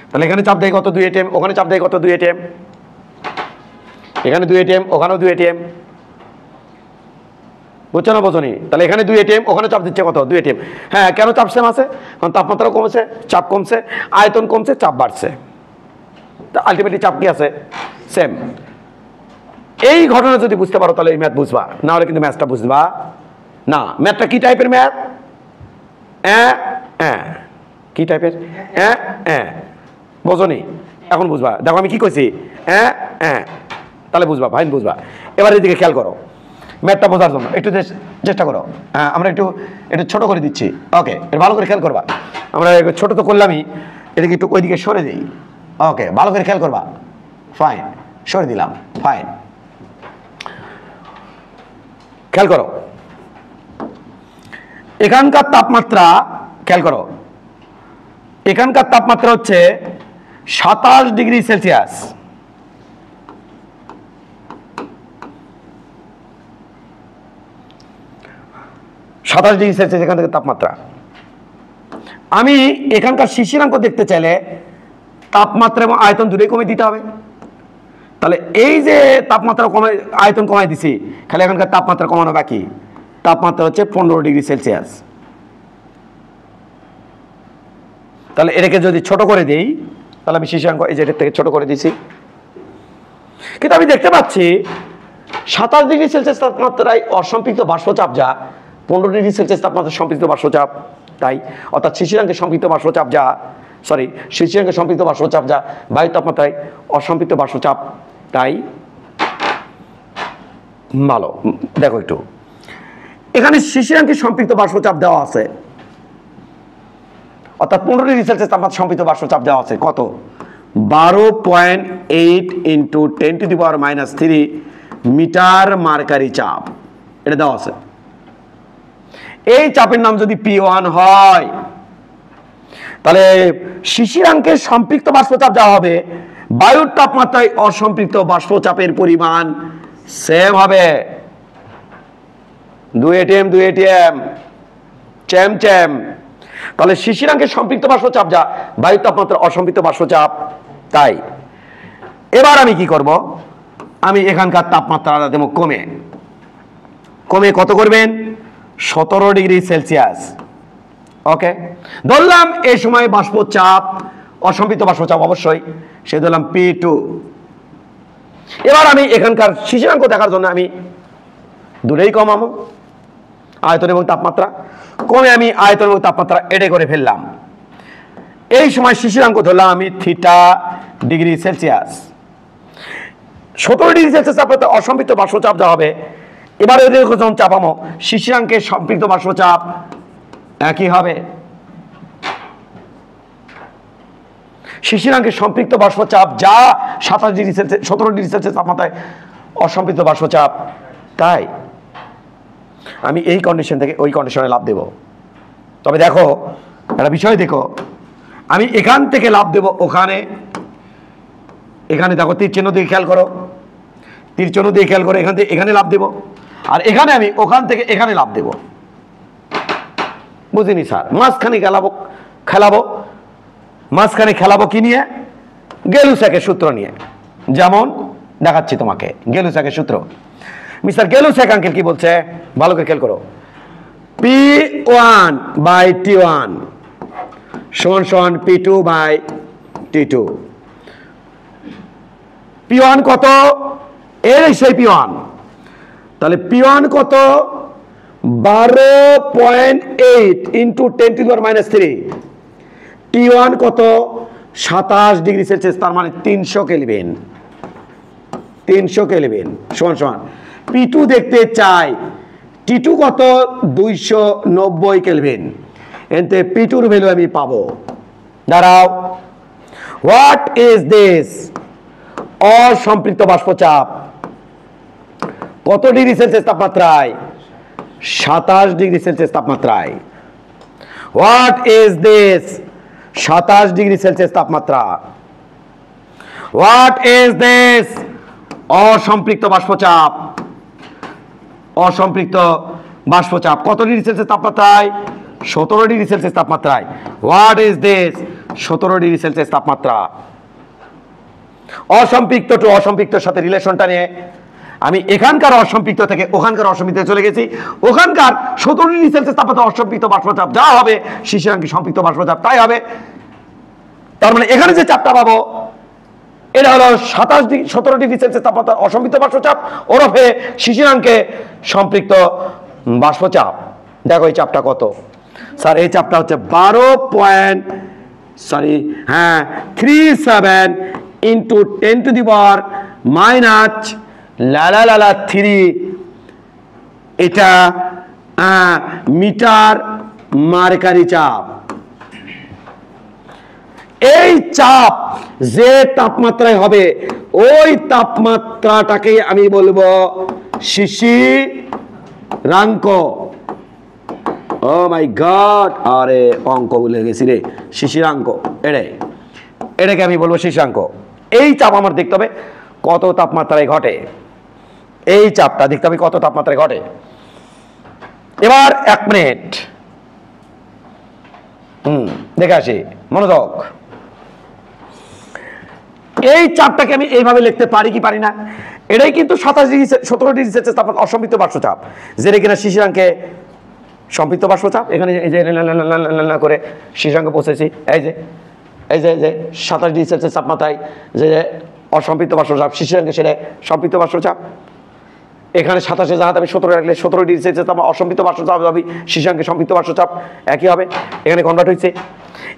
Speaker 1: তাহলে এখানে চাপ দেয় কত 2 এটিএম ওখানে চাপ দেয় কত 2 এটিএম এখানে 2 এটিএম ওখানেও 2 এটিএম বুঝছো না বোঝনি তাহলে এখানে 2 এটিএম ওখানে চাপ দিচ্ছে কত 2 এটিএম হ্যাঁ কেন চাপ সেম আছে কারণ তাপমাত্রা কমেছে চাপ কমছে আয়তন কমছে চাপ বাড়ছে তা আলটিমেটলি চাপ কি আছে সেম এই ঘটনা যদি বুঝতে পারো তাহলে এই ম্যাথ বুঝবা না হলে কিন্তু ম্যাথটা বুঝবা না ম্যাথটা কি টাইপের ম্যাথ কি টাইপের বোঝনি এখন বুঝবা দেখো আমি কি কইছি তাহলে বুঝবা ফাইন বুঝবা এবার এদিকে খেয়াল করো ম্যাথটা বোঝার জন্য একটু চেষ্টা করো আমরা একটু ছোট করে দিচ্ছি ওকে ভালো করে খেয়াল করবা আমরা ছোট তো করলামই এদিকে একটু ওইদিকে সরে দিই ওকে ভালো করে খেয়াল করবা ফাইন সরে দিলাম ফাইন খেয়াল করো এখানকার তাপমাত্রা খেয়াল করো এখানকার তাপমাত্রা হচ্ছে 27 ডিগ্রি সেলসিয়াস এখান থেকে তাপমাত্রা আমি এখানকার শিশিরাঙ্ক দেখতে চাইলে তাপমাত্রা এবং আয়তন দুটোই কমে দিতে হবে তাহলে এই যে তাপমাত্রা কমে আয়তন কমাই দিছি খালি এখানকার তাপমাত্রা কমানো বাকি তাপমাত্রা হচ্ছে 15 ডিগ্রি সেলসিয়াস তাহলে এটাকে যদি ছোট করে দেই তাহলে আমি শিশিরাঙ্ক এই যে এটার থেকে ছোট করে দিছি কিন্তু আমি দেখতে পাচ্ছি 27 ডিগ্রি সেলসিয়াস তাপমাত্রায় অসম্পৃক্ত বাষ্পচাপ যা 15 ডিগ্রি সেলসিয়াস তাপমাত্রা সম্পৃক্ত বাষ্পচাপ তাই অর্থাৎ শিশিরাঙ্কে সম্পৃক্ত বাষ্পচাপ যা শিশিরাঙ্কে সম্পৃক্ত বাষ্পচাপ যা বায়ু তাপমাত্রায় অসম্পৃক্ত বাষ্পচাপ তাই ভালো দেখো একটু এখানে শিশিরাঙ্কে সম্পৃক্ত বাষ্পচাপ দেওয়া আছে অর্থাৎ 15 ডিগ্রি সেলসিয়াস তাপমাত্রা সম্পৃক্ত বাষ্পচাপ দেওয়া আছে কত 12.8 ইন্টু 10⁻³ মিটার মার্কারি চাপ এটা দেওয়া আছে এই চাপের নাম যদি P1 হয় তাহলে শিশিরাঙ্কের সম্পৃক্ত বাষ্পচাপ যা হবে বায়ুর তাপমাত্রায় অসম্পৃক্ত বাষ্পচাপের পরিমাণ সেম হবে 2 এটিএম চ্যাম তাহলে শিশিরাঙ্কের সম্পৃক্ত বাষ্পচাপ যা বায়ুর তাপমাত্রা অসম্পৃক্ত বাষ্পচাপ তাই এবার আমি কি করব আমি এখানকার তাপমাত্রা দেব কমে কত করবেন 17 ডিগ্রি সেলসিয়াস ওকে ধরলাম এই সময় বাষ্পচাপ অসম্পৃক্ত বাষ্পচাপ অবশ্যই সে ধরলাম P2 এবার আমি এখানকার শিশিরাঙ্ক দেখার জন্য আমি দূরেই কমাবো আয়তন এবং তাপমাত্রা কমে আমি আয়তন এবং তাপমাত্রা এডে করে ফেললাম এই সময় শিশিরাঙ্ক ধরলাম আমি theta degree Celsius 17 degree Celsius তাপমাত্রা অসম্পৃক্ত বাষ্পচাপ যা হবে এবারে যখন চাপামো শিশিরাঙ্কের সম্পৃক্ত বাষ্পচাপ একই হবে শিশিরাঙ্কের সম্পৃক্ত বাষ্পচাপ যা 17 ডিগ্রি সেলসিয়াস তাপমাত্রায় অসম্পৃক্ত বাষ্পচাপ তাই আমি এই কন্ডিশন থেকে ওই কন্ডিশনে লাভ দেব তবে দেখো একটা বিষয় দেখো আমি এখান থেকে লাভ দেব ওখানে এখানে দেখো তীর চিহ্ন দিয়ে খেয়াল করো এখান থেকে এখানে লাভ দেব আর এখানে আমি ওখান থেকে এখানে লাভ দেব বুঝিনি স্যার মাঝখানে খেলাবো কি নিয়ে গেলুস্যাকের সূত্র নিয়ে যেমন দেখাচ্ছি তোমাকে গেলুস্যাকের সূত্র মিস্টার গেলুস্যাক আঙ্কেল কি বলছে ভালো করে খেয়াল করো P1/T1 সমান P2/T2 P1 কত এর সেই P1 তাহলে P1 কত 12.8 ইন্টু 10⁻³ T1 কত 27 ডিগ্রি সেলসিয়াস তার মানে 300 কেলভিন সমান P2 দেখতে চাই T2 কত 290 কেলভিন এতে P2 এর ভ্যালু আমি পাবো দাঁড়াও হোয়াট ইজ দিস অসম্পৃক্ত বাষ্পচাপ কত ডিগ্রি সেলসিয়াস তাপমাত্রায় 27 ডিগ্রি সেলসিয়াস তাপমাত্রায় what is this 27 degree Celsius তাপমাত্রা হোয়াট ইজ দিস অসম্পৃক্ত বাষ্পচাপ কত ডিগ্রি সেলসিয়াস তাপমাত্রায় 17 ডিগ্রি সেলসিয়াস তাপমাত্রায়। What is this? 17 degree Celsius তাপমাত্রা। অসম্পৃক্ত টু অসম্পৃক্তর সাথে রিলেশনটা নিয়ে আমি এখানকার অসম্পৃক্ত থেকে ওখানকার অসম্পৃক্তে চলে গেছি। ওখানকার 17 ডিগ্রি সেলসিয়াস তাপমাত্রা অসম্পৃক্ত বাষ্পচাপ যা হবে, শিশিরাঙ্কে সম্পৃক্ত বাষ্পচাপ তাই হবে। তার মানে এখানে যে চাপটা পাবো এটা হলো 17 ডিগ্রি সেলসিয়াস তাপমাত্রা অসম্পৃক্ত বাষ্পচাপ ওরফে শিশিরাঙ্কে সম্পৃক্ত বাষ্পচাপ। দেখো এই চাপটা কত স্যার? এই চাপটা হচ্ছে 37 into 10 to the power minus -3। এটা মিটার মার্কারি চাপ। এই চাপ যে তাপমাত্রায় হবে ওই তাপমাত্রাটাকে আমি বলবো শিশিরাঙ্ক। ও মাই গড, আরে অঙ্ক ভুলে গেছি রে। শিশিরাঙ্ক এটাকে আমি বলবো শিশিরাঙ্ক। এই চাপ আমার দেখতে হবে কত তাপমাত্রায় ঘটে। এই চাপটা দেখতে হবে কত তাপমাত্রায় ঘটে। এবার 1 মিনিট দেখে আসি, মনোযোগ। এই চাপটাকে আমি এইভাবে লিখতে পারি কি পারি না? এটাই কিন্তু 17 ডিগ্রি সেলসিয়াস তাপমাত্রা অসম্পৃক্ত বাষ্পচাপ, যেটা কিনা শিশিরাঙ্কে সম্পৃক্ত বাষ্পচাপ। এখানে এই যে করে শিশিরাঙ্কে পৌঁছেছি। এই যে 27 ডিগ্রি সেলসিয়াস তাপমাত্রায় যে অসম্পৃক্ত বাষ্পচাপ শিশিরাঙ্কে সেটা সম্পৃক্ত বাষ্পচাপ। এখানে 27 জায়গাতে আমি 17 রাখলে 17 ডিগ্রি সেলসিয়াস তাপমাত্রা অসম্পৃক্ত বাষ্পচাপ হবে, শিশিরাঙ্কে সম্পৃক্ত বাষ্পচাপ একই হবে। এখানে কনভার্ট হয়েছে।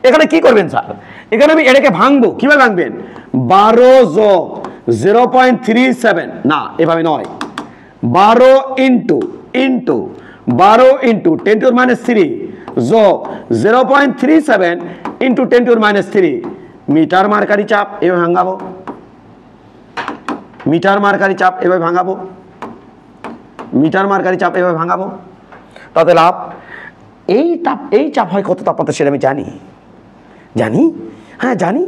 Speaker 1: এখানে কি করবেন স্যার? এখানে আমি এটাকে ভাঙবো। কিভাবে ভাঙবেন? 12 যোগ 0.37 না, এভাবে নয়। 12 ইন্টু 10 টু মাইনাস 3 যোগ 0.37 into 10 to minus 3 metre mercury চাপ। এভাবে ভাঙাবো। মিটার মার্কারি চাপ এভাবে ভাঙাবো। মিটার মার্কারি চাপ এভাবে ভাঙাবো। তাতে লাভ এই চাপ হয় কত তাপমাত্রা সেটা আমি জানি। হ্যাঁ জানি।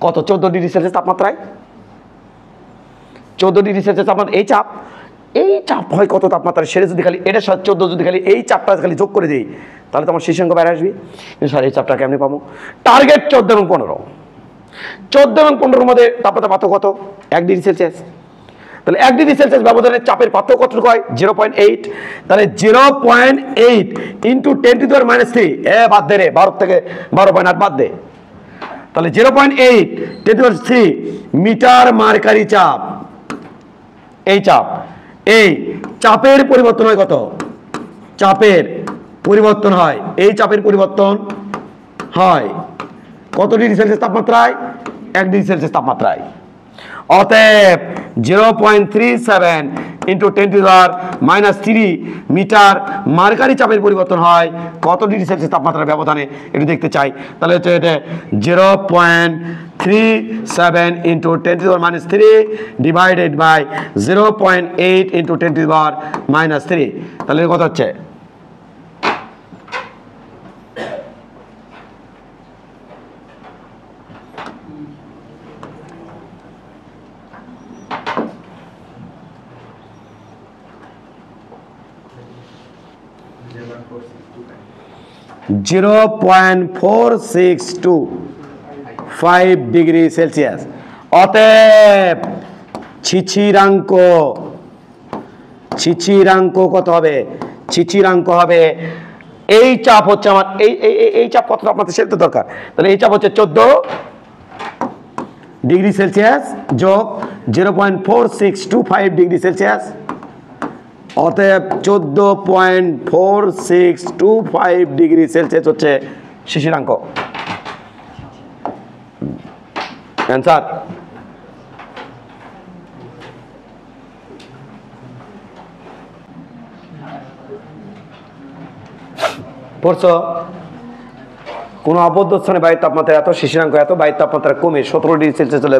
Speaker 1: কত? 14 ডিগ্রি সেলসিয়াস তাপমাত্রায়। 14 ডিগ্রি সেলসিয়াস তাপমাত্রা এই চাপ হয় কত তাপমাত্রায় সেটা যদি খালি এটার সাথে 14 যদি খালি এই চাপটা খালি যোগ করে দিই তাহলে তো আমার শিশিরাঙ্ক বাইরে আসবে। কিন্তু স্যার এই চাপটা কেমনি পাবো? টার্গেট 14 এবং 15। 14 এবং 15-এর মধ্যে তাপমাত্রা পার্থক্য কত? 1 ডিগ্রি সেলসিয়াস। তাহলে 1 ডিগ্রি সেলসিয়াস ব্যবধানের চাপের পার্থক্য কতটুকু হয়? 0.8। তাহলে 0.8 into 10 to the power minus 3 বাদ দে রে, 12 থেকে 12.8 বাদ দে। তাহলে 0.8 10 to the power 3 metre mercury চাপ। এই চাপের পরিবর্তন হয় কত? চাপের পরিবর্তন হয়, এই চাপের পরিবর্তন হয় কত ডিগ্রি সেলসিয়াস তাপমাত্রায়? 1 ডিগ্রি সেলসিয়াস তাপমাত্রায়। অতএব 0.37 into 10 to the power minus 3 metre mercury চাপের পরিবর্তন হয় কত ডিগ্রি সেলসিয়াস তাপমাত্রার ব্যবধানে একটু দেখতে চাই। তাহলে হচ্ছে এটা 0.37 into 10 to the power minus 3 divided by 0.8 into 10 to the power minus 3। তাহলে কত হচ্ছে? 0.4625 ডিগ্রি সেলসিয়াস। অতএব শিশিরাঙ্ক কত হবে? শিশিরাঙ্ক হবে এই চাপ হচ্ছে আমার এই চাপ কত আপনাদের সেটা দরকার। তাহলে এই চাপ হচ্ছে 14 ডিগ্রি সেলসিয়াস যোগ 0.4625 ডিগ্রি সেলসিয়াস। অতএব 14.4625 ডিগ্রি সেলসিয়াস হচ্ছে শিশিরাঙ্ক। অ্যান্সার। পড়ছো? কোন আবদ্ধ স্থানে বায়ুর তাপমাত্রা এত, শিশিরাঙ্ক এত, বায়ুর তাপমাত্রা কমে 17 ডিগ্রি সেলসিয়াস চলে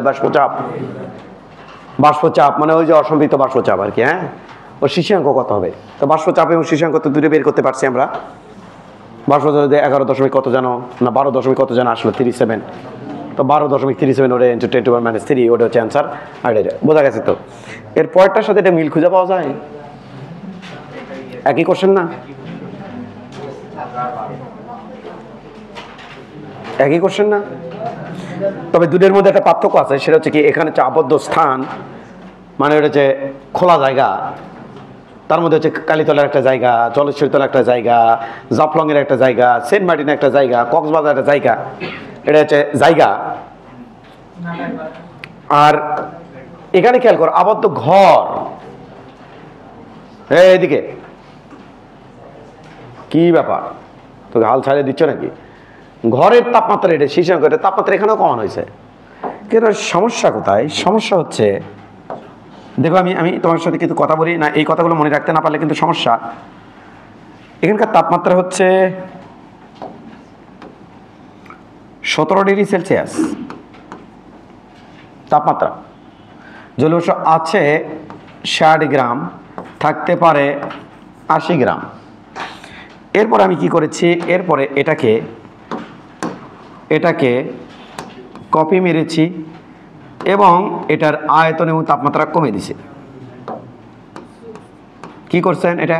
Speaker 1: বাষ্পচাপ মানে ওই যে অসম্পৃক্ত বাষ্পচাপ আর কি। হ্যাঁ, ও শিশিরাঙ্ক কত হবে? তো বাষ্পচাপ এবং শিশিরাঙ্ক তো দুটো বের করতে পারছি আমরা। বাষ্পচাপ 11 কত জানো না 12 কত জানো আসলে 37। তো 12.37 ওটা ইন্টু 10 টু পাওয়ার মাইনাস 3 ওটা হচ্ছে অ্যান্সার। আর এটা বোঝা গেছে তো। এর পরেরটার সাথে এটা মিল খুঁজে পাওয়া যায়? একই কোশ্চেন না? একই কোশ্চেন না? তবে দুটোর মধ্যে একটা পার্থক্য আছে, সেটা হচ্ছে কি এখানে হচ্ছে আবদ্ধ স্থান, মানে ওটা হচ্ছে খোলা জায়গা, তার মধ্যে হচ্ছে কালীতলার একটা জায়গা, জলেশ্বরীতলা একটা জায়গা, জাফলংয়ের একটা জায়গা, সেন্ট মার্টিনের একটা জায়গা, কক্সবাজার একটা জায়গা, এটা হচ্ছে জায়গা। আর এখানে খেয়াল কর আবদ্ধ ঘর, এদিকে কি ব্যাপার, তোকে হাল ছাড়িয়ে দিচ্ছ নাকি? ঘরের তাপমাত্রা এটা শীর্ষাঙ্ক, এটা তাপমাত্রা এখানেও কমানো হয়েছে, কিন্তু সমস্যা কোথায়? সমস্যা হচ্ছে দেখো, আমি তোমার সাথে কিন্তু কথা বলি না, এই কথাগুলো মনে রাখতে না পারলে কিন্তু সমস্যা। এখানকার তাপমাত্রা হচ্ছে 17 ডিগ্রি সেলসিয়াস তাপমাত্রা, জলীয়বাষ্প আছে 60 গ্রাম, থাকতে পারে 80 গ্রাম। এরপর আমি কি করেছি, এরপরে এটাকে কপি মেরেছি এবং এটার আয়তন এবং তাপমাত্রা কমে দিছে। কি করছেন? এটা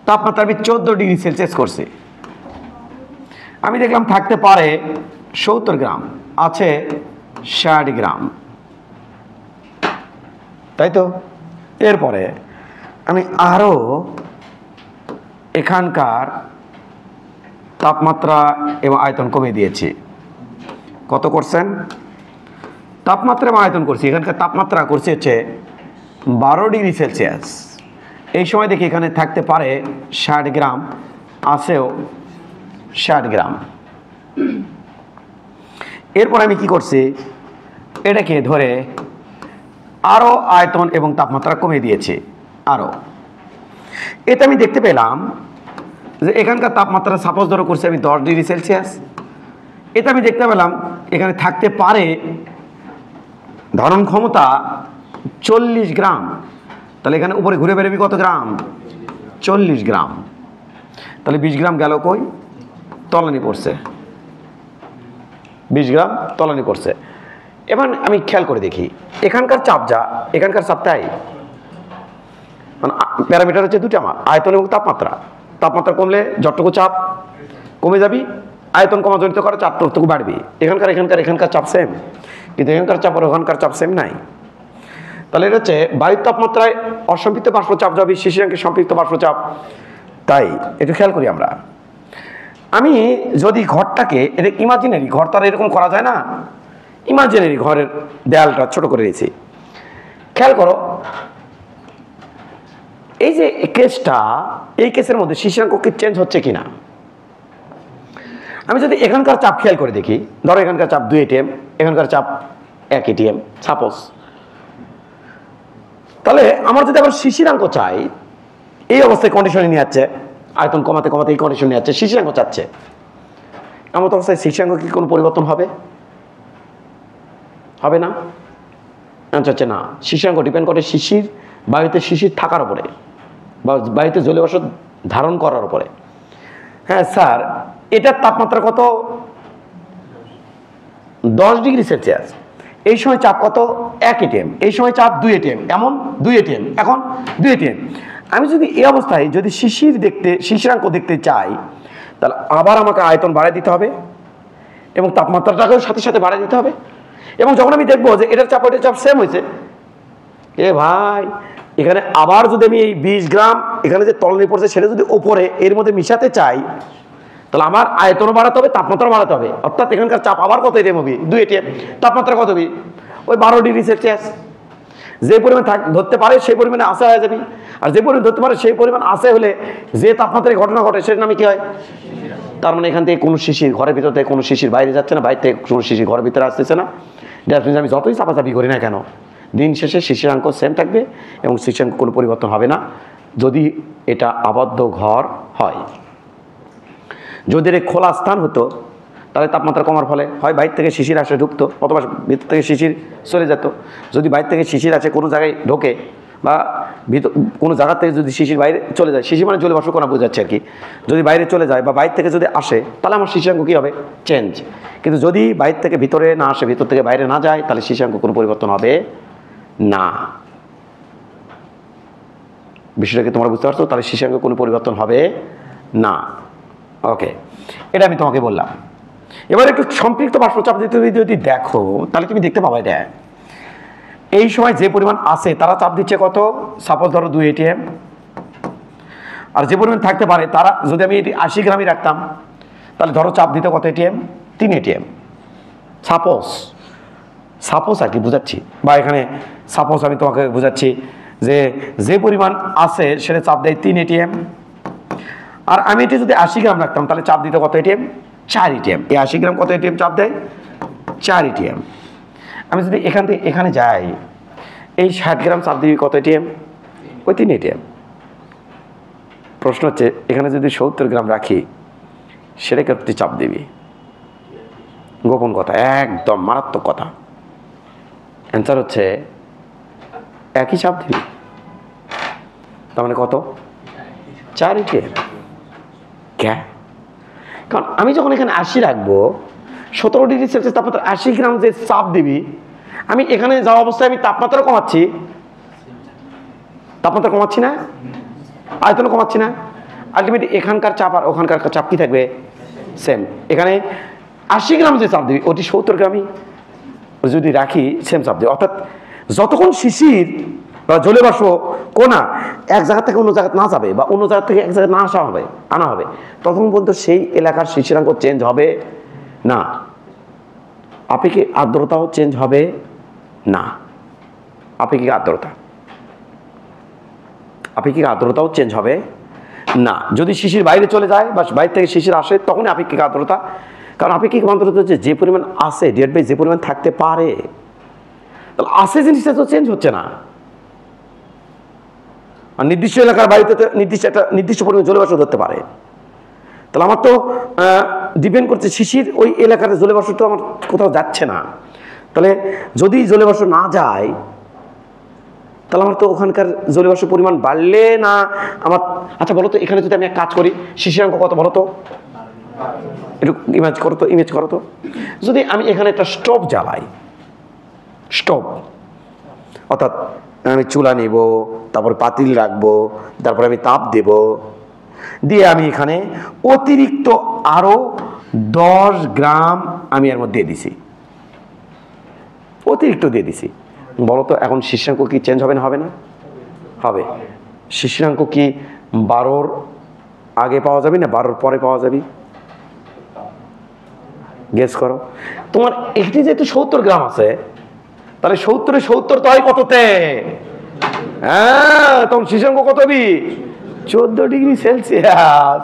Speaker 1: তাপমাত্রা আমি 14 ডিগ্রি সেলসিয়াস করছি। আমি দেখলাম থাকতে পারে 70 গ্রাম, আছে 60 গ্রাম, তাই তো? এরপরে আমি আরো এখানকার তাপমাত্রা এবং আয়তন কমে দিয়েছি। কত করছেন? তাপমাত্রা এবং আয়তন করছি, এখানকার তাপমাত্রা করছি হচ্ছে 12 ডিগ্রি সেলসিয়াস। এই সময় দেখি এখানে থাকতে পারে 60 গ্রাম, আছেও 60 গ্রাম। এরপর আমি কি করছি, এটাকে ধরে আরো আয়তন এবং তাপমাত্রা কমে দিয়েছি আরো। এটা আমি দেখতে পেলাম যে এখানকার তাপমাত্রা সাপোজ ধরো করছি আমি 10 ডিগ্রি সেলসিয়াস, এটা আমি দেখতে পেলাম এখানে থাকতে পারে ধারণ ক্ষমতা 40 গ্রাম। তাহলে এখানে উপরে ঘুরে বেরোবি কত গ্রাম? 40 গ্রাম। তাহলে 20 গ্রাম গেল কই? তলানি পড়ছে, 20 গ্রাম তলানি পড়ছে। এবার আমি খেয়াল করে দেখি এখানকার চাপ যা, এখানকার চাপটাই মানে প্যারামিটার হচ্ছে দুটো আমার, আয়তন এবং তাপমাত্রা। তাপমাত্রা কমলে যতটুকু চাপ কমে যাবি, আয়তন কমা জড়িত করে চাপ ততটুকু বাড়বি। এখানকার চাপ সেম, কিন্তু এখানকার চাপ আর ওখানকার চাপ সেম নাই। তাহলে এটা হচ্ছে বায়ুর তাপমাত্রায় অসম্পৃক্ত বাষ্প চাপ যাবে শিশিরাঙ্কে সম্পৃক্ত বাষ্প চাপ। তাই একটু খেয়াল করি আমরা। আমি যদি ঘরটাকে, এটা ইমাজিনারি ঘর, তার এরকম করা যায় না, ইমাজিনারি ঘরের দেয়ালটা ছোট করে দিয়েছি। খেয়াল করো এই যে কেসটা, এই কেসের মধ্যে শিশিরাঙ্ক কি চেঞ্জ হচ্ছে কিনা। আমি যদি এখানকার চাপ খেয়াল করে দেখি, ধরো এখানকার চাপ 2 ATM, এখানকার চাপ 1 ATM সাপোজ, তাহলে আমার যদি আবার শিশিরাঙ্ক চাই, এই অবস্থায় কন্ডিশনে নিয়ে যাচ্ছে, আয়তন কমাতে কমাতে এই কন্ডিশন নিয়ে যাচ্ছে, শিশিরাঙ্ক চাচ্ছে, এমন অবস্থায় শিশিরাঙ্ক কি কোনো পরিবর্তন হবে? হবে না? হচ্ছে না। শিশিরাঙ্ক ডিপেন্ড করে শিশির, বায়ুতে শিশির থাকার উপরে বা বায়ুতে জলীয়বাষ্প ধারণ করার উপরে। হ্যাঁ স্যার, এটার তাপমাত্রা কত? 10 ডিগ্রি সেলসিয়াস। এই সময় চাপ কত? 1 ATM। এই সময় চাপ 2 ATM, এমন 2 ATM, এখন 2 ATM। আমি যদি এই অবস্থায় যদি শিশিরাঙ্ক দেখতে চাই, তাহলে আবার আমাকে আয়তন বাড়ায় দিতে হবে এবং তাপমাত্রাটাকেও সাথে সাথে বাড়ায় দিতে হবে। এবং যখন আমি দেখবো যে এটার চাপ ওইটার চাপ সেম হয়েছে, এ ভাই এখানে আবার যদি আমি এই 20 গ্রাম এখানে যে তলানি পড়ছে সেটা যদি ওপরে এর মধ্যে মিশাতে চাই, তাহলে আমার আয়তনও বাড়াতে হবে, তাপমাত্রা বাড়াতে হবে। অর্থাৎ এখানকার চাপ আবার কত ATM হবে? 2 ATM। তাপমাত্রা কত হবে? ওই 12 ডিগ্রি সেলসিয়াস। যে পরিমাণ ধরতে পারে সেই পরিমাণে আসা হয়ে যাবে, আর যে পরিমাণ ধরতে পারে সেই পরিমাণ আসে হলে যে তাপমাত্রায় ঘটনা ঘটে সেটার নামে কি হয়? তার মানে এখান থেকে কোনো শিশির ঘরের ভিতর থেকে কোনো শিশির বাইরে যাচ্ছে না, বাইরে থেকে কোনো শিশির ঘরের ভিতরে আসতেছে না। দ্যাট মিনস আমি যতই চাপাচাপি করি না কেন, দিন শেষে শিশিরাঙ্ক সেম থাকবে এবং শিশিরাঙ্ক কোনো পরিবর্তন হবে না, যদি এটা আবদ্ধ ঘর হয়। যদি এটা খোলা স্থান হতো, তাহলে তাপমাত্রা কমার ফলে হয় বাইরে থেকে শিশির আসে ঢুকতো, অথবা ভিতর থেকে শিশির চলে যেত। যদি বাইরে থেকে শিশির আছে কোনো জায়গায় ঢোকে, বা কোনো জায়গা থেকে যদি শিশির বাইরে চলে যায়, শিশির মানে জলীয়বাষ্প কণা বোঝাচ্ছে আর কি, যদি বাইরে চলে যায় বা বাইরে থেকে যদি আসে, তাহলে আমার শিশিরাঙ্ক কী হবে? চেঞ্জ। কিন্তু যদি বাইরে থেকে ভিতরে না আসে, ভিতর থেকে বাইরে না যায়, তাহলে শিশিরাঙ্ক কোনো পরিবর্তন হবে না। বিষয়টাকে তোমরা বুঝতে পারছো? তাহলে শিশিরাঙ্ক কোনো পরিবর্তন হবে না। ওকে, এটা আমি তোমাকে বললাম। এবার একটু সম্পৃক্ত বাষ্প চাপ দিতে যদি দেখো তাহলে তুমি দেখতে পাবে এটা এই সময় যে পরিমাণ আছে তারা চাপ দিচ্ছে কত, সাপোজ ধরো 2 ATM, আর যে পরিমাণ থাকতে পারে তারা, যদি আমি এটি 80 গ্রামই রাখতাম তাহলে ধরো চাপ দিতে কত ATM, 3 ATM। সাপোজ আর কি বুঝাচ্ছি, বা এখানে সাপোজ আমি তোমাকে বুঝাচ্ছি যে যে পরিমাণ আছে সেটা চাপ দেয় 3 ATM, আর আমি এটি যদি 80 গ্রাম রাখতাম তাহলে চাপ দিতে কত ATM, 4 ATM। এই 80 গ্রাম কত ATM চাপ দেয়, 4 ATM। আমি যদি এখান থেকে এখানে যাই, এই 60 গ্রাম চাপ দিবি কত ATM, ওই 3 ATM। প্রশ্ন হচ্ছে এখানে যদি 70 গ্রাম রাখি সেটা কত চাপ দিবি? গোপন কথা, একদম মারাত্মক কথা। অ্যান্সার হচ্ছে একই চাপ দিবি। তার মানে কত, 4 ATM। কে? কারণ আমি যখন এখানে 80 রাখবো, 17 ডিগ্রি সেলসিয়াস তাপমাত্রা 80 গ্রাম যে চাপ দিবি, আমি এখানে যাওয়া অবস্থায় আমি তাপমাত্রা কমাচ্ছি, তাপমাত্রা কমাচ্ছি না, আয়তন কমাচ্ছি না, আলটিমেটলি এখানকার চাপ আর ওখানকার চাপ কি থাকবে, সেম। এখানে 80 গ্রাম যে চাপ দিবি ওটি 70 গ্রামই যদি রাখি সেম চাপ দিবি। অর্থাৎ যতক্ষণ শিশির বা জলে বাষ্প কোনা এক জায়গা থেকে অন্য জায়গায় না যাবে, বা অন্য জায়গা থেকে এক জায়গায় না আনা হবে, তখন পর্যন্ত সেই এলাকার শিশিরাঙ্ক চেঞ্জ হবে না, আপেক্ষিক আর্দ্রতাও চেঞ্জ হবে না। আপেক্ষিক আর্দ্রতাও চেঞ্জ হবে না। যদি শিশির বাইরে চলে যায় বা বাইরে থেকে শিশির আসে তখনই আপেক্ষিক আর্দ্রতা। কারণ আপেক্ষিক আর্দ্রতা হচ্ছে যে পরিমাণ আছে ডিভাইড বাই যে পরিমাণ থাকতে পারে। তাহলে আছে জিনিসটা তো চেঞ্জ হচ্ছে না। আর নির্দিষ্ট এলাকার বাড়িতে নির্দিষ্ট পরিমাণ জলবাষ্প ধরতে পারে। তাহলে আমার তো ডিপেন্ড করছে শিশির ওই এলাকার জলবাষ্প তো আমার কোথাও যাচ্ছে না। তাহলে যদি জলবাষ্প না যায় তাহলে আমার তো ওখানকার জলবাষ্প পরিমাণ বাড়লে না আমার, আচ্ছা বলো তো এখানে যদি আমি এক কাজ করি, শিশিরাঙ্ক কত বলো তো, একটু ইমেজ করো তো। যদি আমি এখানে একটা স্টোভ জ্বালাই, স্টোভ অর্থাৎ আমি চুলা নেব, তারপর পাতিল রাখবো, তারপরে আমি তাপ দেব, দিয়ে আমি এখানে অতিরিক্ত আরো 10 গ্রাম আমি এর মধ্যে দিয়ে দিছি, অতিরিক্ত দিয়ে দিছি। বলতো এখন শিশিরাঙ্ক কি চেঞ্জ হবে না, হবে না? হবে। শিশিরাঙ্ক কি 12-র আগে পাওয়া যাবে না 12-র পরে পাওয়া যাবে? গেস করো। তোমার এটি যেহেতু 70 গ্রাম আছে, তাহলে 70 তো হয় কততে? হ্যাঁ, তখন শিশিরাঙ্ক কত হবে? 14 ডিগ্রি সেলসিয়াস।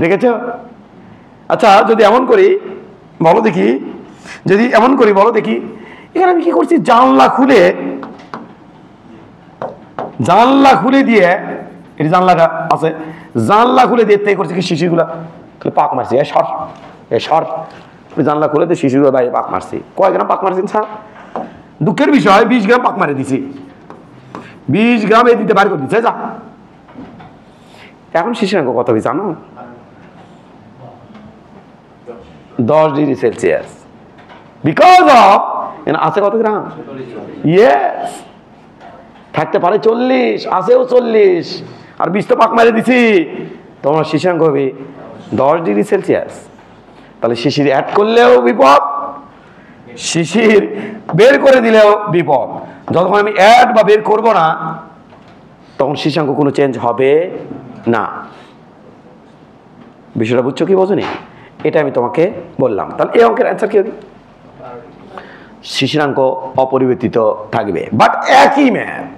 Speaker 1: দেখেছ? আচ্ছা যদি এমন করি বলো দেখি, যদি এমন করি বলো দেখি, এখানে আমি কি করছি, জানলা খুলে দিয়ে, এটি জানলাটা আছে, জানলা খুলে দিয়ে তাই করছি কি শিশিরগুলা পাক মারছি, সর জানলা খুলে দিয়ে শিশিরগুলো বাইরে পাক মারছি। কয় গ্রাম পাক মারছি স্যার? দুঃখের বিষয় 20 গ্রাম পাক মারে দিছি, 20 গ্রাম এই দিতে বাইরে করে দিচ্ছে। যা এখন শিশিরাঙ্ক কত হবে জানো? 10 ডিগ্রি সেলসিয়াস। বিকজ অফ আছে কত গ্রাম? ইয়েস, থাকতে পারে 40, আছেও 40, আর 20 তো পাক মারে দিছি, তোমার শিশিরাঙ্ক হবে 10 ডিগ্রি সেলসিয়াস। তাহলে শিশির অ্যাড করলেও বিপদ, শিশির বের করে দিলেও বিপদ। যতক্ষণ আমি অ্যাড বা বের করব না তখন শিশিরাঙ্ক কোনো চেঞ্জ হবে না। বিষয়টা বুঝছো কি বোঝনি? এটা আমি তোমাকে বললাম। তাহলে এই অঙ্কের অ্যান্সার কি হবে? শিশিরাঙ্ক অপরিবর্তিত থাকবে, বাট একই ম্যাথ,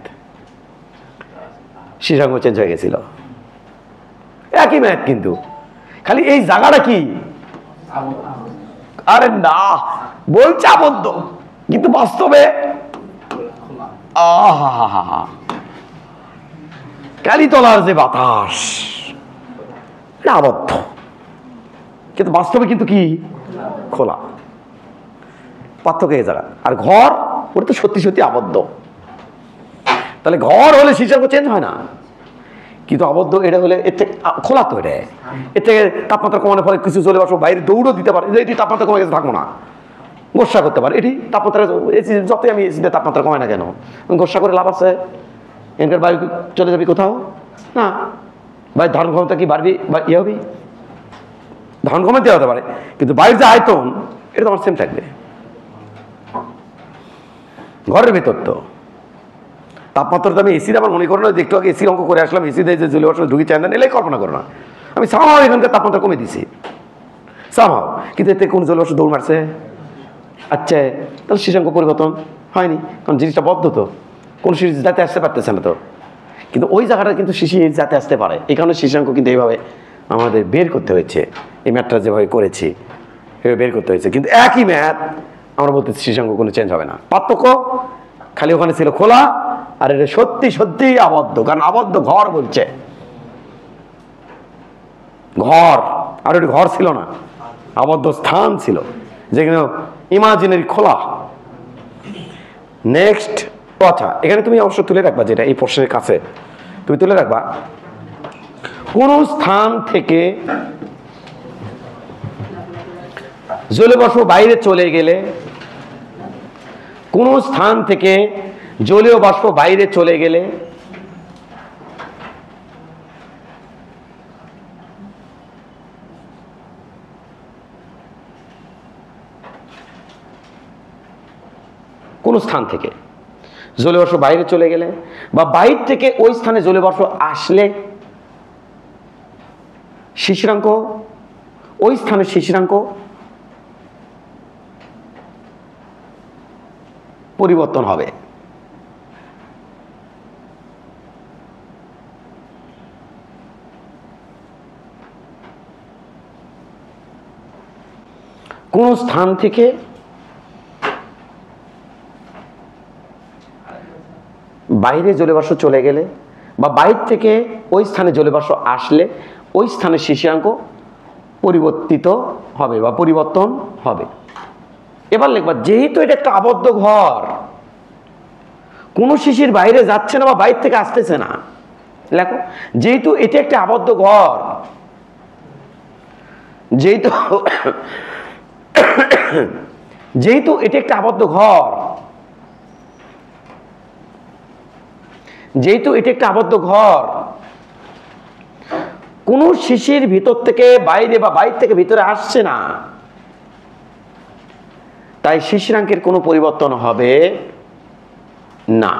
Speaker 1: শিশিরাঙ্ক চেঞ্জ হয়ে গেছিল, একই ম্যাথ, কিন্তু খালি এই জায়গাটা কি, আরে না বলছে আবদ্ধ, কিন্তু বাস্তবে কালীতলার যে বাতাস আবদ্ধ, কিন্তু বাস্তবে কিন্তু কি খোলা। পার্থক্য এই জায়গা। আর ঘর ওটা তো সত্যি সত্যি আবদ্ধ। তাহলে ঘর হলে শিশিরাঙ্ক চেঞ্জ হয় না, কিন্তু আবদ্ধ এটা হলে এর থেকে খোলা, তো এটা এর থেকে তাপমাত্রা কমানোর ফলে কিছু চলে বাসো বাইরে দৌড়ও দিতে পারে, এটি তাপমাত্রা কমে গেছে থাকবো না, গোসা করতে পারে। এটি তাপমাত্রা যতই আমি এসিতে তাপমাত্রা কমাই না কেন, গোসা করে লাভ আছে? এনকার বায়ু চলে যাবি কোথাও না, ভাই ধারণ ক্ষমতা কি বাড়বি বা ইয়ে হবি? ধারণ ক্ষমতা দেওয়া হতে পারে, কিন্তু বাইরের যে আয়তন এটা তোমার সেম থাকবে। ঘরের ভেতর তো তাপমাত্রা তো আমি এসির আমার মনে করো না, একটু আগে এসির অঙ্ক করে আসলাম, এসি দিয়ে যে জলীয় বাষ্প ঢুকি চায় না, এলাই কল্পনা করো না, আমি সামহাও এখানকার তাপমাত্রা কমে দিছি সামহাও, কিন্তু এতে কোন জলীয় বাষ্প দৌড় মারছে? আচ্ছা, তাহলে শিশাঙ্ক পরিবর্তন হয়নি, কারণ জিনিসটা বদ্ধ তো, কোন শিশু যাতে আসতে পারতেছে না তো, কিন্তু ওই জায়গাটা কিন্তু শিশির যাতে আসতে পারে, এই কারণে শিশাঙ্ক কিন্তু এইভাবে আমাদের বের করতে হয়েছে, এই ম্যাথটা যেভাবে করেছি এভাবে বের করতে হয়েছে। কিন্তু একই ম্যাথ আমরা বলতেছি শিশাঙ্ক কোনো চেঞ্জ হবে না, পার্থক্য খালি ওখানে ছিল খোলা, আর এটা সত্যি সত্যি আবদ্ধ, কারণ আবদ্ধ ঘর বলছে, ঘর, আর ওটি ঘর ছিল না, আবদ্ধ স্থান ছিল, যেখানে ইমাজিনারি খোলা। নেক্সট কথা, এখানে তুমি অবশ্য তুলে রাখবা, যেটা এই প্রশ্নের কাছে তুমি তুলে রাখবা, কোন স্থান থেকে জলীয় বাষ্প বাইরে চলে গেলে, কোন স্থান থেকে জলীয় বাষ্প বাইরে চলে গেলে কোন স্থান থেকে জলীয় বাষ্প বাইরে চলে গেলে বা বাইরে থেকে ওই স্থানে জলীয় বাষ্প আসলে শিশিরাঙ্ক, ওই স্থানের শিশিরাঙ্ক পরিবর্তন হবে। কোন স্থান থেকে বাইরে জলীয় বাষ্প চলে গেলে বা বাইরে থেকে ওই স্থানে জলীয় বাষ্প আসলে ওই স্থানের শিশিরাঙ্ক পরিবর্তিত হবে বা পরিবর্তন হবে। এবার লিখবা, যেহেতু এটা একটা আবদ্ধ ঘর, কোন শিশির বাইরে যাচ্ছে না বা বাইরে থেকে আসতেছে না, লেখো যেহেতু এটা একটা আবদ্ধ ঘর, যেহেতু যেহেতু এটা একটা আবদ্ধ ঘর, যেহেতু এটা একটা আবদ্ধ ঘর, কোন শিশির ভিতর থেকে বাইরে বা বাইরে থেকে ভিতরে আসছে না, তাই শিশিরাঙ্কের কোনো পরিবর্তন হবে না।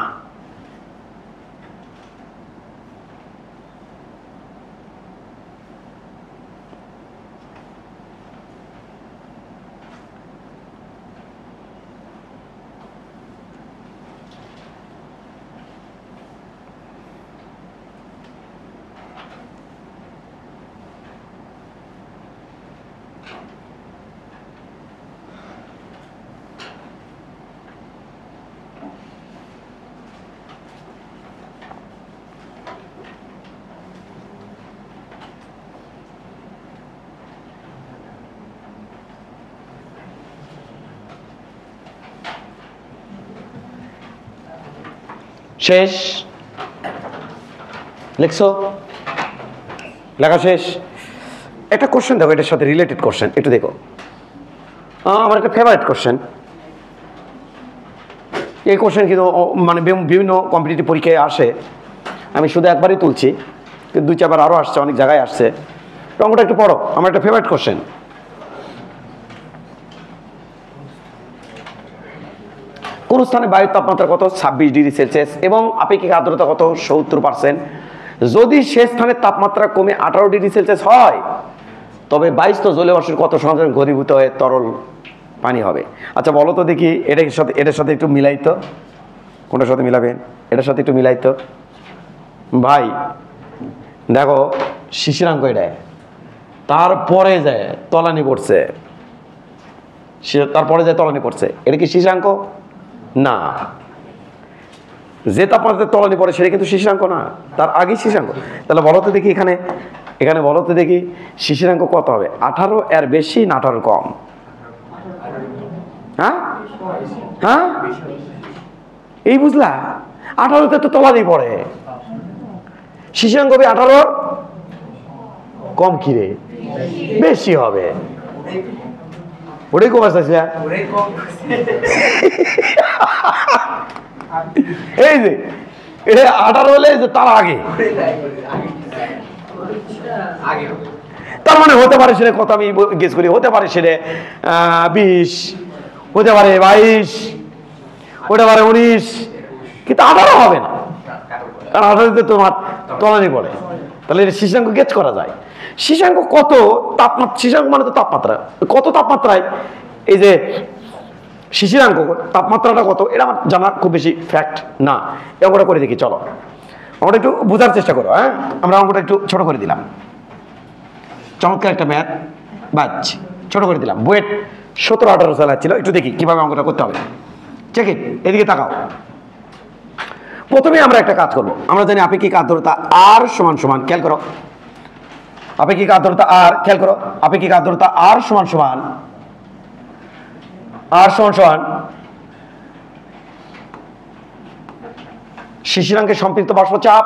Speaker 1: শেষ, লিখছো, লেখা শেষ। একটা কোশ্চেন দেখো, এটার সাথে রিলেটেড কোশ্চেন একটু দেখো, আমার একটা ফেভারিট কোশ্চেন। এই কোশ্চেন কিন্তু মানে বিভিন্ন কম্পিটিটিভ পরীক্ষায় আসে, আমি শুধু একবারই তুলছি, কিন্তু 2-4 বার আরও আসছে, অনেক জায়গায় আসছে। অঙ্কটা একটু পড়ো, আমার একটা ফেভারিট কোশ্চেন। কোন স্থানে বায়ুর তাপমাত্রা কত? 26 ডিগ্রি সেলসিয়াস এবং আপেক্ষিক আর্দ্রতা কত? 70%। যদি সে স্থানের তাপমাত্রা কমে 18 ডিগ্রি সেলসিয়াস হয়, তবে 22 জলীয় বাষ্পের কত শতাংশ ঘনীভূত হয়ে তরল পানি হবে? আচ্ছা বলো তো দেখি, এটার সাথে একটু মিলাই তো, কোনটার সাথে মিলাবেন? এটার সাথে একটু মিলাই তো ভাই। দেখো শিশিরাঙ্ক এটাই, তারপরে যায় তলানি পড়ছে, তারপরে যায় তলানি পড়ছে, এটা কি শিশিরাঙ্ক? না, যে তাপমাত্রায় তলানি পড়ে সেটা কিন্তু শিশিরাঙ্ক না, তার আগেই শিশিরাঙ্ক। তাহলে বলো তো দেখি, এখানে বলো তো দেখি শিশিরাঙ্ক কত হবে? 18 এর বেশি না 18 কম? হ্যাঁ হ্যাঁ, এই বুঝলা, 18তে তো তলানি পড়ে, শিশিরাঙ্ক হবে 18 কম, কি রে বেশি হবে? ওটাই কম আসছে। এই যে এটা 18 হলে তার আগে, তার মানে হতে পারে সেটা কত, আমি গেস করি হতে পারে সেটা 20, হতে পারে 22, হতে পারে 19, কিন্তু 18 হবে না, কারণ 18তে তোমার তলানি পড়ে। তাহলে এটা শীর্ষাঙ্ক গেজ করা যায়। শীর্ষাঙ্ক কত তাপমাত্রা, শীর্ষাঙ্ক মানে তো তাপমাত্রা, কত তাপমাত্রায় এই যে শিশিরাঙ্ক তাপমাত্রাটা কত, এটা আমার জানা খুব বেশি ফ্যাক্ট না। অঙ্কটা করে দেখি, চলো আমরা একটু বোঝার চেষ্টা করো। হ্যাঁ, আমরা অঙ্কটা একটু ছোট করে দিলাম, চমৎকার একটা ম্যাথ বাজ ছোট করে দিলাম। বুয়েট 17-18 সালে ছিল, একটু দেখি কিভাবে অঙ্কটা করতে হবে। চেক ইট, এদিকে তাকাও। প্রথমে আমরা একটা কাজ করবো, আমরা জানি আপেক্ষিক আর্দ্রতা আর সমান সমান, খেয়াল করো, আপেক্ষিক আর্দ্রতা আর, খেয়াল করো, আপেক্ষিক আর্দ্রতা আর সমান সমান, আর সমান সমান শিশিরাঙ্কের সম্পৃক্ত বাষ্পচাপ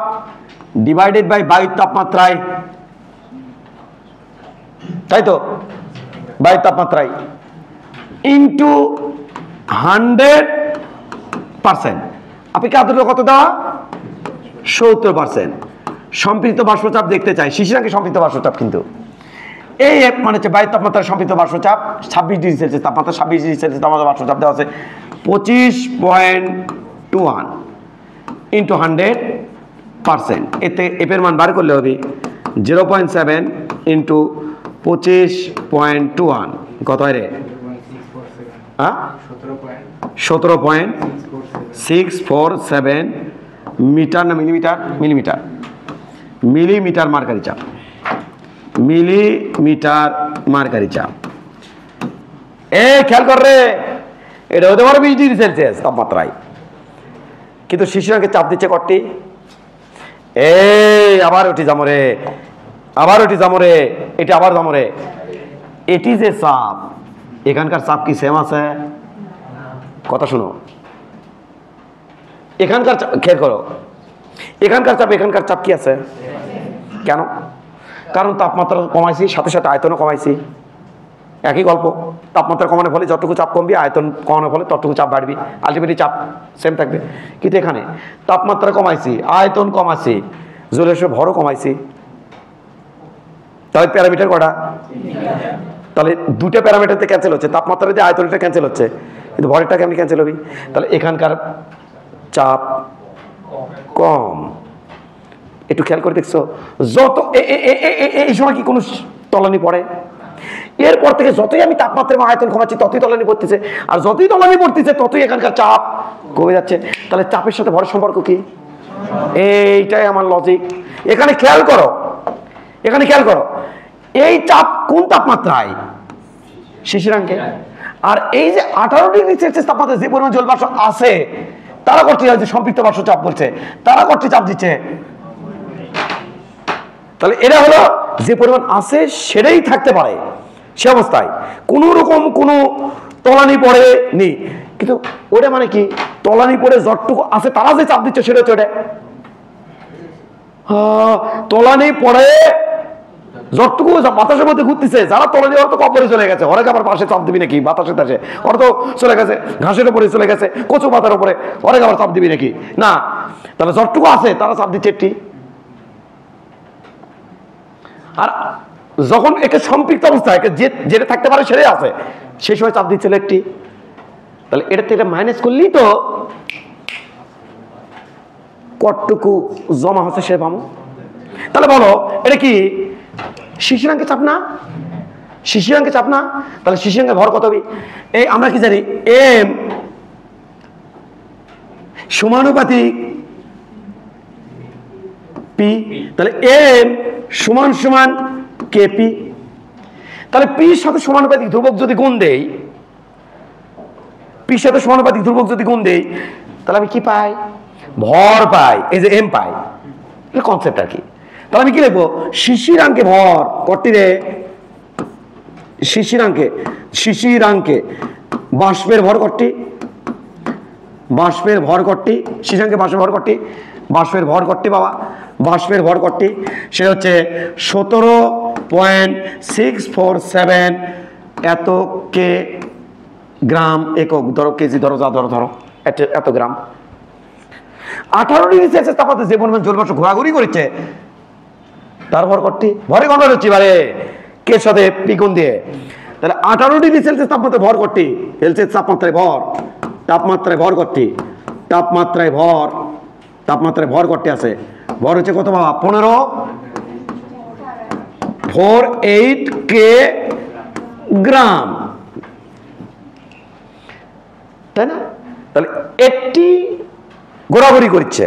Speaker 1: ডিভাইডেড বাই বায়ুর তাপমাত্রায়, তাই তো, বায়ুর তাপমাত্রায় ইন্টু 100%। আপেক্ষিক আর্দ্রতা কত দেওয়া? 70%। সম্পৃক্ত বাষ্পচাপ দেখতে চাই, শিশিরাঙ্কের সম্পৃক্ত বাষ্পচাপ, কিন্তু এই মানে হচ্ছে বায়ুর তাপমাত্রার সম্পৃক্ত বাষ্পচাপ 26 ডিগ্রি সেলসিয়াস তাপমাত্রা, 26 ডিগ্রি সেলসিয়াস তাপমাত্রা বাষ্পচাপ দেওয়া আছে 25.21 ইন্টু 100%। এতে এপের মান বার করলে হবে 0.7 ইন্টু 25.21, কত হয় রে? 17.647 মিটার না মিলিমিটার? মিলিমিটার, মিলিমিটার মার্কারি চাপ, মিলিমিটার মার্কারি চাপ। খেয়াল কর রে, এটা হতে পারে 20 ডিগ্রি সেলসিয়াস তাপমাত্রায়, কিন্তু শিশিরাঙ্কে চাপ দিচ্ছে কটি? আবার ওটি জামরে, আবার ওটি জামরে, এটি আবার জামরে। এটি যে চাপ, এখানকার চাপ কি সেম আছে? কথা শুনো, এখানকার খেয়াল করো, এখানকার চাপ এখানকার চাপ কি আছে? কেন? কারণ তাপমাত্রা কমাইছি, সাথে সাথে আয়তনও কমাইছি। একই গল্প, তাপমাত্রা কমানোর ফলে যতটুকু চাপ কমবি, আয়তন কমানোর ফলে ততটুকু চাপ বাড়বি, আলটিমেটলি চাপ সেম থাকবে। কিন্তু এখানে তাপমাত্রা কমাইছি, আয়তন কমাইছি, জলের ভরও কমাইছি, তাহলে প্যারামিটার কটা? তাহলে দুটো প্যারামিটারতে ক্যান্সেল হচ্ছে, তাপমাত্রা দিয়ে আয়তনটা ক্যান্সেল হচ্ছে, কিন্তু ভরেরটা কেমনি ক্যান্সেল হবি? তাহলে এখানকার চাপ কম। একটু খেয়াল করে দেখছো, যত এই সময় কি কোনো তলানি পড়ে? এরপর থেকে যতই আমি তাপমাত্রা এবং আয়তন কমাচ্ছি ততই তলানি পড়তেছে, আর যতই তলানি পড়তেছে ততই এখানকার চাপ কমে যাচ্ছে। তাহলে চাপের সাথে ভরের সম্পর্ক কি? এইটাই আমার লজিক। এখানে খেয়াল করো, এখানে খেয়াল করো, এই চাপ কোন তাপমাত্রায়? শিশিরাঙ্কে। আর এই যে 18 ডিগ্রি সেলসিয়াস তাপমাত্রায় যে পরিমাণ জল বাষ্প আছে, তারা কর্তৃক সম্পৃক্ত বাষ্প চাপ বলছে, তারা কর্তৃক চাপ দিচ্ছে। তাহলে এটা হলো যে পরিমাণ আছে সেটাই থাকতে পারে, সে অবস্থায় কোনো রকম কোনো তলানি পড়ে নি। কিন্তু ওটা মানে কি? তলানি পড়ে যতটুকু আছে তারা যে চাপ দিচ্ছে সেটা হচ্ছে ওটা। তলানি পড়ে যতটুকু বাতাসের মধ্যে ঘুরতেছে, যারা তলানি ওরা তো কবরে চলে গেছে, ওরা আবার পাশে চাপ দিবি নাকি? বাতাসের তাসে ওরা তো চলে গেছে, ঘাসের উপরে চলে গেছে, কচু পাতার উপরে, ওরা আবার চাপ দিবি নাকি? না। তাহলে যতটুকু আছে তারা চাপ দিচ্ছে একটি। আর যখন একে সম্পৃক্ত অবস্থায় যেটা থাকতে পারে সেটাই আছে, সেই সময় চাপ দিচ্ছিল একটি। তাহলে এটা থেকে মাইনাস করলেই তো কতটুকু জমা হচ্ছে সে পাবো। তাহলে বলো এটা কি শিশিরাঙ্কে চাপ না? শিশিরাঙ্কে চাপ না? তাহলে শিশিরাঙ্কে ভর কত হবে? এই আমরা কি জানি, এম সমানুপাতিক পি। তাহলে এম সমান সমান কেপি। তাহলে পির সাথে সমানুপাতিক ধ্রুবক যদি গুণ দেই, পির সাথে সমানুপাতিক ধ্রুবক যদি গুণ দেই, তাহলে আমি কি পাই? ভর পাই, এই যে এম পাই। এটা কনসেপ্ট আর কি। তাহলে আমি কি লিখবো? শিশিরাঙ্কে ভর কটি রে? শিশিরাঙ্কে, শিশিরাঙ্কে বাষ্পের ভর কটি? বাষ্পের ভর কটি? শিশিরাঙ্কে বাষ্পের ভর কটি? বাষ্পের ভর কটি বাবা? বাষ্পের ভর কটি? সে হচ্ছে 17.647 এত কে গ্রাম একক, ধরো কেজি, ধরো যা ধরো, ধরো এত গ্রাম। 18 ডিগ্রি সেলসিয়াস তাপমাত্রায় যে পরিমাণ জল বাষ্প ঘোরাঘুরি করেছে তার ভর কটি? ভরে গণনা হচ্ছে এবারে কে সাথে পি কোণ দিয়ে, তাহলে 18 ডিগ্রি সেলসিয়াস তাপমাত্রায় ভর করতে, সেলসিয়াস তাপমাত্রায় ভর, তাপমাত্রায় ভর করতে, তাপমাত্রায় ভর করতে আছে। ভর হচ্ছে কত বাবা? 15.48 কে গ্রাম, তাই না? তাহলে একটি ঘোরাঘুরি করছে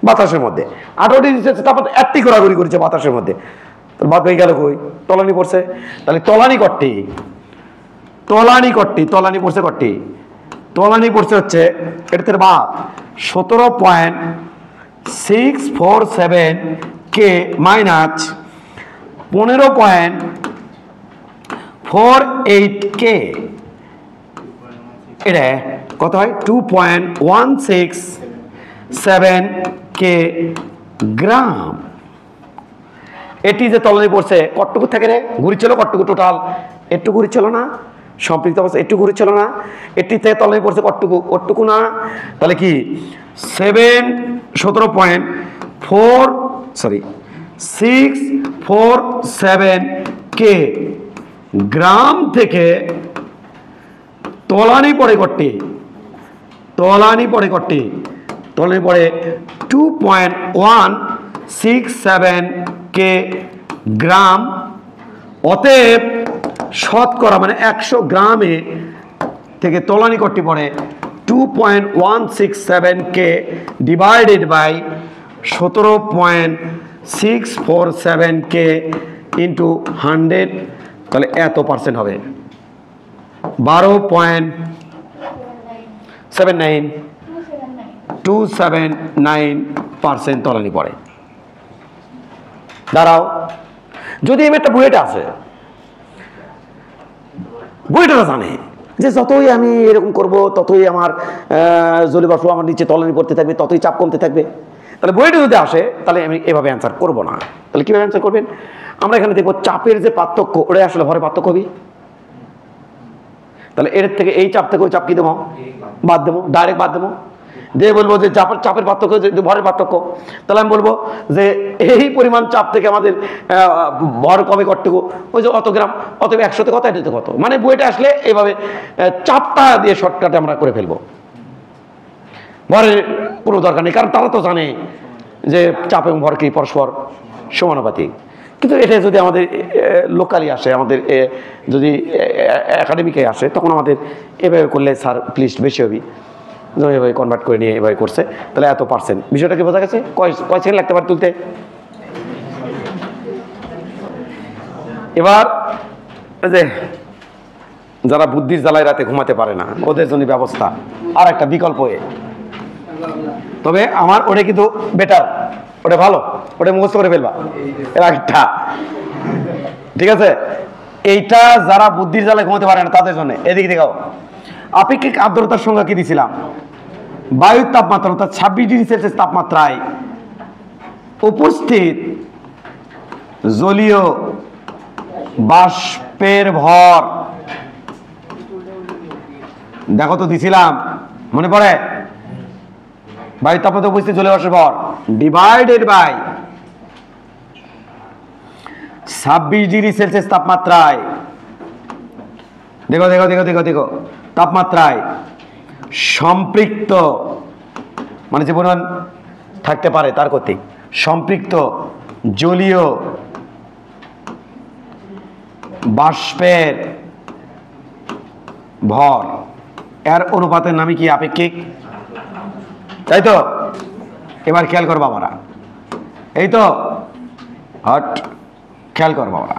Speaker 1: বাতাসের মধ্যে, 18 ডিগ্রি সেলসিয়াস তাপমাত্রা একটি ঘোরাঘুরি করছে বাতাসের মধ্যে, বাদ হয়ে গেল কই? তলানি পড়ছে। তাহলে তলানি কট্টি, তলানি পড়ছে কট্টি, তলানি পড়ছে হচ্ছে এটাতে বাদ 17.647 কে মাইনাস 15.48 কে, এটা কত হয়? 2.167 কে গ্রাম। এটি যে তলানি পড়ছে কটটুকু থাকে রে? ঘুরিছিল কটটুকু? টোটাল একটু ঘুরিছিল না? সম্পৃক্ত অবস্থা একটু ঘুরিছিল না? এটি থেকে তলানি পড়ছে কটটুকু? ওটুকু না? তাহলে কি 647 কে গ্রাম থেকে তলানি পড়ে কট্টি, তলানি পড়ে 2.167 কে গ্রাম। অতএব শতকরা মানে 100 গ্রামে থেকে তলানি কট্টি পড়ে 2.167 কে ডিভাইডেড বাই 17.647 কে ইন্টু 100, তাহলে এত পার্সেন্ট হবে 12.279% তলানি পড়ে। দাঁড়াও, যদি আমি একটা বুয়েটা আছে, বুয়েটা জানে যে যতই আমি এরকম করব ততই আমার জলীয়বাষ্প আমার নিচে তলানি পড়তে থাকবে, ততই চাপ কমতে থাকবে। তাহলে বুয়েটা যদি আসে তাহলে আমি এভাবে অ্যান্সার করব না। তাহলে কীভাবে অ্যান্সার করবেন? আমরা এখানে দেখবো চাপের যে পার্থক্য, ওটাই আসলে ভরের পার্থক্য হবে। তাহলে এর থেকে এই চাপ থেকে ওই চাপ কি দেবো? বাদ দেবো, ডাইরেক্ট বাদ দেবো, দিয়ে বলবো যে চাপের পার্থক্য ভরের পার্থক্য। তাহলে আমি বলবো যে এই পরিমাণ চাপ থেকে আমাদের ভর কমে কতটুকু? ওই যে অত গ্রাম, অতএব 100তে কত, এটাতে কত। মানে বইটা আসলে এইভাবে চাপটা দিয়ে শর্টকাটে আমরা করে ফেলবো, ভরের কোনো দরকার নেই, কারণ তারা তো জানে যে চাপ এবং ভর কি পরস্পর সমানুপাতিক। কিন্তু এটা যদি আমাদের লোকালি আসে, আমাদের যদি একাডেমিকে আসে, তখন আমাদের এভাবে করলে স্যার প্লিজ বেশি হবে, এভাবে কনভার্ট করে নিয়ে এভাবে করছে, তাহলে এত পার্সেন্ট। বিষয়টা কি বোঝা গেছে? কয় সেকেন্ড লাগতে পারে তুলতে? এবার যে যারা বুদ্ধির জ্বালায় রাতে ঘুমাতে পারে না, ওদের জন্য ব্যবস্থা আর একটা বিকল্প তবে আমার ওটা কিন্তু বেটার, ওটা ভালো, ওটা মুখস্থ করে ফেলবা এর আগেরটা, ঠিক আছে? এইটা যারা বুদ্ধির জ্বালায় ঘুমাতে পারে না তাদের জন্য। এদিকে দেখাও, আপেক্ষিক আর্দ্রতার সংজ্ঞা কি দিয়েছিলাম? বায়ুর তাপমাত্রা অর্থাৎ 26 ডিগ্রি সেলসিয়াস তাপমাত্রায় উপস্থিত জলীয় বাষ্পের ভর, দেখো তো দিছিলাম, মনে পড়ে? বায়ুর তাপমাত্রা উপস্থিত জলীয় বাষ্পের ভর ডিভাইডেড বাই 26 ডিগ্রি সেলসিয়াস তাপমাত্রায়, দেখো দেখো দেখো দেখো দেখো তাপমাত্রায় সম্পৃক্ত, মানে যে পরিমাণ থাকতে পারে তার কর্তৃক সম্পৃক্ত জলীয় বাষ্পের ভর, এর অনুপাতের নামই কি? আপেক্ষিক, তাই তো? এবার খেয়াল কর বাবারা, এই তো হট, খেয়াল কর বাবারা,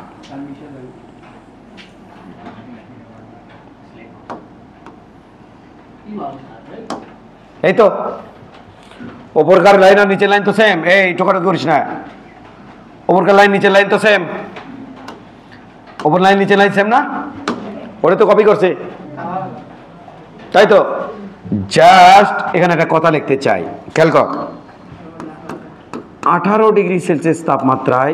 Speaker 1: এই তো ওপরকার লাইন আর নিচের লাইন তো সেম, এই টোকাটা করিস না, ওপরকার লাইন নিচের লাইন তো সেম, ওপর লাইন নিচের লাইন সেম না? ওটা তো কপি করছে, তাই তো? জাস্ট এখানে একটা কথা লিখতে চাই, খেয়াল কর। 18 ডিগ্রি সেলসিয়াস তাপমাত্রায়,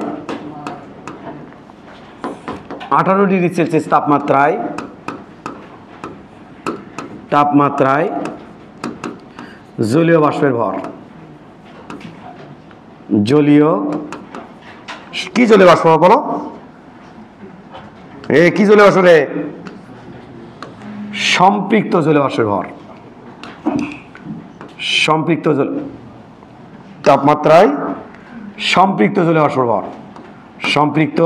Speaker 1: 18 ডিগ্রি সেলসিয়াস তাপমাত্রায় জলীয় বাষ্পের ভর, জলীয় কি জলীয় বাষ্প বলো? কি চলে আসরে সম্পৃক্ত জলে বাষ্পের ভর, সম্পৃক্ত তাপমাত্রায় সম্পৃক্ত জলীয় বাষ্পের ভর, সম্পৃক্ত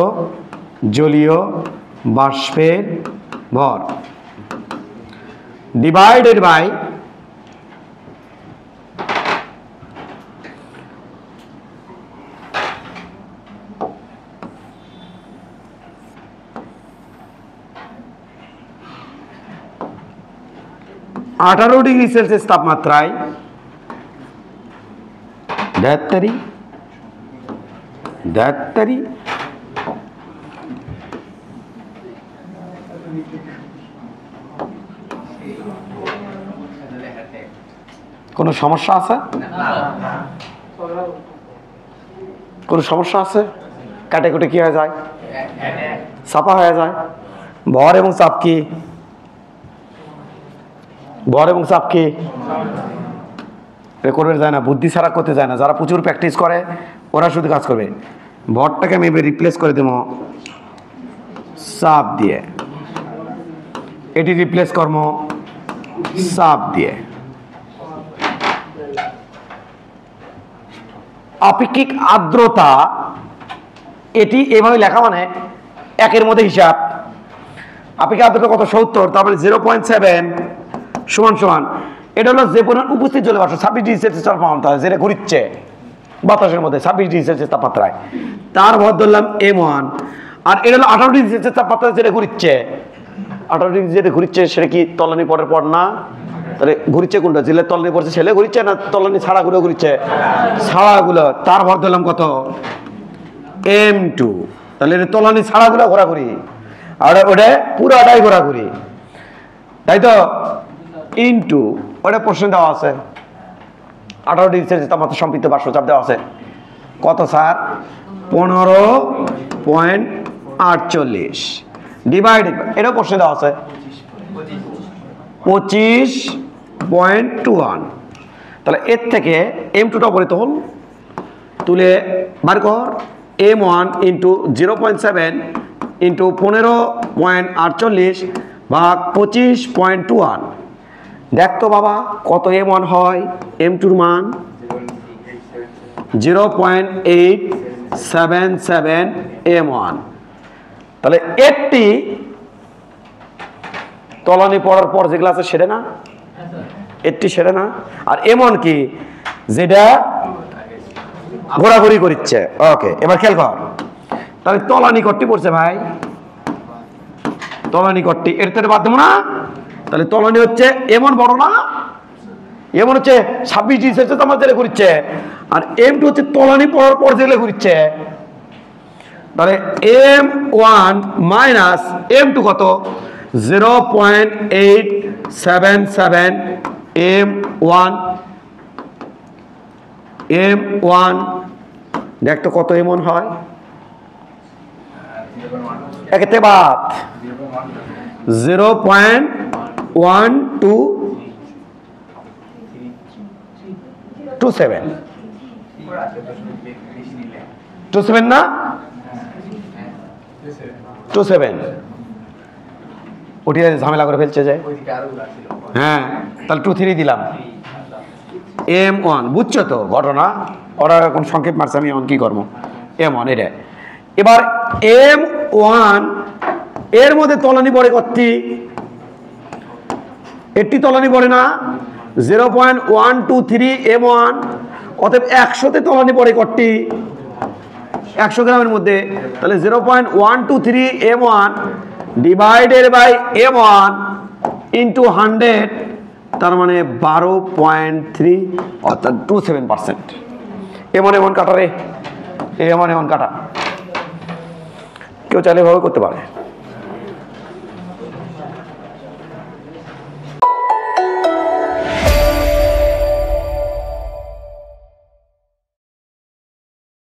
Speaker 1: জলীয় বাষ্পের ভর ডিভাইডেড বাই আঠারো ডিগ্রি সেলসিয়াস তাপমাত্রায় দেড় কোনো সমস্যা আছে? কোনো সমস্যা আছে? কাটে কুটে কি হয়ে যায়? চাপা হয়ে যায়। ভর এবং চাপ কি? ভর এবং চাপ কি করবে যায় না, বুদ্ধি ছাড়া করতে যায় না। যারা প্রচুর প্র্যাকটিস করে ওরা শুধু কাজ করবে। ভরটাকে আমি রিপ্লেস করে দেবো চাপ দিয়ে, এটি রিপ্লেস করব চাপ দিয়ে। আপেক্ষিক আর্দ্রতা এটি এভাবে লেখা মানে একের মধ্যে হিসাব। আপেক্ষিক আর্দ্রতা কত? 70, তারপরে 0.7 সমান সমান এটা হলো যে পরিমাণ উপস্থিত জলীয় বাষ্প 26 ডিগ্রি সেলসিয়াস তাপমাত্রা যেটা ঘুরছে বাতাসের মধ্যে 26 ডিগ্রি সেলসিয়াস তাপমাত্রায়, তার ভর ধরলাম m1। আর এটা হলো 18 ডিগ্রি সেলসিয়াস তাপমাত্রা যেটা ঘুরছে, 18 ডিগ্রি যেটা ঘুরছে সেটা কি তলানি পরের পর না? তাহলে ঘুরছে কোনটা? ছেলে তলানি পড়ছে ছেলে ঘুরছে না তলানি ছাড়াগুলো ঘুরছে? ছাড়াগুলো। তার ভর ধরলাম কত? m2। তাহলে এটা তলানি ছাড়াগুলো ঘোরাঘুরি আর ওটা পুরাটাই ঘোরাঘুরি, তাই তো? ইনটু ওটা প্রশ্ন দেওয়া আছে 18 ডিগ্রি সেলসিয়াস তাপমাত্রা সম্পৃক্ত বাষ্পচাপ দেওয়া আছে কত স্যার? 15.48 ডিভাইডেড, এটাও প্রশ্ন দেওয়া আছে 25.21। তাহলে এর থেকে m2টা অপরিত হল তুলে বার কর। m1 ইন্টু 0.7 ইন্টু 15.48 ভাগ 25.21। দেখতো বাবা কত m1 হয়? m2 মান 0.877 m1। তাহলে এটি তলানি পড়ার পর যেগুলো আছে সেটা না, এটি সেটা না। আর m1 কি? যেটা ঘোরাঘুরি করছে। ওকে, এবার খেয়াল কর। তাহলে তলানি কটটি পড়ছে ভাই, তলানি কটটি এর থেকে বাদ দেবো না। তাহলে তলানি হচ্ছে এমন বড় না, এমন হচ্ছে 26 ডিগ্রি সেলসিয়াস আমার জেলে ঘুরছে, আর m2 হচ্ছে তলানি পড়ার পর জেলে ঘুরছে। তাহলে m1 মাইনাস m2 কত? 0.877 m1। m1 দেখতো কত m1 হয়? একেতে বাদ 0.1227 27 না 27 ওটি ঝামেলা করে ফেলছে যায়। হ্যাঁ, তাহলে 23 দিলাম। m1 বুঝছো তো ঘটনা? ওরা এখন সংক্ষেপ মারছে, আমি এখন কি করবো? m1 এটা। এবার m1 এর মধ্যে তলানি পড়ে কতটি? এটি তলানি পড়ে না 0.123 m1। অতএব 100তে তলানি পড়ে কতটি? 100 গ্রামের মধ্যে। তাহলে 0.123 m1 divided by m1 into 100, তার মানে 12.3 অর্থাৎ 27%। এমন কাটা রে, এমন কাটা। কেউ চাইলে ভাবে করতে পারে।